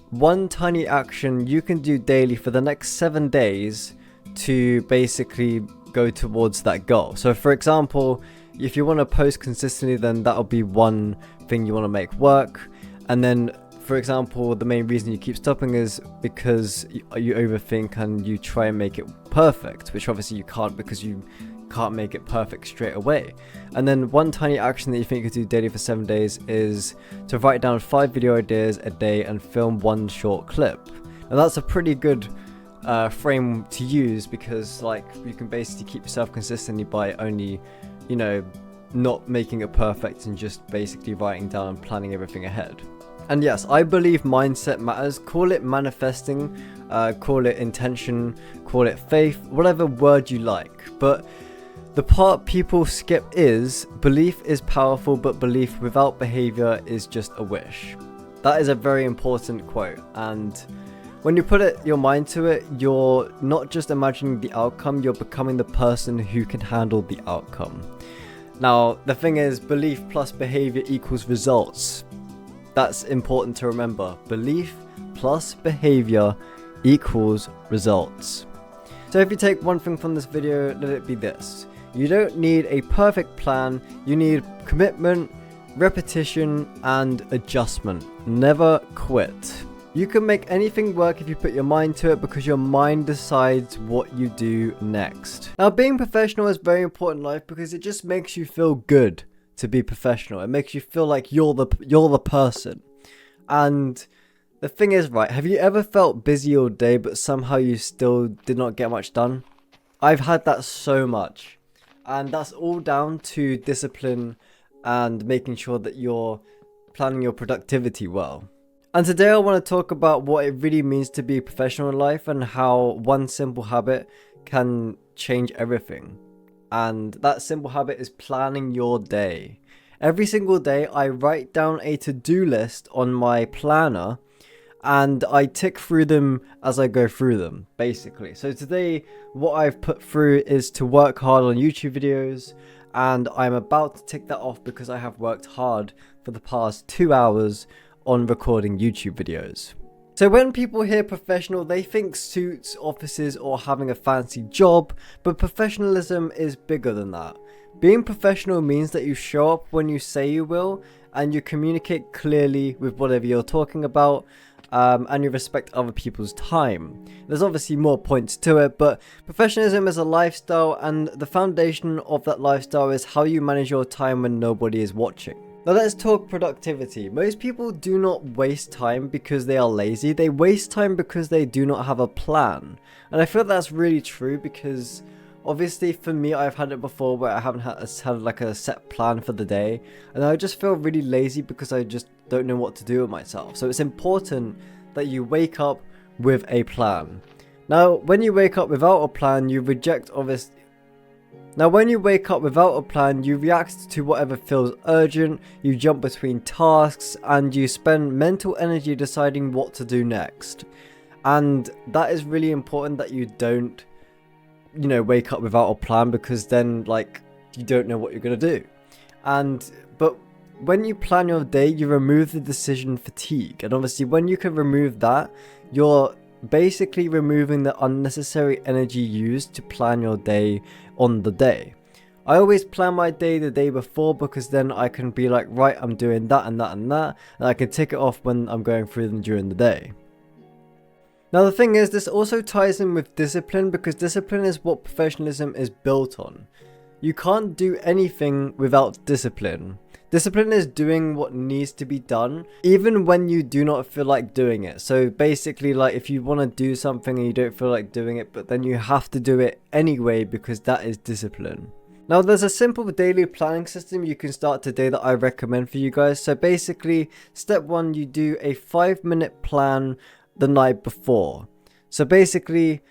one tiny action you can do daily for the next 7 days to basically go towards that goal. So for example, if you want to post consistently, then that'll be one thing you want to make work. And then for example, the main reason you keep stopping is because you overthink and you try and make it perfect, which obviously you can't, because you can't make it perfect straight away. And then one tiny action that you think you could do daily for 7 days is to write down 5 video ideas a day and film one short clip. Now that's a pretty good frame to use, because like you can basically keep yourself consistently by only, you know, not making it perfect and just basically writing down and planning everything ahead. And yes, I believe mindset matters. Call it manifesting, call it intention, call it faith, whatever word you like. But the part people skip is belief is powerful, but belief without behavior is just a wish. That is a very important quote, and when you put your mind to it, you're not just imagining the outcome, you're becoming the person who can handle the outcome. Now, the thing is, belief plus behavior equals results. That's important to remember. Belief plus behavior equals results. So if you take one thing from this video, let it be this. You don't need a perfect plan, you need commitment, repetition, and adjustment. Never quit. You can make anything work if you put your mind to it, because your mind decides what you do next. Now, being professional is very important in life because it just makes you feel good to be professional. It makes you feel like you're the person. And the thing is, right, have you ever felt busy all day but somehow you still did not get much done? I've had that so much. And that's all down to discipline and making sure that you're planning your productivity well. And today I want to talk about what it really means to be professional in life and how one simple habit can change everything. And that simple habit is planning your day. Every single day I write down a to-do list on my planner, and I tick through them as I go through them, basically. So today, what I've put through is to work hard on YouTube videos, and I'm about to tick that off because I have worked hard for the past 2 hours on recording YouTube videos. So when people hear professional, they think suits, offices, or having a fancy job, but professionalism is bigger than that. Being professional means that you show up when you say you will, and you communicate clearly with whatever you're talking about, and you respect other people's time. There's obviously more points to it, but professionalism is a lifestyle, and the foundation of that lifestyle is how you manage your time when nobody is watching. Now let's talk productivity. Most people do not waste time because they are lazy. They waste time because they do not have a plan. And I feel that's really true because obviously for me, I've had it before where I haven't had like a set plan for the day, and I just feel really lazy because I just don't know what to do with myself. So it's important that you wake up with a plan. Now, when you wake up without a plan, you react to whatever feels urgent, you jump between tasks, and you spend mental energy deciding what to do next. And that is really important that you don't wake up without a plan, because then like you don't know what you're gonna do. But when you plan your day, you remove the decision fatigue, and obviously when you can remove that, you're basically removing the unnecessary energy used to plan your day on the day. I always plan my day the day before, because then I can be like, right, I'm doing that and that and that, and I can tick it off when I'm going through them during the day. Now the thing is, this also ties in with discipline, because discipline is what professionalism is built on. You can't do anything without discipline. Discipline is doing what needs to be done, even when you do not feel like doing it. So basically, like if you want to do something and you don't feel like doing it, but then you have to do it anyway because that is discipline. Now there's a simple daily planning system you can start today that I recommend for you guys. So basically, step 1, you do a 5-minute plan the night before. So basically,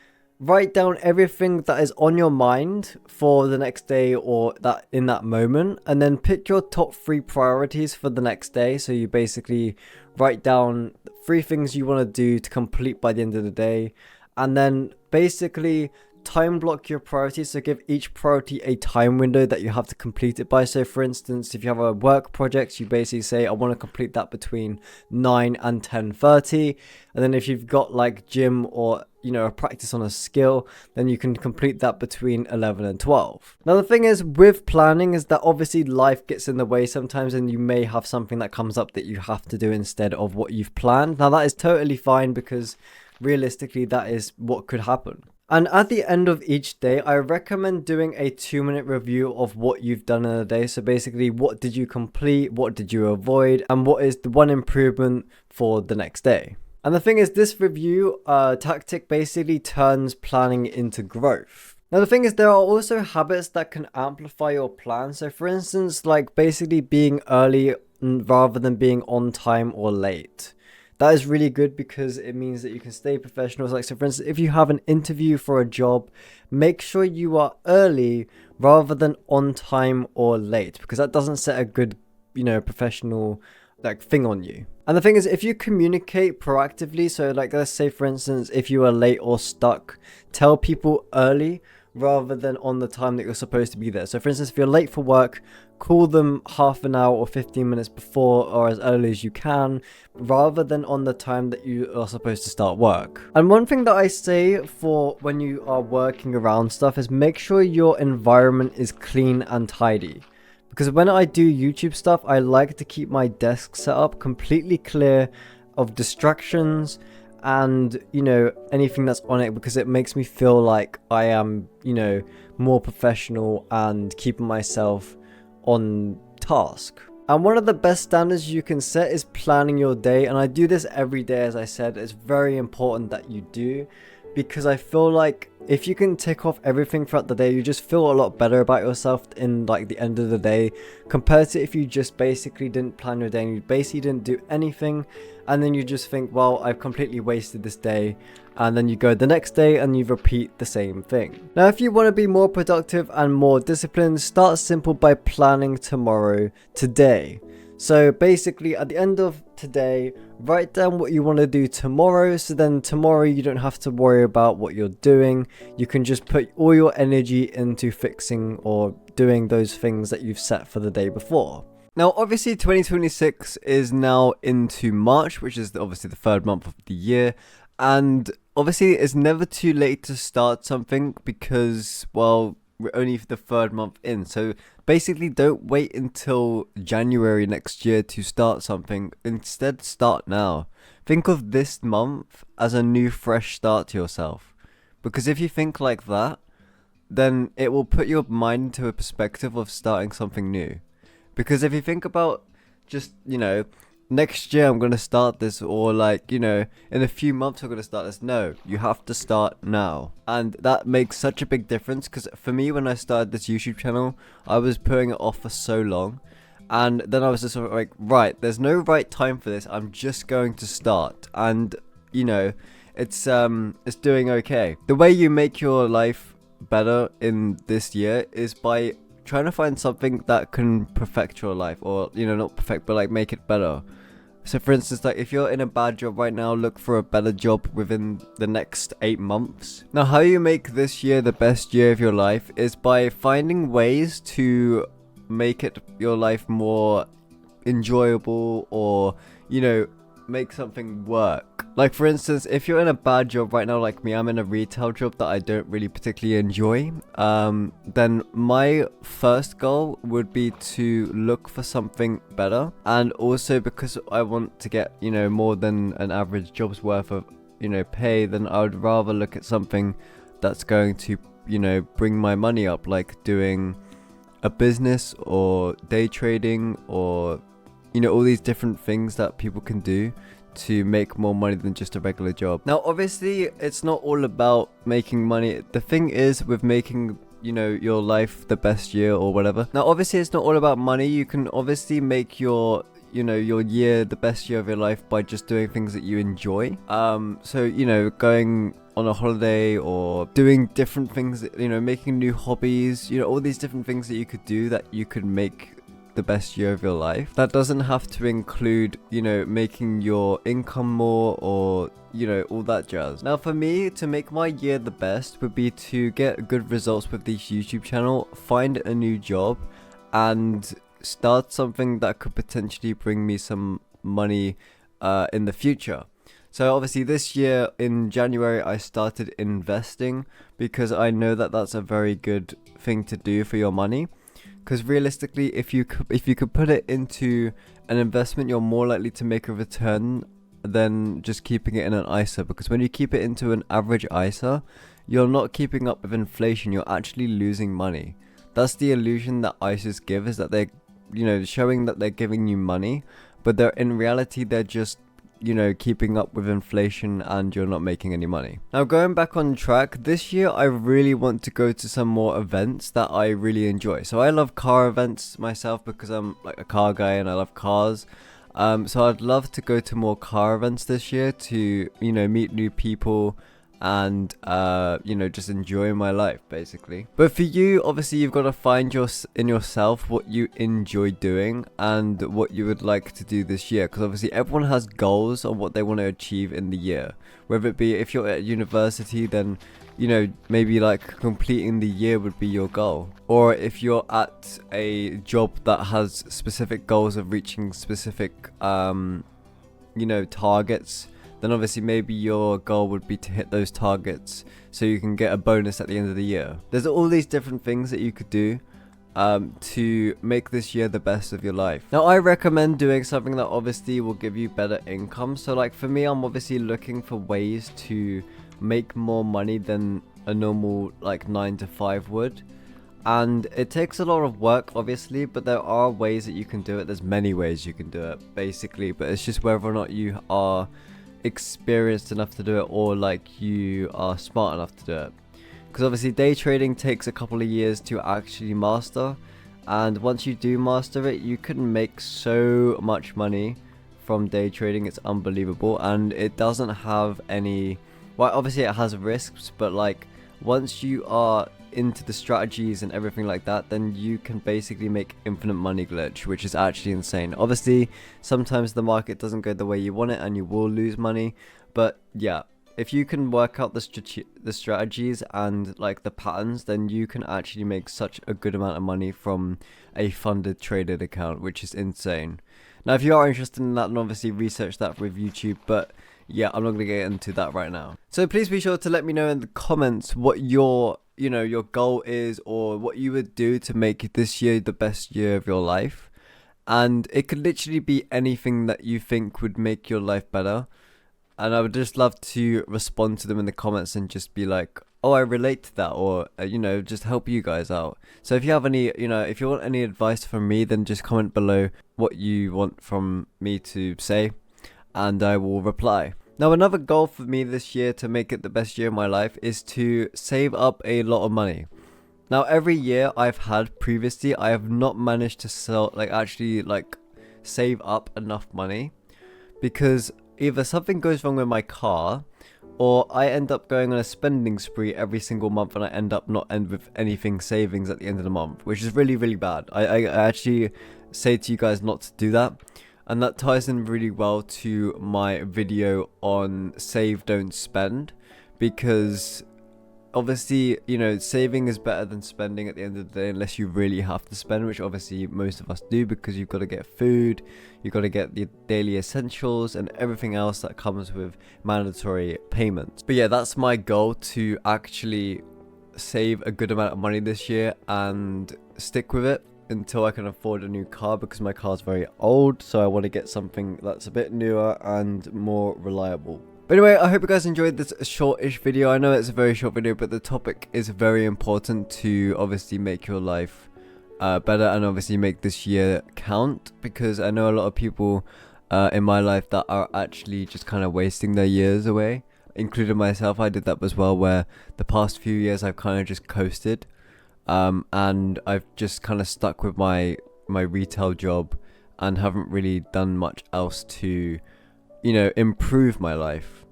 write down everything that is on your mind for the next day or that in that moment, and then pick your top 3 priorities for the next day. So you basically write down 3 things you want to do to complete by the end of the day, and then basically time block your priorities. So give each priority a time window that you have to complete it by. So for instance, if you have a work project, you basically say I want to complete that between 9 and 10:30, and then if you've got like gym or a practice on a skill, then you can complete that between 11 and 12. Now the thing is with planning is that obviously life gets in the way sometimes, and you may have something that comes up that you have to do instead of what you've planned. Now that is totally fine, because realistically that is what could happen. And at the end of each day, I recommend doing a 2-minute review of what you've done in a day. So basically, what did you complete, what did you avoid, and what is the one improvement for the next day. And the thing is, this review tactic basically turns planning into growth. Now the thing is, there are also habits that can amplify your plan. So for instance, like basically being early rather than being on time or late. That is really good because it means that you can stay professional. So for instance, if you have an interview for a job, make sure you are early rather than on time or late, because that doesn't set a good, professional thing on you. And the thing is, if you communicate proactively, so let's say for instance, if you are late or stuck, tell people early rather than on the time that you're supposed to be there. So for instance, if you're late for work, call them half an hour or 15 minutes before or as early as you can, rather than on the time that you are supposed to start work. And one thing that I say for when you are working around stuff is make sure your environment is clean and tidy. Because when I do YouTube stuff, I like to keep my desk set up completely clear of distractions and anything that's on it, because it makes me feel like I am more professional and keeping myself on task. And one of the best standards you can set is planning your day, and I do this every day. As I said, it's very important that you do, because I feel like if you can tick off everything throughout the day, you just feel a lot better about yourself in the end of the day, compared to if you just basically didn't plan your day and you basically didn't do anything, and then you just think, well, I've completely wasted this day, and then you go the next day and you repeat the same thing. Now if you want to be more productive and more disciplined, start simple by planning tomorrow today. So basically at the end of today, write down what you want to do tomorrow, so then tomorrow you don't have to worry about what you're doing. You can just put all your energy into fixing or doing those things that you've set for the day before. Now, obviously, 2026 is now into March, which is obviously the third month of the year. And obviously, it's never too late to start something because, well, we're only the third month in. So basically, don't wait until January next year to start something. Instead, start now. Think of this month as a new, fresh start to yourself. Because if you think like that, then it will put your mind into a perspective of starting something new. Because if you think about just, next year I'm going to start this, or like, in a few months I'm going to start this. No, you have to start now. And that makes such a big difference, because for me, when I started this YouTube channel, I was putting it off for so long. And then I was just sort of like, right, there's no right time for this. I'm just going to start. And, it's doing okay. The way you make your life better in this year is by trying to find something that can perfect your life, or not perfect, but like make it better. So for instance, like if you're in a bad job right now, look for a better job within the next 8 months. Now, how you make this year the best year of your life is by finding ways to make it your life more enjoyable, or make something work. Like for instance, if you're in a bad job right now, like me, I'm in a retail job that I don't really particularly enjoy, then my first goal would be to look for something better. And also, because I want to get more than an average job's worth of pay, then I would rather look at something that's going to bring my money up, like doing a business or day trading, or all these different things that people can do to make more money than just a regular job. Now, obviously, it's not all about making money. The thing is with making, your life the best year or whatever. Now, obviously, it's not all about money. You can obviously make your year the best year of your life by just doing things that you enjoy. So, going on a holiday, or doing different things, making new hobbies, all these different things that you could do that you could make the best year of your life. That doesn't have to include, making your income more, or, all that jazz. Now, for me, to make my year the best would be to get good results with this YouTube channel, find a new job, and start something that could potentially bring me some money in the future. So obviously this year in January, I started investing, because I know that that's a very good thing to do for your money. Because realistically, if you could put it into an investment, you're more likely to make a return than just keeping it in an ISA. Because when you keep it into an average ISA, you're not keeping up with inflation. You're actually losing money. That's the illusion that ISAs give, is that they're, showing that they're giving you money, but in reality, they're just keeping up with inflation, and you're not making any money. Now, going back on track, this year I really want to go to some more events that I really enjoy. So I love car events myself, because I'm like a car guy and I love cars. So I'd love to go to more car events this year to, meet new people, and just enjoy my life, basically. But for you, obviously, you've got to find in yourself what you enjoy doing and what you would like to do this year, because obviously everyone has goals on what they want to achieve in the year. Whether it be, if you're at university, then maybe like completing the year would be your goal. Or if you're at a job that has specific goals of reaching specific targets, then obviously maybe your goal would be to hit those targets so you can get a bonus at the end of the year. There's all these different things that you could do to make this year the best of your life. Now, I recommend doing something that obviously will give you better income. So like for me, I'm obviously looking for ways to make more money than a normal like 9 to 5 would. And it takes a lot of work, obviously, but there are ways that you can do it. There's many ways you can do it, basically, but it's just whether or not you are experienced enough to do it, or like you are smart enough to do it. Because obviously day trading takes a couple of years to actually master, and once you do master it, you can make so much money from day trading. It's unbelievable, and it doesn't have any, well, obviously it has risks, but like once you are into the strategies and everything like that, then you can basically make infinite money glitch, which is actually insane. Obviously, sometimes the market doesn't go the way you want it and you will lose money, but yeah, if you can work out the strategies and like the patterns, then you can actually make such a good amount of money from a funded traded account, which is insane. Now, if you are interested in that, then obviously research that with YouTube, but yeah, I'm not going to get into that right now. So please be sure to let me know in the comments what your goal is, or what you would do to make this year the best year of your life. And it could literally be anything that you think would make your life better. And I would just love to respond to them in the comments and just be like, oh, I relate to that, or just help you guys out. So if you have any, if you want any advice from me, then just comment below what you want from me to say, and I will reply. Now, another goal for me this year to make it the best year of my life is to save up a lot of money. Now, every year I've had previously, I have not managed to save up enough money, because either something goes wrong with my car, or I end up going on a spending spree every single month and I end with anything savings at the end of the month, which is really, really bad. I actually say to you guys not to do that. And that ties in really well to my video on save, don't spend, because obviously, saving is better than spending at the end of the day, unless you really have to spend, which obviously most of us do, because you've got to get food, you've got to get the daily essentials and everything else that comes with mandatory payments. But yeah, that's my goal, to actually save a good amount of money this year and stick with it until I can afford a new car, because my car's very old, so I want to get something that's a bit newer and more reliable. But anyway, I hope you guys enjoyed this shortish video. I know it's a very short video, but the topic is very important to obviously make your life better, and obviously make this year count, because I know a lot of people in my life that are actually just kind of wasting their years away, including myself. I did that as well, where the past few years I've kind of just coasted, and I've just kind of stuck with my retail job and haven't really done much else to improve my life.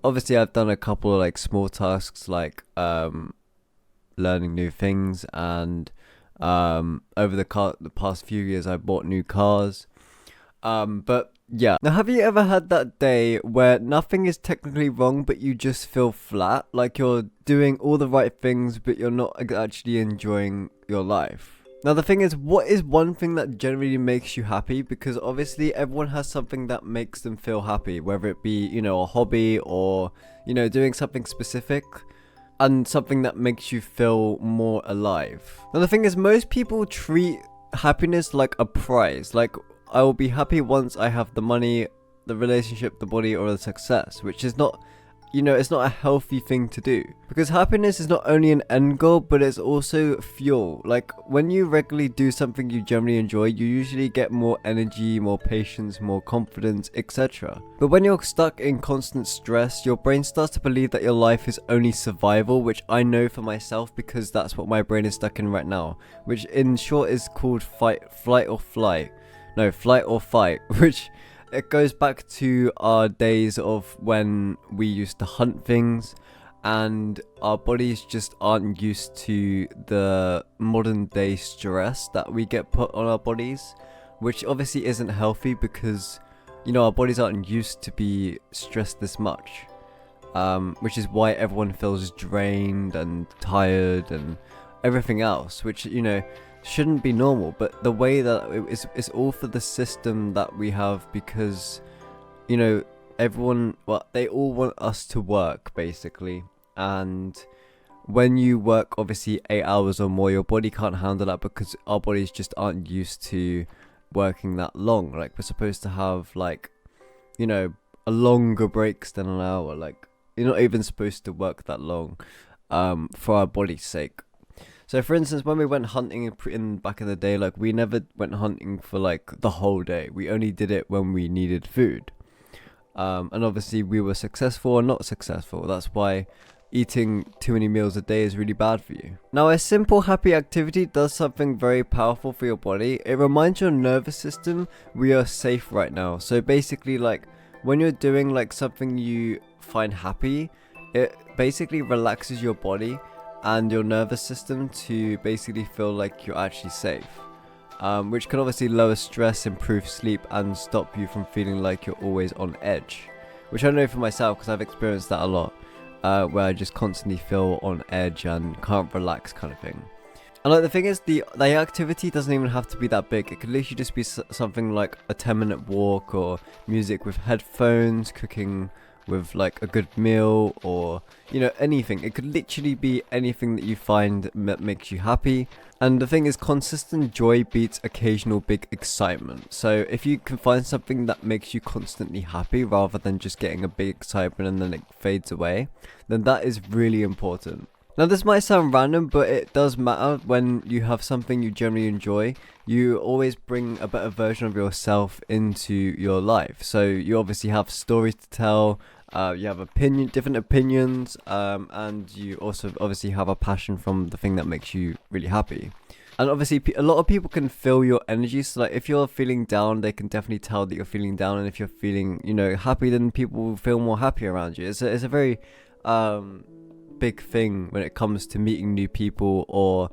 Obviously, I've done a couple of like small tasks, like learning new things, and over the past few years I bought new cars. But yeah, now have you ever had that day where nothing is technically wrong, but you just feel flat, like you're doing all the right things but you're not actually enjoying your life? Now, the thing is, what is one thing that generally makes you happy? Because obviously everyone has something that makes them feel happy, whether it be, a hobby, or, doing something specific, and something that makes you feel more alive. Now, the thing is, most people treat happiness like a prize. Like, I will be happy once I have the money, the relationship, the body, or the success, which is not, it's not a healthy thing to do. Because happiness is not only an end goal, but it's also fuel. Like, when you regularly do something you generally enjoy, you usually get more energy, more patience, more confidence, etc. But when you're stuck in constant stress, your brain starts to believe that your life is only survival, which I know for myself, because that's what my brain is stuck in right now, which in short is called flight or fight, which it goes back to our days of when we used to hunt things, and our bodies just aren't used to the modern day stress that we get put on our bodies, which obviously isn't healthy, because our bodies aren't used to be stressed this much, which is why everyone feels drained and tired and everything else, which shouldn't be normal. But the way that it's all for the system that we have, because everyone, they all want us to work basically, and when you work obviously 8 hours or more, your body can't handle that, because our bodies just aren't used to working that long. Like, we're supposed to have a longer breaks than an hour. Like, you're not even supposed to work that long for our body's sake. So for instance, when we went hunting in back in the day, like, we never went hunting for like the whole day. We only did it when we needed food. And obviously we were successful or not successful. That's why eating too many meals a day is really bad for you. Now, a simple happy activity does something very powerful for your body. It reminds your nervous system we are safe right now. So basically, like, when you're doing like something you find happy, it basically relaxes your body, and your nervous system to basically feel like you're actually safe, which can obviously lower stress, improve sleep, and stop you from feeling like you're always on edge, which I know for myself because I've experienced that a lot, where I just constantly feel on edge and can't relax kind of thing. And like the thing is, the activity doesn't even have to be that big. It could literally just be something like a 10-minute walk, or music with headphones, cooking with like a good meal, or anything. It could literally be anything that you find that makes you happy. And the thing is, consistent joy beats occasional big excitement. So if you can find something that makes you constantly happy rather than just getting a big excitement and then it fades away, then that is really important. Now this might sound random, but it does matter. When you have something you generally enjoy, you always bring a better version of yourself into your life. So you obviously have stories to tell, you have different opinions, and you also obviously have a passion from the thing that makes you really happy. And obviously a lot of people can feel your energy, so like if you're feeling down, they can definitely tell that you're feeling down, and if you're feeling happy, then people will feel more happy around you. It's a very big thing when it comes to meeting new people, or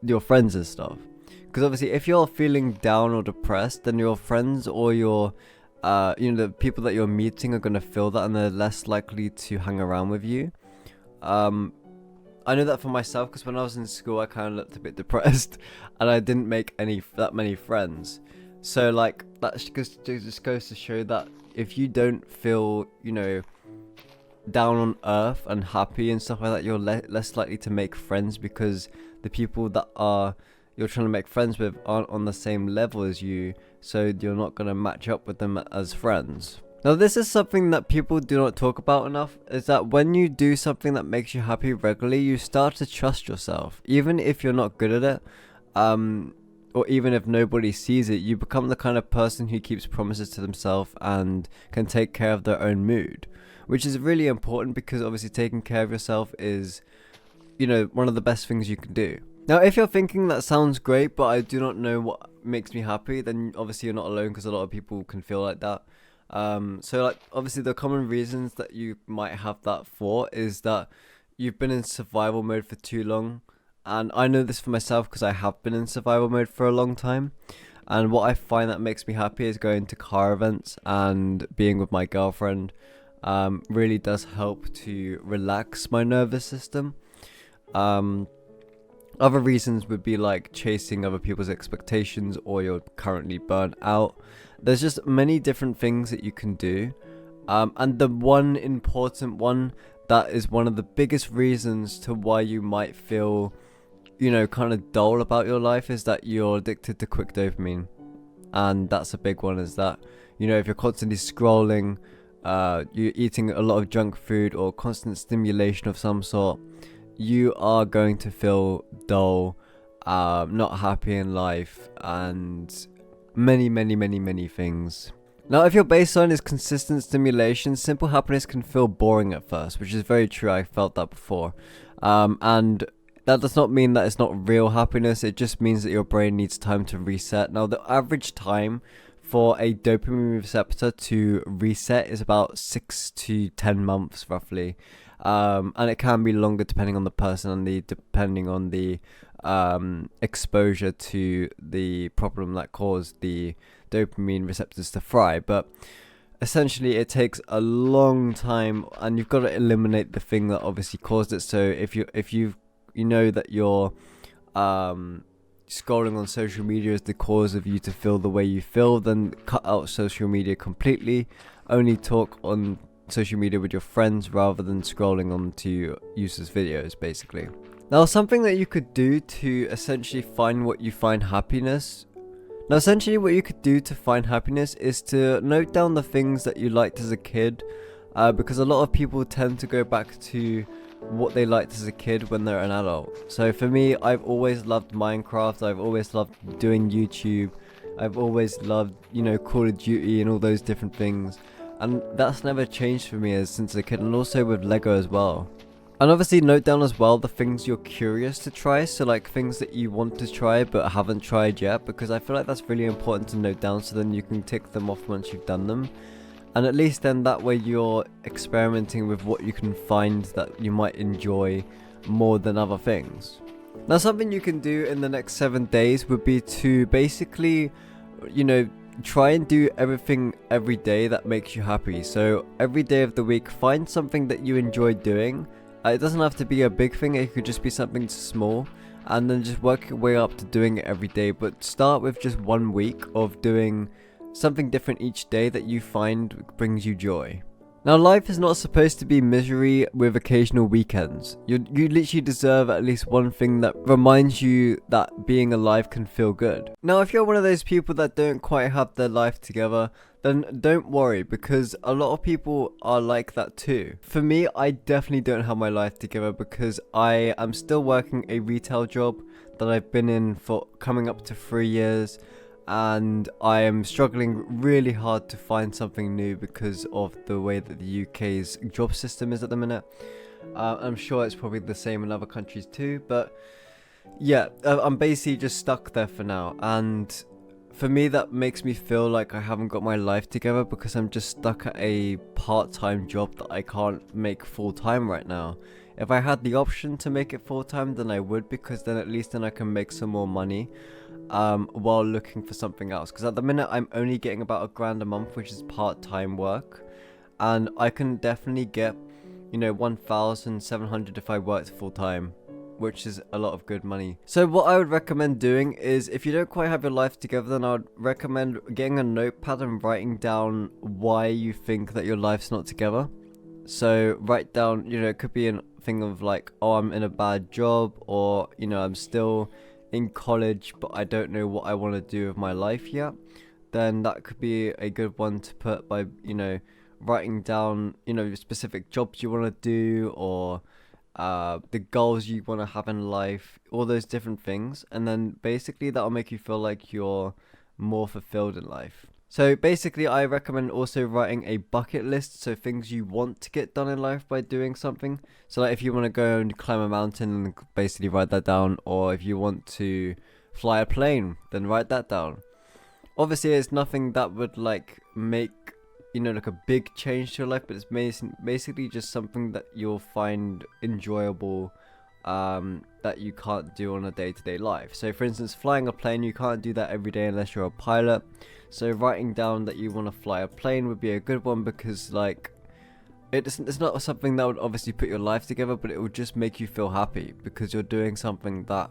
your friends and stuff, because obviously if you're feeling down or depressed, then your friends or your the people that you're meeting are going to feel that, and they're less likely to hang around with you. I know that for myself, because when I was in school I kind of looked a bit depressed and I didn't make that many friends. So like that just goes to show that if you don't feel down on earth and happy and stuff like that, you're less likely to make friends, because the people that you're trying to make friends with aren't on the same level as you, so you're not going to match up with them as friends. Now this is something that people do not talk about enough, is that when you do something that makes you happy regularly, you start to trust yourself. Even if you're not good at it, or even if nobody sees it, you become the kind of person who keeps promises to themselves and can take care of their own mood, which is really important, because obviously taking care of yourself is, one of the best things you can do. Now, if you're thinking that sounds great, but I do not know what makes me happy, then obviously you're not alone, because a lot of people can feel like that. So like obviously the common reasons that you might have that for is that you've been in survival mode for too long. And I know this for myself because I have been in survival mode for a long time. And what I find that makes me happy is going to car events and being with my girlfriend. Really does help to relax my nervous system. Other reasons would be like chasing other people's expectations, or you're currently burnt out. There's just many different things that you can do. And the one important one that is one of the biggest reasons to why you might feel, kind of dull about your life, is that you're addicted to quick dopamine. And that's a big one, is that, if you're constantly scrolling, you're eating a lot of junk food or constant stimulation of some sort, you are going to feel dull, not happy in life, and many things. Now, if your baseline is consistent stimulation, simple happiness can feel boring at first, which is very true. I felt that before. And that does not mean that it's not real happiness. It just means that your brain needs time to reset. Now, the average time for a dopamine receptor to reset is about 6 to 10 months, roughly. And it can be longer depending on the person and depending on the exposure to the problem that caused the dopamine receptors to fry. But essentially it takes a long time, and you've got to eliminate the thing that obviously caused it. So if you know that you're scrolling on social media is the cause of you to feel the way you feel, then cut out social media completely. Only talk on social media with your friends rather than scrolling onto useless videos, basically. Now, something that you could do to essentially find what you find happiness. Now, essentially what you could do to find happiness is to note down the things that you liked as a kid, because a lot of people tend to go back to what they liked as a kid when they're an adult. So for me, I've always loved Minecraft. I've always loved doing YouTube. I've always loved, Call of Duty and all those different things. And that's never changed for me since a kid, and also with Lego as well. And obviously note down as well the things you're curious to try, so like things that you want to try but haven't tried yet, because I feel like that's really important to note down, so then you can tick them off once you've done them. And at least then that way you're experimenting with what you can find that you might enjoy more than other things. Now, something you can do in the next 7 days would be to basically, try and do everything every day that makes you happy. So every day of the week, find something that you enjoy doing. It doesn't have to be a big thing, it could just be something small, and then just work your way up to doing it every day. But start with just 1 week of doing something different each day that you find brings you joy. Now, life is not supposed to be misery with occasional weekends. You literally deserve at least one thing that reminds you that being alive can feel good. Now, if you're one of those people that don't quite have their life together, then don't worry, because a lot of people are like that too. For me, I definitely don't have my life together because I am still working a retail job that I've been in for coming up to 3 years. And I am struggling really hard to find something new because of the way that the UK's job system is at the minute. I'm sure it's probably the same in other countries too, but yeah, I'm basically just stuck there for now. And for me, that makes me feel like I haven't got my life together because I'm just stuck at a part-time job that I can't make full-time right now. If I had the option to make it full-time, then I would, because then at least then I can make some more money while looking for something else. Because at the minute I'm only getting about £1,000 a month, which is part-time work, and I can definitely get 1,700 if I worked full-time, which is a lot of good money. So what I would recommend doing is, if you don't quite have your life together, then I would recommend getting a notepad and writing down why you think that your life's not together. So write down, it could be a thing of like, oh, I'm in a bad job, or I'm still in college but I don't know what I want to do with my life yet. Then that could be a good one to put by writing down specific jobs you want to do, or the goals you want to have in life, all those different things. And then basically that'll make you feel like you're more fulfilled in life. So basically I recommend also writing a bucket list, so things you want to get done in life by doing something. So like if you want to go and climb a mountain, then basically write that down, or if you want to fly a plane, then write that down. Obviously it's nothing that would like make like a big change to your life, but it's basically just something that you'll find enjoyable, that you can't do on a day-to-day life. So for instance, flying a plane, you can't do that every day unless you're a pilot. So writing down that you want to fly a plane would be a good one, because like it's not something that would obviously put your life together, but it would just make you feel happy because you're doing something that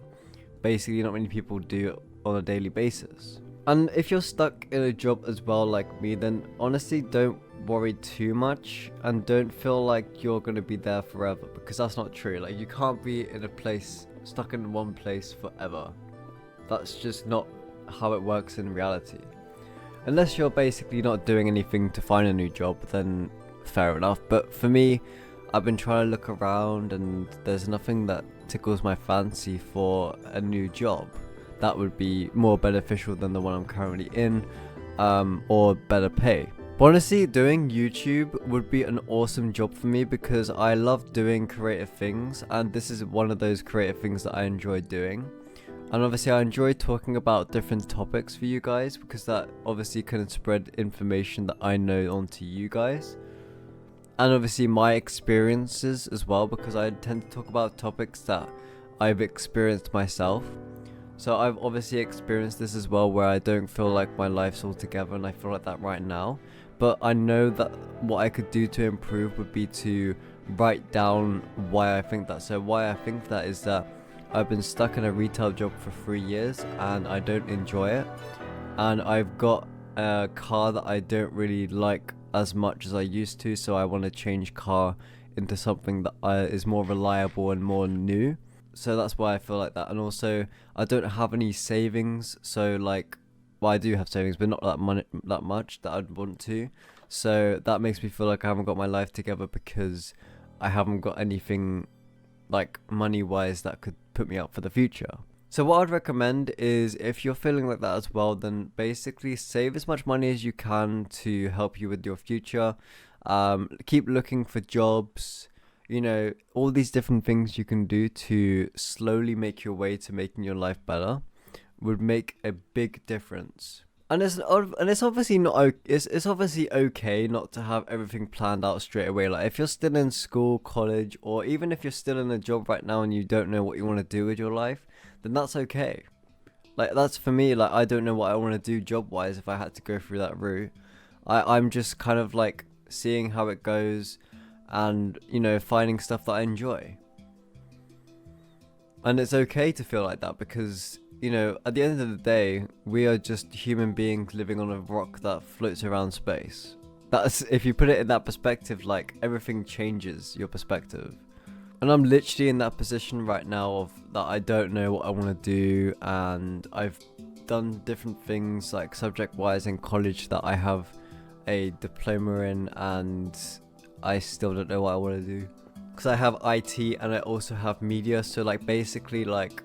basically not many people do on a daily basis. And if you're stuck in a job as well like me, then honestly don't worry too much and don't feel like you're going to be there forever, because that's not true. Like, you can't be in a place, stuck in one place forever. That's just not how it works in reality. Unless you're basically not doing anything to find a new job, then fair enough. But for me, I've been trying to look around and there's nothing that tickles my fancy for a new job that would be more beneficial than the one I'm currently in, or better pay. But honestly, doing YouTube would be an awesome job for me because I love doing creative things, and this is one of those creative things that I enjoy doing. And obviously I enjoy talking about different topics for you guys, because that obviously can spread information that I know onto you guys. And obviously my experiences as well, because I tend to talk about topics that I've experienced myself. So I've obviously experienced this as well, where I don't feel like my life's all together, and I feel like that right now. But I know that what I could do to improve would be to write down why I think that. So why I think that is that I've been stuck in a retail job for 3 years and I don't enjoy it. And I've got a car that I don't really like as much as I used to, so I want to change car into something that is more reliable and more new. So that's why I feel like that. And also I don't have any savings, so like, well, I do have savings, but not that much that I'd want to. So that makes me feel like I haven't got my life together, because I haven't got anything like money wise that could put me up for the future. So what I'd recommend is, if you're feeling like that as well, then basically save as much money as you can to help you with your future. Keep looking for jobs, all these different things you can do to slowly make your way to making your life better would make a big difference. And it's obviously not it's obviously okay not to have everything planned out straight away. Like if you're still in school, college, or even if you're still in a job right now and you don't know what you want to do with your life, then that's okay. Like that's for me. Like I don't know what I want to do job wise if I had to go through that route. I'm just kind of like seeing how it goes, and finding stuff that I enjoy. And it's okay to feel like that because, at the end of the day, we are just human beings living on a rock that floats around space. That's, if you put it in that perspective, like everything changes your perspective. And I'm literally in that position right now of that I don't know what I want to do, and I've done different things like subject wise in college that I have a diploma in, and I still don't know what I want to do. Because I have IT and I also have media, so like basically like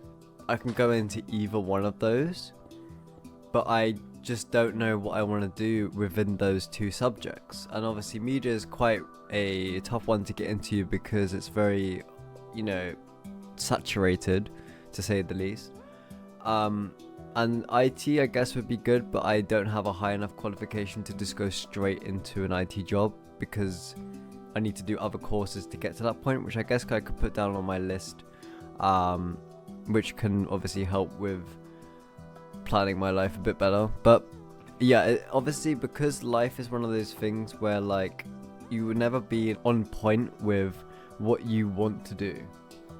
I can go into either one of those, but I just don't know what I want to do within those two subjects. And obviously media is quite a tough one to get into because it's very, saturated, to say the least. And IT I guess would be good, but I don't have a high enough qualification to just go straight into an IT job because I need to do other courses to get to that point, which I guess I could put down on my list, which can obviously help with planning my life a bit better. But yeah, obviously because life is one of those things where like you would never be on point with what you want to do,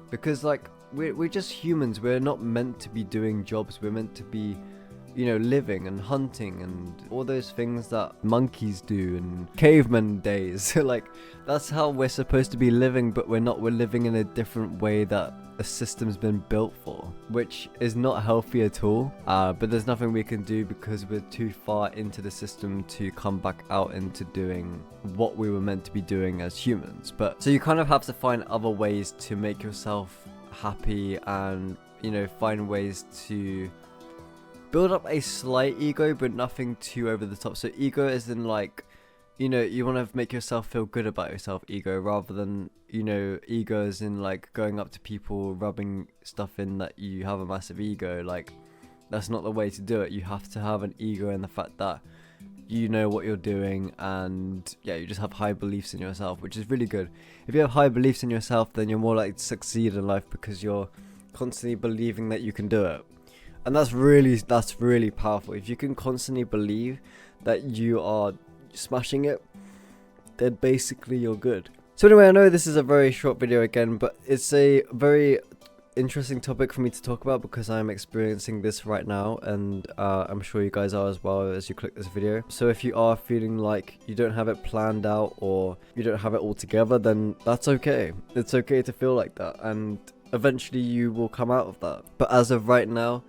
because like we're just humans. We're not meant to be doing jobs. We're meant to be living and hunting and all those things that monkeys do in caveman days. Like that's how we're supposed to be living, but we're not. We're living in a different way that a system's been built for, which is not healthy at all. But there's nothing we can do because we're too far into the system to come back out into doing what we were meant to be doing as humans. But so you kind of have to find other ways to make yourself happy and find ways to build up a slight ego, but nothing too over the top. So ego is in like, you want to make yourself feel good about yourself, ego, rather than, ego is in like going up to people, rubbing stuff in that you have a massive ego. Like that's not the way to do it. You have to have an ego in the fact that you know what you're doing, and yeah, you just have high beliefs in yourself, which is really good. If you have high beliefs in yourself, then you're more likely to succeed in life because you're constantly believing that you can do it. And that's really powerful. If you can constantly believe that you are smashing it, then basically you're good. So anyway, I know this is a very short video again, but it's a very interesting topic for me to talk about because I'm experiencing this right now, and I'm sure you guys are as well as you click this video. So if you are feeling like you don't have it planned out or you don't have it all together, then that's okay. It's okay to feel like that, and eventually you will come out of that. But as of right now,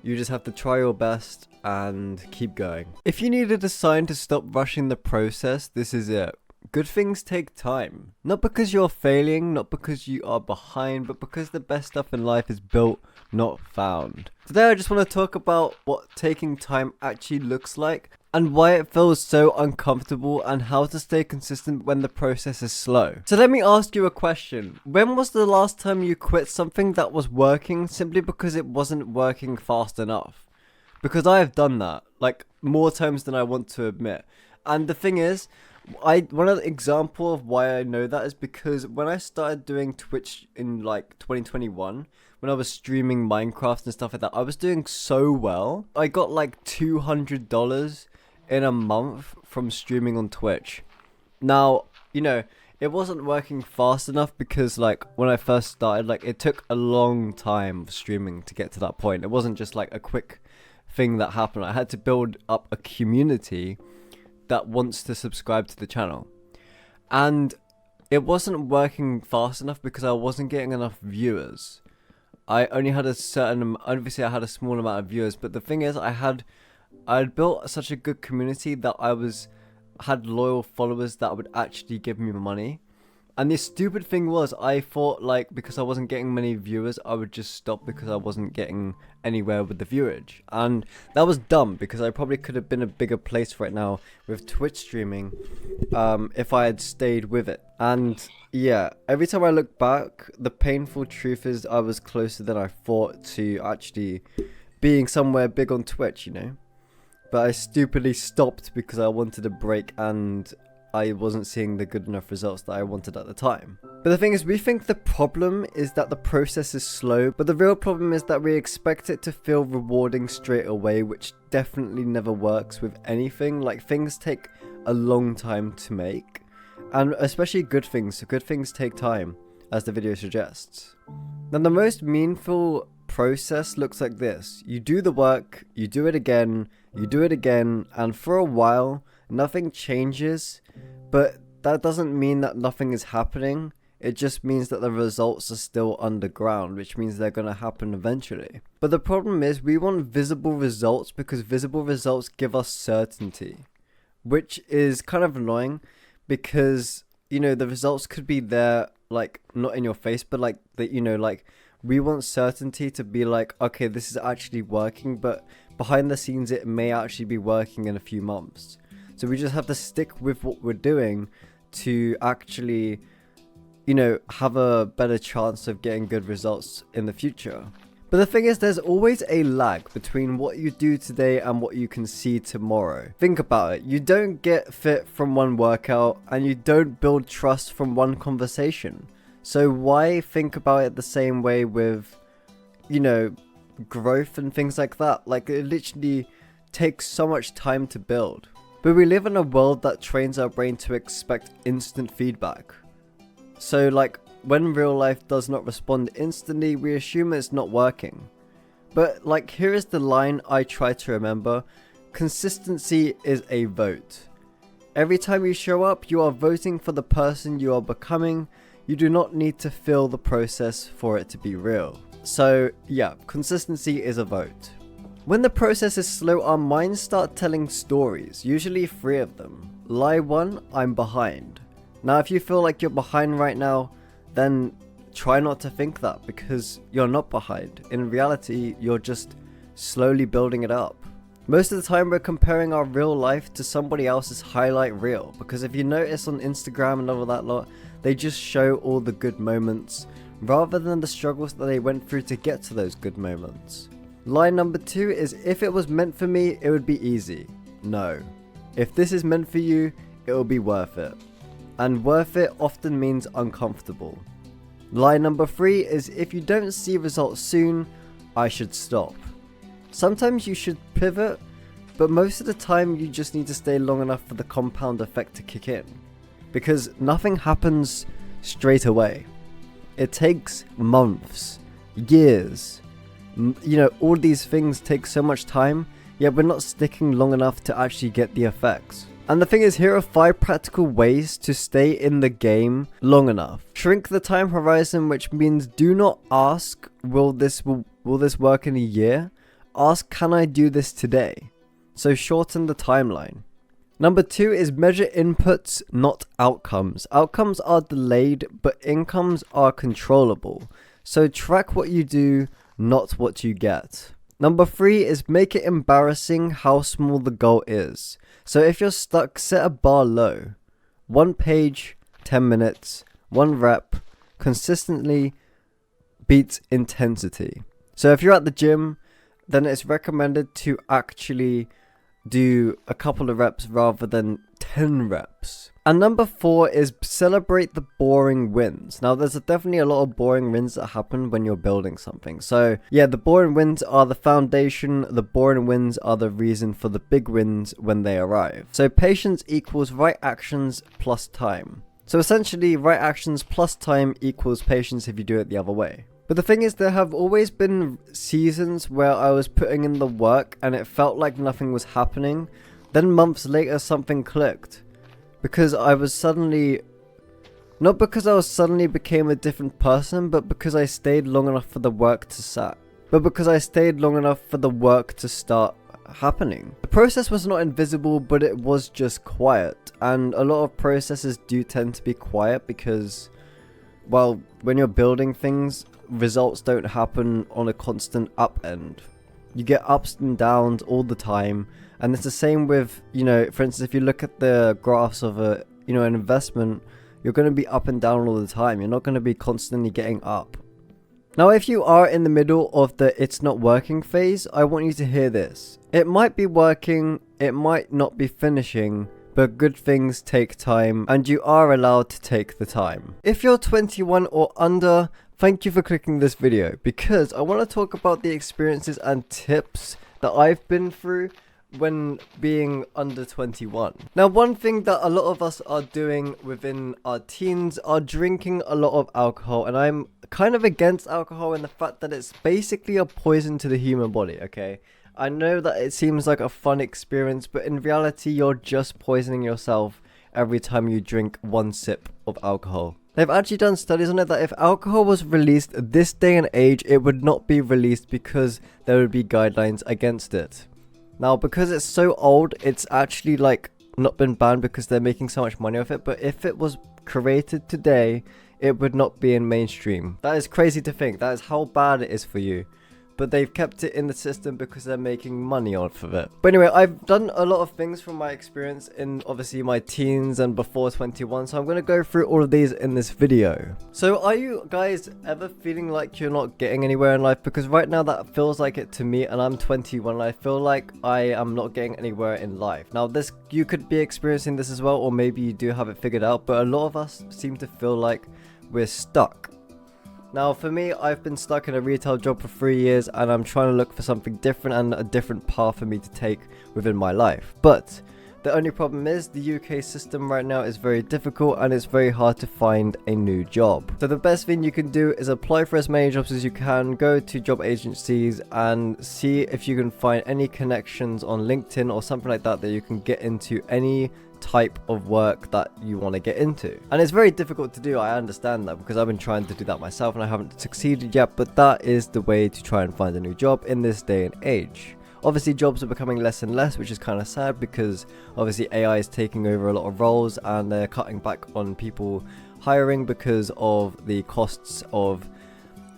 you just have to try your best and keep going. If you needed a sign to stop rushing the process, this is it. Good things take time. Not because you're failing, not because you are behind, but because the best stuff in life is built, not found. Today I just want to talk about what taking time actually looks like, and why it feels so uncomfortable, and how to stay consistent when the process is slow. So let me ask you a question. When was the last time you quit something that was working simply because it wasn't working fast enough? Because I have done that, like, more times than I want to admit. And the thing is, one of the example of why I know that is because when I started doing Twitch in like 2021, when I was streaming Minecraft and stuff like that, I was doing so well. I got like $200 in a month from streaming on Twitch. Now, it wasn't working fast enough because like when I first started, like it took a long time of streaming to get to that point. It wasn't just like a quick thing that happened. I had to build up a community that wants to subscribe to the channel, and it wasn't working fast enough because I wasn't getting enough viewers. I only had obviously I had a small amount of viewers, but the thing is I had built such a good community that I had loyal followers that would actually give me money. And the stupid thing was, I thought like because I wasn't getting many viewers, I would just stop because I wasn't getting anywhere with the viewage. And that was dumb because I probably could have been a bigger place right now with Twitch streaming if I had stayed with it. And yeah, every time I look back, the painful truth is I was closer than I thought to actually being somewhere big on Twitch, but I stupidly stopped because I wanted a break and I wasn't seeing the good enough results that I wanted at the time. But the thing is, we think the problem is that the process is slow, but the real problem is that we expect it to feel rewarding straight away, which definitely never works with anything. Like, things take a long time to make, and especially good things. So good things take time, as the video suggests. Then the most meaningful process looks like this. You do the work, you do it again, and for a while, nothing changes, but that doesn't mean that nothing is happening. It just means that the results are still underground, which means they're going to happen eventually. But the problem is, we want visible results because visible results give us certainty, which is kind of annoying because, you know, the results could be there, like, not in your face, but like, that, you know, like, we want certainty to be like, okay, this is actually working, but behind the scenes, it may actually be working in a few months. So we just have to stick with what we're doing to actually, you know, have a better chance of getting good results in the future. But the thing is, there's always a lag between what you do today and what you can see tomorrow. Think about it. You don't get fit from one workout, and you don't build trust from one conversation. So why think about it the same way with, you know, growth and things like that? Like, it literally takes so much time to build. But we live in a world that trains our brain to expect instant feedback. So, like, when real life does not respond instantly, we assume it's not working. But, like, here is the line I try to remember. Consistency is a vote. Every time you show up, you are voting for the person you are becoming. You do not need to feel the process for it to be real. So, yeah, consistency is a vote. When the process is slow, our minds start telling stories, usually 3 of them. Lie 1, I'm behind. Now, if you feel like you're behind right now, then try not to think that, because you're not behind. In reality, you're just slowly building it up. Most of the time, we're comparing our real life to somebody else's highlight reel, because if you notice on Instagram and all that lot, they just show all the good moments, rather than the struggles that they went through to get to those good moments. Line number 2 is, if it was meant for me, it would be easy. No. If this is meant for you, it will be worth it. And worth it often means uncomfortable. Line number 3 is, if you don't see results soon, I should stop. Sometimes you should pivot, but most of the time you just need to stay long enough for the compound effect to kick in. Because nothing happens straight away. It takes months, years. You know, all these things take so much time, yet we're not sticking long enough to actually get the effects. And the thing is, here are 5 practical ways to stay in the game long enough. Shrink the time horizon, which means do not ask, will this work in a year? Ask, can I do this today? So shorten the timeline. Number 2 is measure inputs, not outcomes. Outcomes are delayed, but incomes are controllable. So track what you do, not what you get. Number 3 is make it embarrassing how small the goal is. So if you're stuck, set a bar low. 1 page, 10 minutes, 1 rep, consistently beats intensity. So if you're at the gym, then it's recommended to actually do a couple of reps rather than 10 reps. And number 4 is celebrate the boring wins. Now, there's definitely a lot of boring wins that happen when you're building something. So yeah, the boring wins are the foundation. The boring wins are the reason for the big wins when they arrive. So patience equals right actions plus time. So essentially, right actions plus time equals patience if you do it the other way. But the thing is, there have always been seasons where I was putting in the work and it felt like nothing was happening. Then months later, something clicked. Because I was suddenly... Not because I was suddenly became a different person, but because I stayed long enough for the work to start. But because I stayed long enough for the work to start happening. The process was not invisible, but it was just quiet. And a lot of processes do tend to be quiet because, well, when you're building things, results don't happen on a constant up end. You get ups and downs all the time, and it's the same with, you know, for instance, if you look at the graphs of a, you know, an investment, you're going to be up and down all the time. You're not going to be constantly getting up. Now, if you are in the middle of the it's not working phase, I want you to hear this. It might be working, it might not be finishing, but good things take time and you are allowed to take the time. If you're 21 or under, thank you for clicking this video because I want to talk about the experiences and tips that I've been through when being under 21. Now, one thing that a lot of us are doing within our teens are drinking a lot of alcohol, and I'm kind of against alcohol in the fact that it's basically a poison to the human body, okay? I know that it seems like a fun experience, but in reality, you're just poisoning yourself every time you drink one sip of alcohol. They've actually done studies on it that if alcohol was released this day and age, it would not be released because there would be guidelines against it. Now, because it's so old, it's actually like not been banned because they're making so much money off it. But if it was created today, it would not be in mainstream. That is crazy to think. That is how bad it is for you. But they've kept it in the system because they're making money off of it. But anyway, I've done a lot of things from my experience in obviously my teens and before 21. So I'm going to go through all of these in this video. So are you guys ever feeling like you're not getting anywhere in life? Because right now that feels like it to me, and I'm 21 and I feel like I am not getting anywhere in life. Now this, you could be experiencing this as well, or maybe you do have it figured out, but a lot of us seem to feel like we're stuck. Now, for me, I've been stuck in a retail job for 3 years and I'm trying to look for something different and a different path for me to take within my life. But the only problem is the UK system right now is very difficult and it's very hard to find a new job. So the best thing you can do is apply for as many jobs as you can, go to job agencies and see if you can find any connections on LinkedIn or something like that you can get into any type of work that you want to get into. And it's very difficult to do, I understand that, because I've been trying to do that myself and I haven't succeeded yet, but that is the way to try and find a new job in this day and age. Obviously jobs are becoming less and less, which is kind of sad because obviously AI is taking over a lot of roles and they're cutting back on people hiring because of the costs of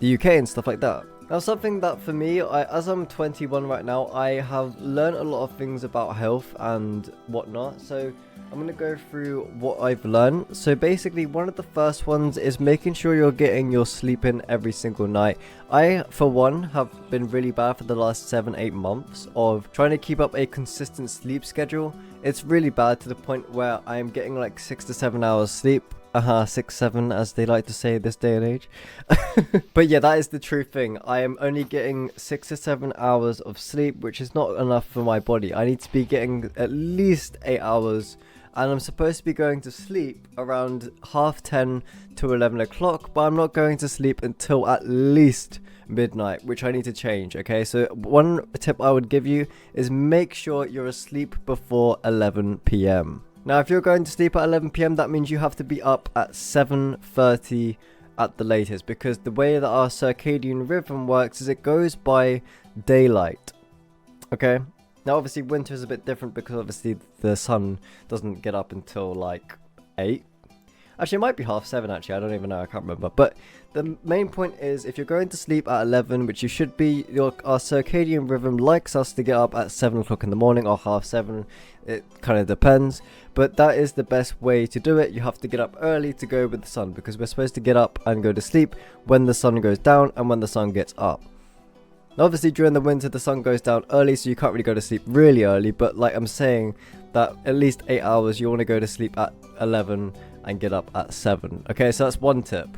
the UK and stuff like that. Now, something that for me, as I'm 21 right now, I have learned a lot of things about health and whatnot. So I'm going to go through what I've learned. So basically, one of the first ones is making sure you're getting your sleep in every single night. I, for one, have been really bad for the last 7-8 months of trying to keep up a consistent sleep schedule. It's really bad to the point where I'm getting like 6 to 7 hours sleep. 6-7 as they like to say this day and age. But yeah, that is the true thing. I am only getting 6 to 7 hours of sleep, which is not enough for my body. I need to be getting at least 8 hours, and I'm supposed to be going to sleep around 10:30 to 11 o'clock, but I'm not going to sleep until at least midnight, which I need to change. Okay, so one tip I would give you is make sure you're asleep before 11 p.m. Now, if you're going to sleep at 11 p.m, that means you have to be up at 7:30 at the latest, because the way that our circadian rhythm works is it goes by daylight. Okay? Now, obviously, winter is a bit different because obviously the sun doesn't get up until like 8. Actually, it might be 7:30, actually. I don't even know. I can't remember. But the main point is, if you're going to sleep at 11, which you should be, our circadian rhythm likes us to get up at 7 o'clock in the morning or 7:30. It kind of depends. But that is the best way to do it. You have to get up early to go with the sun, because we're supposed to get up and go to sleep when the sun goes down and when the sun gets up. Now, obviously, during the winter, the sun goes down early, so you can't really go to sleep really early. But like I'm saying, that at least 8 hours, you want to go to sleep at 11 and get up at 7. Okay, so that's one tip.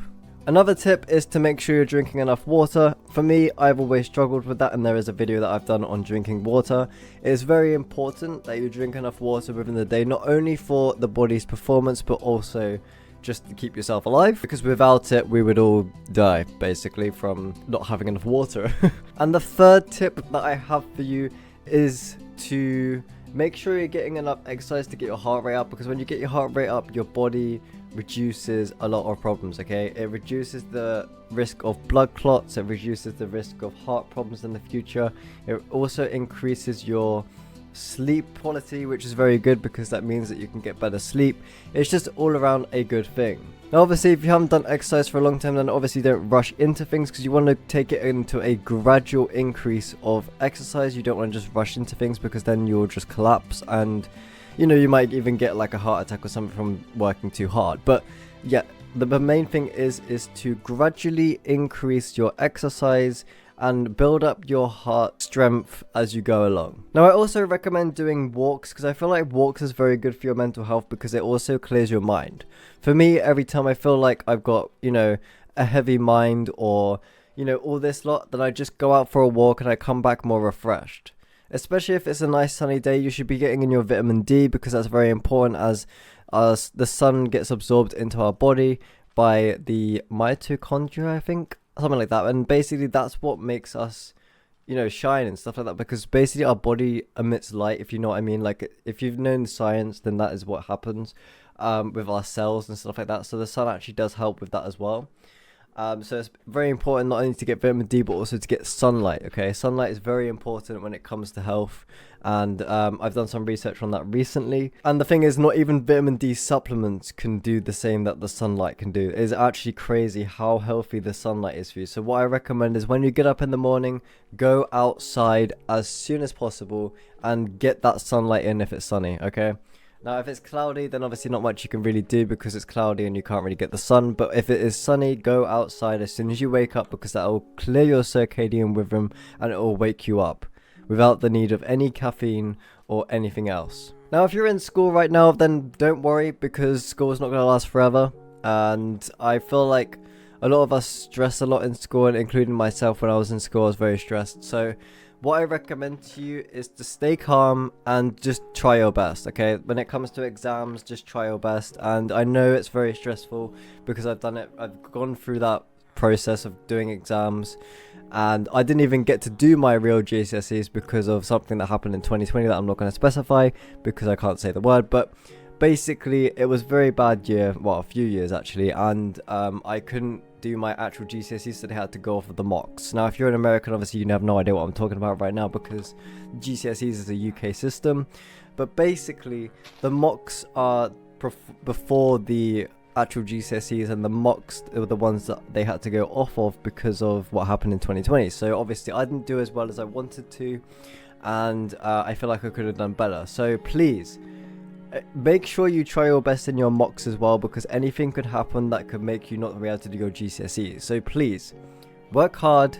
Another tip is to make sure you're drinking enough water. For me, I've always struggled with that, and there is a video that I've done on drinking water. It is very important that you drink enough water within the day, not only for the body's performance, but also just to keep yourself alive, because without it, we would all die, basically, from not having enough water. And the third tip that I have for you is to make sure you're getting enough exercise to get your heart rate up, because when you get your heart rate up, your body reduces a lot of problems. Okay, it reduces the risk of blood clots, it reduces the risk of heart problems in the future. It also increases your sleep quality, which is very good because that means that you can get better sleep. It's just all around a good thing. Now, obviously, if you haven't done exercise for a long time, then obviously don't rush into things, because you want to take it into a gradual increase of exercise. You don't want to just rush into things, because then you'll just collapse, and you know, you might even get like a heart attack or something from working too hard. But yeah, the main thing is to gradually increase your exercise and build up your heart strength as you go along. Now, I also recommend doing walks because I feel like walks is very good for your mental health because it also clears your mind. For me, every time I feel like I've got, a heavy mind or, all this lot, then I just go out for a walk and I come back more refreshed. Especially if it's a nice sunny day, you should be getting in your vitamin D because that's very important as the sun gets absorbed into our body by the mitochondria, I think. Something like that, and basically that's what makes us, shine and stuff like that, because basically our body emits light, if you know what I mean. Like, if you've known science, then that is what happens with our cells and stuff like that. So the sun actually does help with that as well. So it's very important not only to get vitamin D, but also to get sunlight. Okay, sunlight is very important when it comes to health, and I've done some research on that recently. And the thing is, not even vitamin D supplements can do the same that the sunlight can do. It's actually crazy how healthy the sunlight is for you. So what I recommend is when you get up in the morning, go outside as soon as possible and get that sunlight in if it's sunny. Okay. Now, if it's cloudy, then obviously not much you can really do because it's cloudy and you can't really get the sun. But if it is sunny, go outside as soon as you wake up because that will clear your circadian rhythm and it will wake you up without the need of any caffeine or anything else. Now, if you're in school right now, then don't worry because school is not going to last forever. And I feel like a lot of us stress a lot in school, and including myself when I was in school, I was very stressed. So what I recommend to you is to stay calm and just try your best, okay? When it comes to exams, just try your best. And I know it's very stressful because I've done it. I've gone through that process of doing exams, and I didn't even get to do my real GCSEs because of something that happened in 2020 that I'm not going to specify because I can't say the word. But basically, it was a very bad year, well, a few years actually, and I couldn't do my actual GCSEs, so they had to go off of the mocks. Now, if you're an American, obviously you have no idea what I'm talking about right now because GCSEs is a UK system. But basically, the mocks are before the actual GCSEs, and the mocks were the ones that they had to go off of because of what happened in 2020. So obviously, I didn't do as well as I wanted to, and I feel like I could have done better. So please, make sure you try your best in your mocks as well, because anything could happen that could make you not be able to do your GCSEs. So please, work hard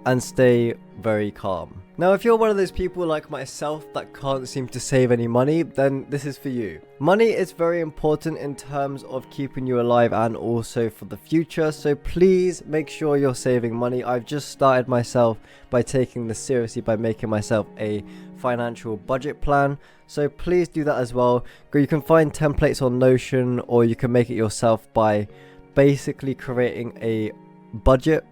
and stay very calm. Now, if you're one of those people like myself that can't seem to save any money, then this is for you. Money is very important in terms of keeping you alive and also for the future, so please make sure you're saving money. I've just started myself by taking this seriously by making myself a financial budget plan, so please do that as well. You can find templates on Notion, or you can make it yourself by basically creating a budget.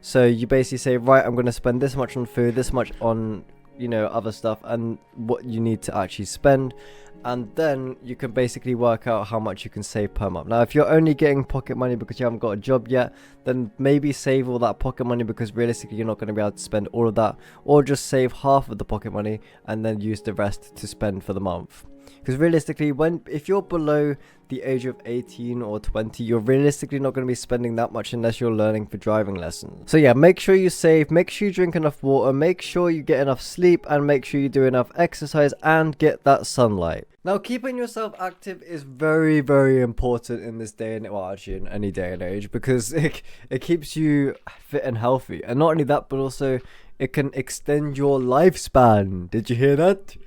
So you basically say, right, I'm going to spend this much on food, this much on, other stuff, and what you need to actually spend. And then you can basically work out how much you can save per month. Now, if you're only getting pocket money because you haven't got a job yet, then maybe save all that pocket money, because realistically, you're not going to be able to spend all of that. Or just save half of the pocket money and then use the rest to spend for the month. Because realistically, if you're below the age of 18 or 20, you're realistically not going to be spending that much unless you're learning for driving lessons. So yeah, make sure you save, make sure you drink enough water, make sure you get enough sleep, and make sure you do enough exercise and get that sunlight. Now, keeping yourself active is very, very important in this day and, well, actually in any day and age, because it keeps you fit and healthy. And not only that, but also it can extend your lifespan. Did you hear that?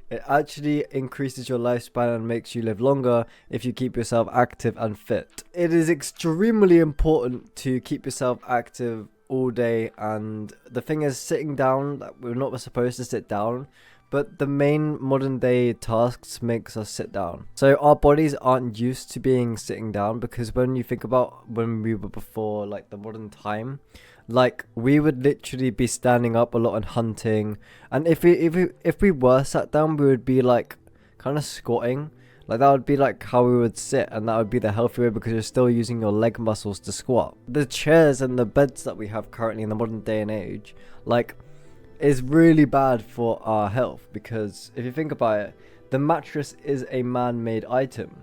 It actually increases your lifespan and makes you live longer if you keep yourself active and fit. It is extremely important to keep yourself active all day, and the thing is, sitting down, we're not supposed to sit down, but the main modern day tasks makes us sit down. So our bodies aren't used to being sitting down, because when you think about when we were before, like, the modern time, like, we would literally be standing up a lot and hunting, and if we were sat down, we would be like kind of squatting. Like, that would be like how we would sit, and that would be the healthy way, because you're still using your leg muscles to squat. The chairs and the beds that we have currently in the modern day and age, like, is really bad for our health, because if you think about it, the mattress is a man-made item,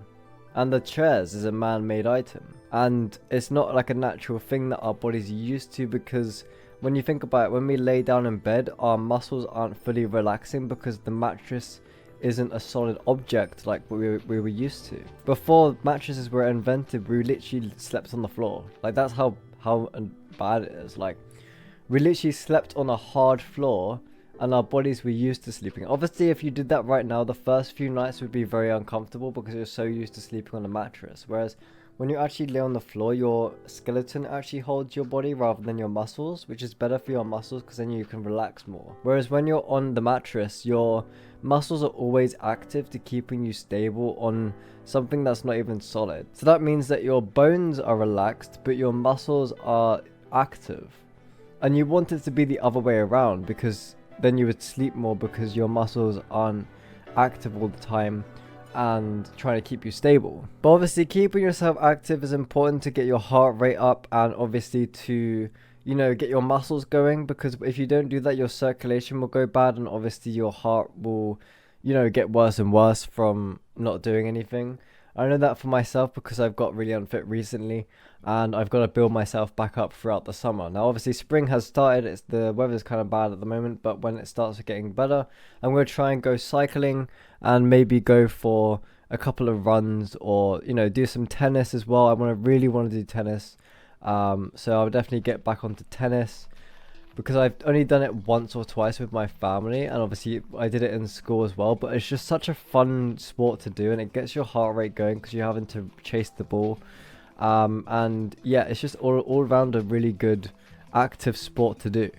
and the chairs is a man-made item, and it's not like a natural thing that our bodies are used to, because when you think about it, when we lay down in bed, our muscles aren't fully relaxing because the mattress isn't a solid object like we were used to. Before mattresses were invented, we literally slept on the floor. Like, that's how bad it is. Like, we literally slept on a hard floor, and our bodies were used to sleeping. Obviously, if you did that right now, the first few nights would be very uncomfortable because you're so used to sleeping on a mattress. Whereas when you actually lay on the floor, your skeleton actually holds your body rather than your muscles, which is better for your muscles because then you can relax more. Whereas when you're on the mattress, your muscles are always active to keeping you stable on something that's not even solid. So that means that your bones are relaxed, but your muscles are active. And you want it to be the other way around, because then you would sleep more because your muscles aren't active all the time and trying to keep you stable. But obviously keeping yourself active is important to get your heart rate up, and obviously to, you know, get your muscles going, because if you don't do that, your circulation will go bad, and obviously your heart will, you know, get worse and worse from not doing anything. I know that for myself because I've got really unfit recently, and I've got to build myself back up throughout the summer. Now obviously spring has started, the weather's kind of bad at the moment, but when it starts getting better, I'm going to try and go cycling and maybe go for a couple of runs, or, you know, do some tennis as well. I really want to do tennis, so I'll definitely get back onto tennis, because I've only done it once or twice with my family, and obviously I did it in school as well, but it's just such a fun sport to do, and it gets your heart rate going because you're having to chase the ball, and yeah, it's just all around a really good active sport to do.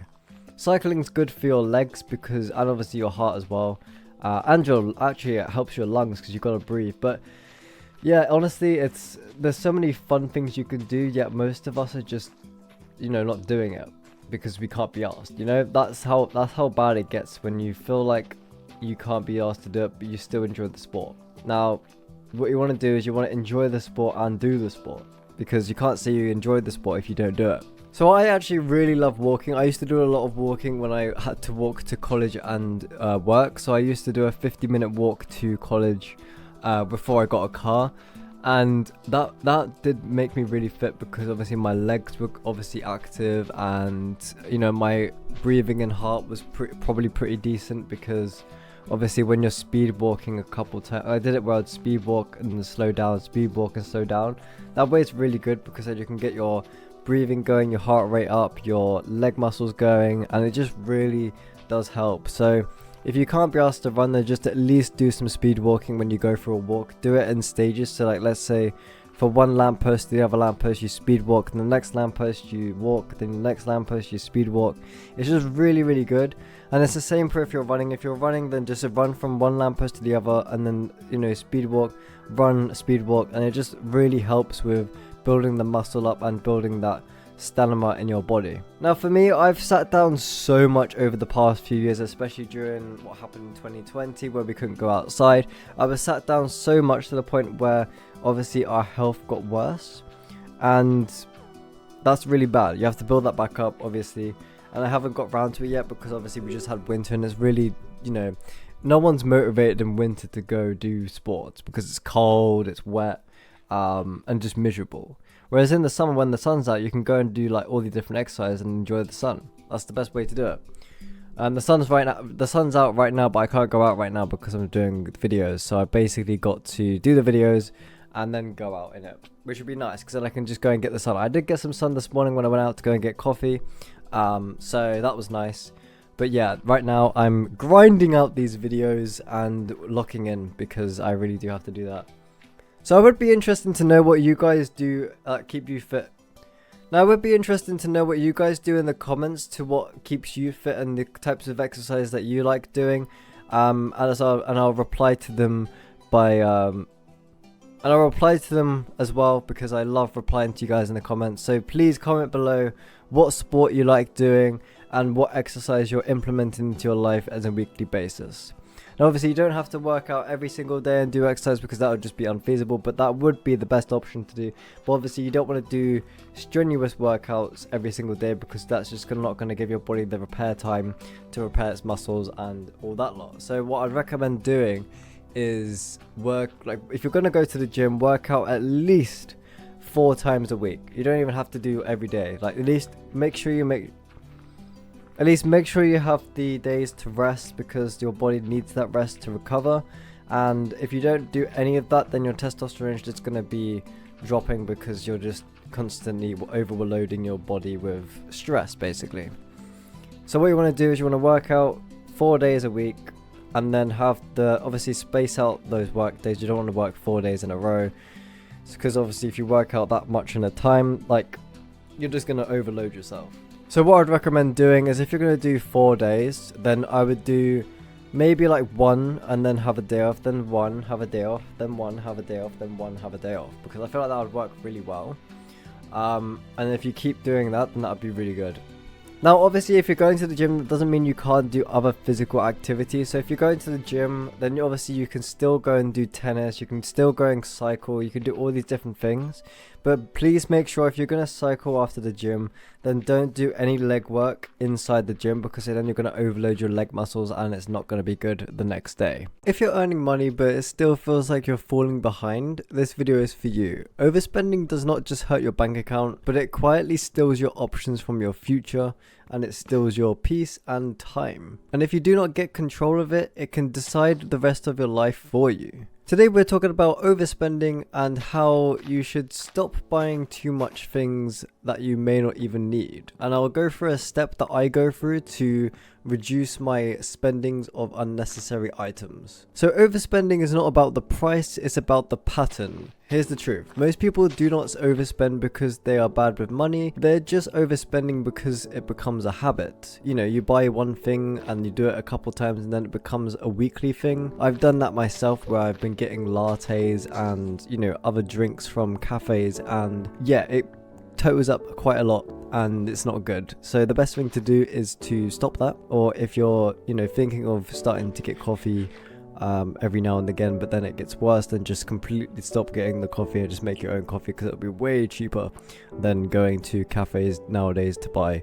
Cycling's good for your legs and obviously your heart as well, and it helps your lungs because you've got to breathe. But yeah, honestly, there's so many fun things you can do, yet most of us are just, you know, not doing it because we can't be asked. You know, that's how bad it gets when you feel like you can't be asked to do it, but you still enjoy the sport. Now, what you want to do is you want to enjoy the sport and do the sport, because you can't say you enjoy the sport if you don't do it. So I actually really love walking. I used to do a lot of walking when I had to walk to college and work. So I used to do a 50-minute walk to college before I got a car. And that did make me really fit, because obviously my legs were obviously active, and, you know, my breathing and heart was probably pretty decent, because obviously when you're speed walking a couple times, I did it where I'd speed walk and slow down, speed walk and slow down. That way it's really good, because then you can get your breathing going, your heart rate up, your leg muscles going, and it just really does help. So if you can't be asked to run, then just at least do some speed walking when you go for a walk. Do it in stages. So like, let's say for one lamppost to the other lamppost you speed walk, and the next lamppost you walk, then the next lamppost you speed walk. It's just really, really good. And it's the same for if you're running. If you're running, then just run from one lamppost to the other, and then, you know, speed walk, run, speed walk, and it just really helps with building the muscle up and building that stamina in your body. Now for me, I've sat down so much over the past few years, especially during what happened in 2020 where we couldn't go outside. I was sat down so much to the point where obviously our health got worse, and that's really bad. You have to build that back up, obviously, and I haven't got round to it yet, because obviously we just had winter, and it's really, you know, no one's motivated in winter to go do sports because it's cold, it's wet, and just miserable. Whereas in the summer, when the sun's out, you can go and do like all the different exercises and enjoy the sun. That's the best way to do it. And the sun's out right now, but I can't go out right now because I'm doing videos. So I basically got to do the videos and then go out in it, which would be nice, because then I can just go and get the sun. I did get some sun this morning when I went out to go and get coffee, so that was nice. But yeah, right now I'm grinding out these videos and locking in, because I really do have to do that. So it would be interesting to know what you guys do keep you fit. Now it would be interesting to know what you guys do in the comments to what keeps you fit and the types of exercise that you like doing. And I'll reply to them as well, because I love replying to you guys in the comments. So please comment below what sport you like doing and what exercise you're implementing into your life as a weekly basis. Now obviously you don't have to work out every single day and do exercise, because that would just be unfeasible, but that would be the best option to do. But obviously you don't want to do strenuous workouts every single day, because that's just not going to give your body the repair time to repair its muscles and all that lot. So what I'd recommend doing is if you're going to go to the gym, work out at least 4 times a week. You don't even have to do every day. Like, at least make sure you make At least make sure you have the days to rest, because your body needs that rest to recover. And if you don't do any of that, then your testosterone is just going to be dropping, because you're just constantly overloading your body with stress, basically. So what you want to do is you want to work out 4 days a week, and then have obviously space out those work days. You don't want to work 4 days in a row, because obviously if you work out that much in a time, like, you're just going to overload yourself. So what I'd recommend doing is, if you're going to do 4 days, then I would do maybe like 1 and then have a day off, then 1, have a day off, then 1, have a day off, then 1, have a day off, because I feel like that would work really well. And if you keep doing that, then that would be really good. Now obviously if you're going to the gym, that doesn't mean you can't do other physical activities. So if you're going to the gym, then obviously you can still go and do tennis, you can still go and cycle, you can do all these different things. But please make sure, if you're going to cycle after the gym, then don't do any leg work inside the gym, because then you're going to overload your leg muscles and it's not going to be good the next day. If you're earning money but it still feels like you're falling behind, this video is for you. Overspending does not just hurt your bank account, but it quietly steals your options from your future, and it steals your peace and time. And if you do not get control of it, it can decide the rest of your life for you. Today we're talking about overspending and how you should stop buying too much things that you may not even need. And I'll go through a step that I go through to reduce my spendings of unnecessary items. So overspending is not about the price, it's about the pattern. Here's the truth. Most people do not overspend because they are bad with money. They're just overspending because it becomes a habit. You know, you buy one thing and you do it a couple times and then it becomes a weekly thing. I've done that myself, where I've been getting lattes and, you know, other drinks from cafes, and yeah, it totals up quite a lot and it's not good. So the best thing to do is to stop that. Or if you're, you know, thinking of starting to get coffee every now and again, but then it gets worse, then just completely stop getting the coffee and just make your own coffee, because it'll be way cheaper than going to cafes nowadays to buy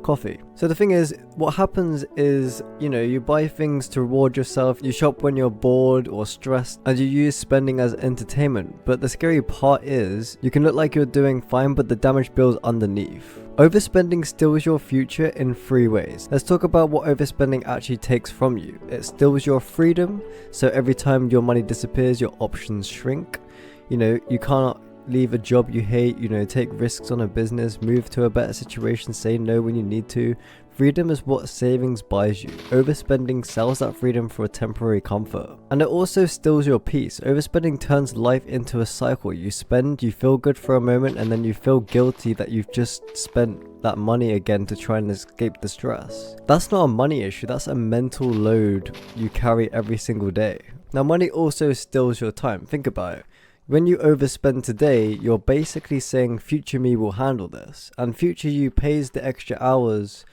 coffee. So the thing is, what happens is, you know, you buy things to reward yourself, you shop when you're bored or stressed, and you use spending as entertainment. But the scary part is, you can look like you're doing fine, but the damage bill's underneath. Overspending steals your future in 3 ways. Let's talk about what overspending actually takes from you. It steals your freedom, so every time your money disappears, your options shrink. You know, you can't leave a job you hate, you know, take risks on a business, move to a better situation, say no when you need to. Freedom is what savings buys you. Overspending sells that freedom for a temporary comfort. And it also steals your peace. Overspending turns life into a cycle. You spend, you feel good for a moment, and then you feel guilty that you've just spent that money again to try and escape the stress. That's not a money issue, that's a mental load you carry every single day. Now money also steals your time. Think about it. When you overspend today, you're basically saying future me will handle this, and future you pays the extra hours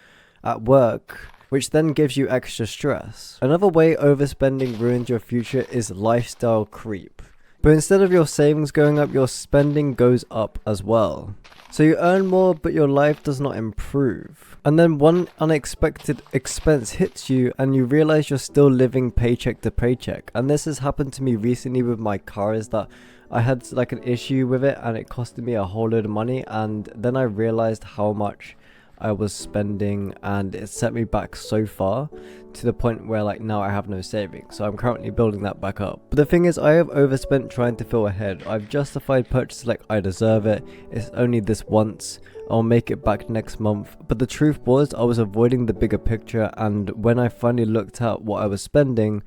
at work, which then gives you extra stress. Another way overspending ruins your future is lifestyle creep. But instead of your savings going up, your spending goes up as well. So you earn more, but your life does not improve. And then one unexpected expense hits you and you realize you're still living paycheck to paycheck. And this has happened to me recently with my car, is that I had like an issue with it and it costed me a whole load of money, and then I realized how much I was spending, and it set me back so far to the point where like now I have no savings. So I'm currently building that back up. But the thing is, I have overspent trying to feel ahead. I've justified purchases like I deserve it, it's only this once, I'll make it back next month. But the truth was, I was avoiding the bigger picture, and when I finally looked at what I was spending,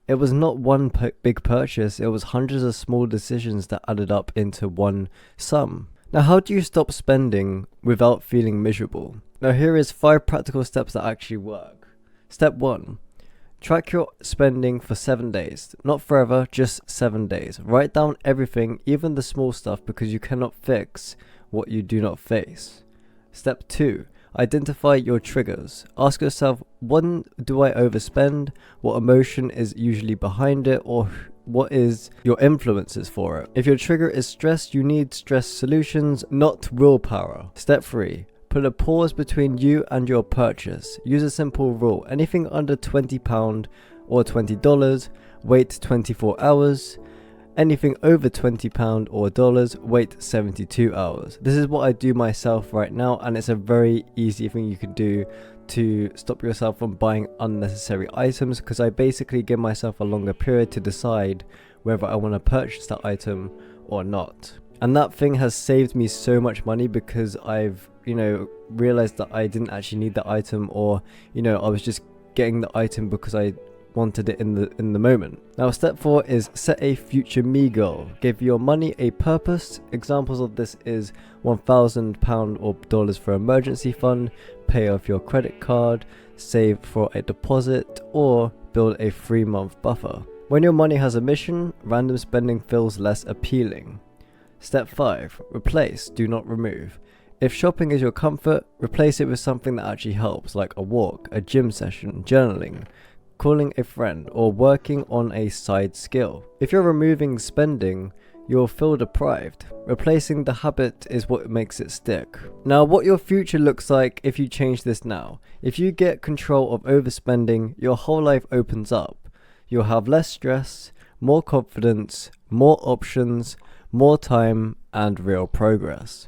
it was not one big purchase, it was hundreds of small decisions that added up into one sum. Now, how do you stop spending without feeling miserable? Now, here is 5 practical steps that actually work. Step 1. Track your spending for 7 days. Not forever, just 7 days. Write down everything, even the small stuff, because you cannot fix what you do not face. Step 2. Identify your triggers. Ask yourself, when do I overspend? What emotion is usually behind it? Or what is your influences for it? If your trigger is stress, you need stress solutions, not willpower. Step 3. Put a pause between you and your purchase. Use a simple rule. Anything under £20 or $20, wait 24 hours. Anything over £20 or dollars, wait 72 hours. This is what I do myself right now, and it's a very easy thing you can do to stop yourself from buying unnecessary items, because I basically give myself a longer period to decide whether I want to purchase that item or not. And that thing has saved me so much money, because I've, realized that I didn't actually need the item, or, I was just getting the item because I wanted it in the moment. Now, step 4 is set a future me goal. Give your money a purpose. Examples of this is £1,000 or dollars for emergency fund, pay off your credit card, save for a deposit, or build a 3-month buffer. When your money has a mission, random spending feels less appealing. Step 5. Replace, do not remove. If shopping is your comfort, replace it with something that actually helps, like a walk, a gym session, journaling, calling a friend, or working on a side skill. If you're removing spending, you'll feel deprived. Replacing the habit is what makes it stick. Now, what your future looks like if you change this now. If you get control of overspending, your whole life opens up. You'll have less stress, more confidence, more options, more time, and real progress.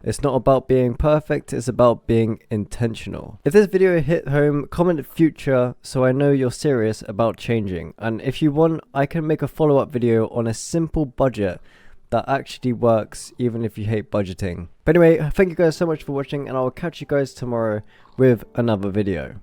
It's not about being perfect, it's about being intentional. If this video hit home, comment future so I know you're serious about changing. And if you want, I can make a follow-up video on a simple budget that actually works even if you hate budgeting. But anyway, thank you guys so much for watching, and I will catch you guys tomorrow with another video.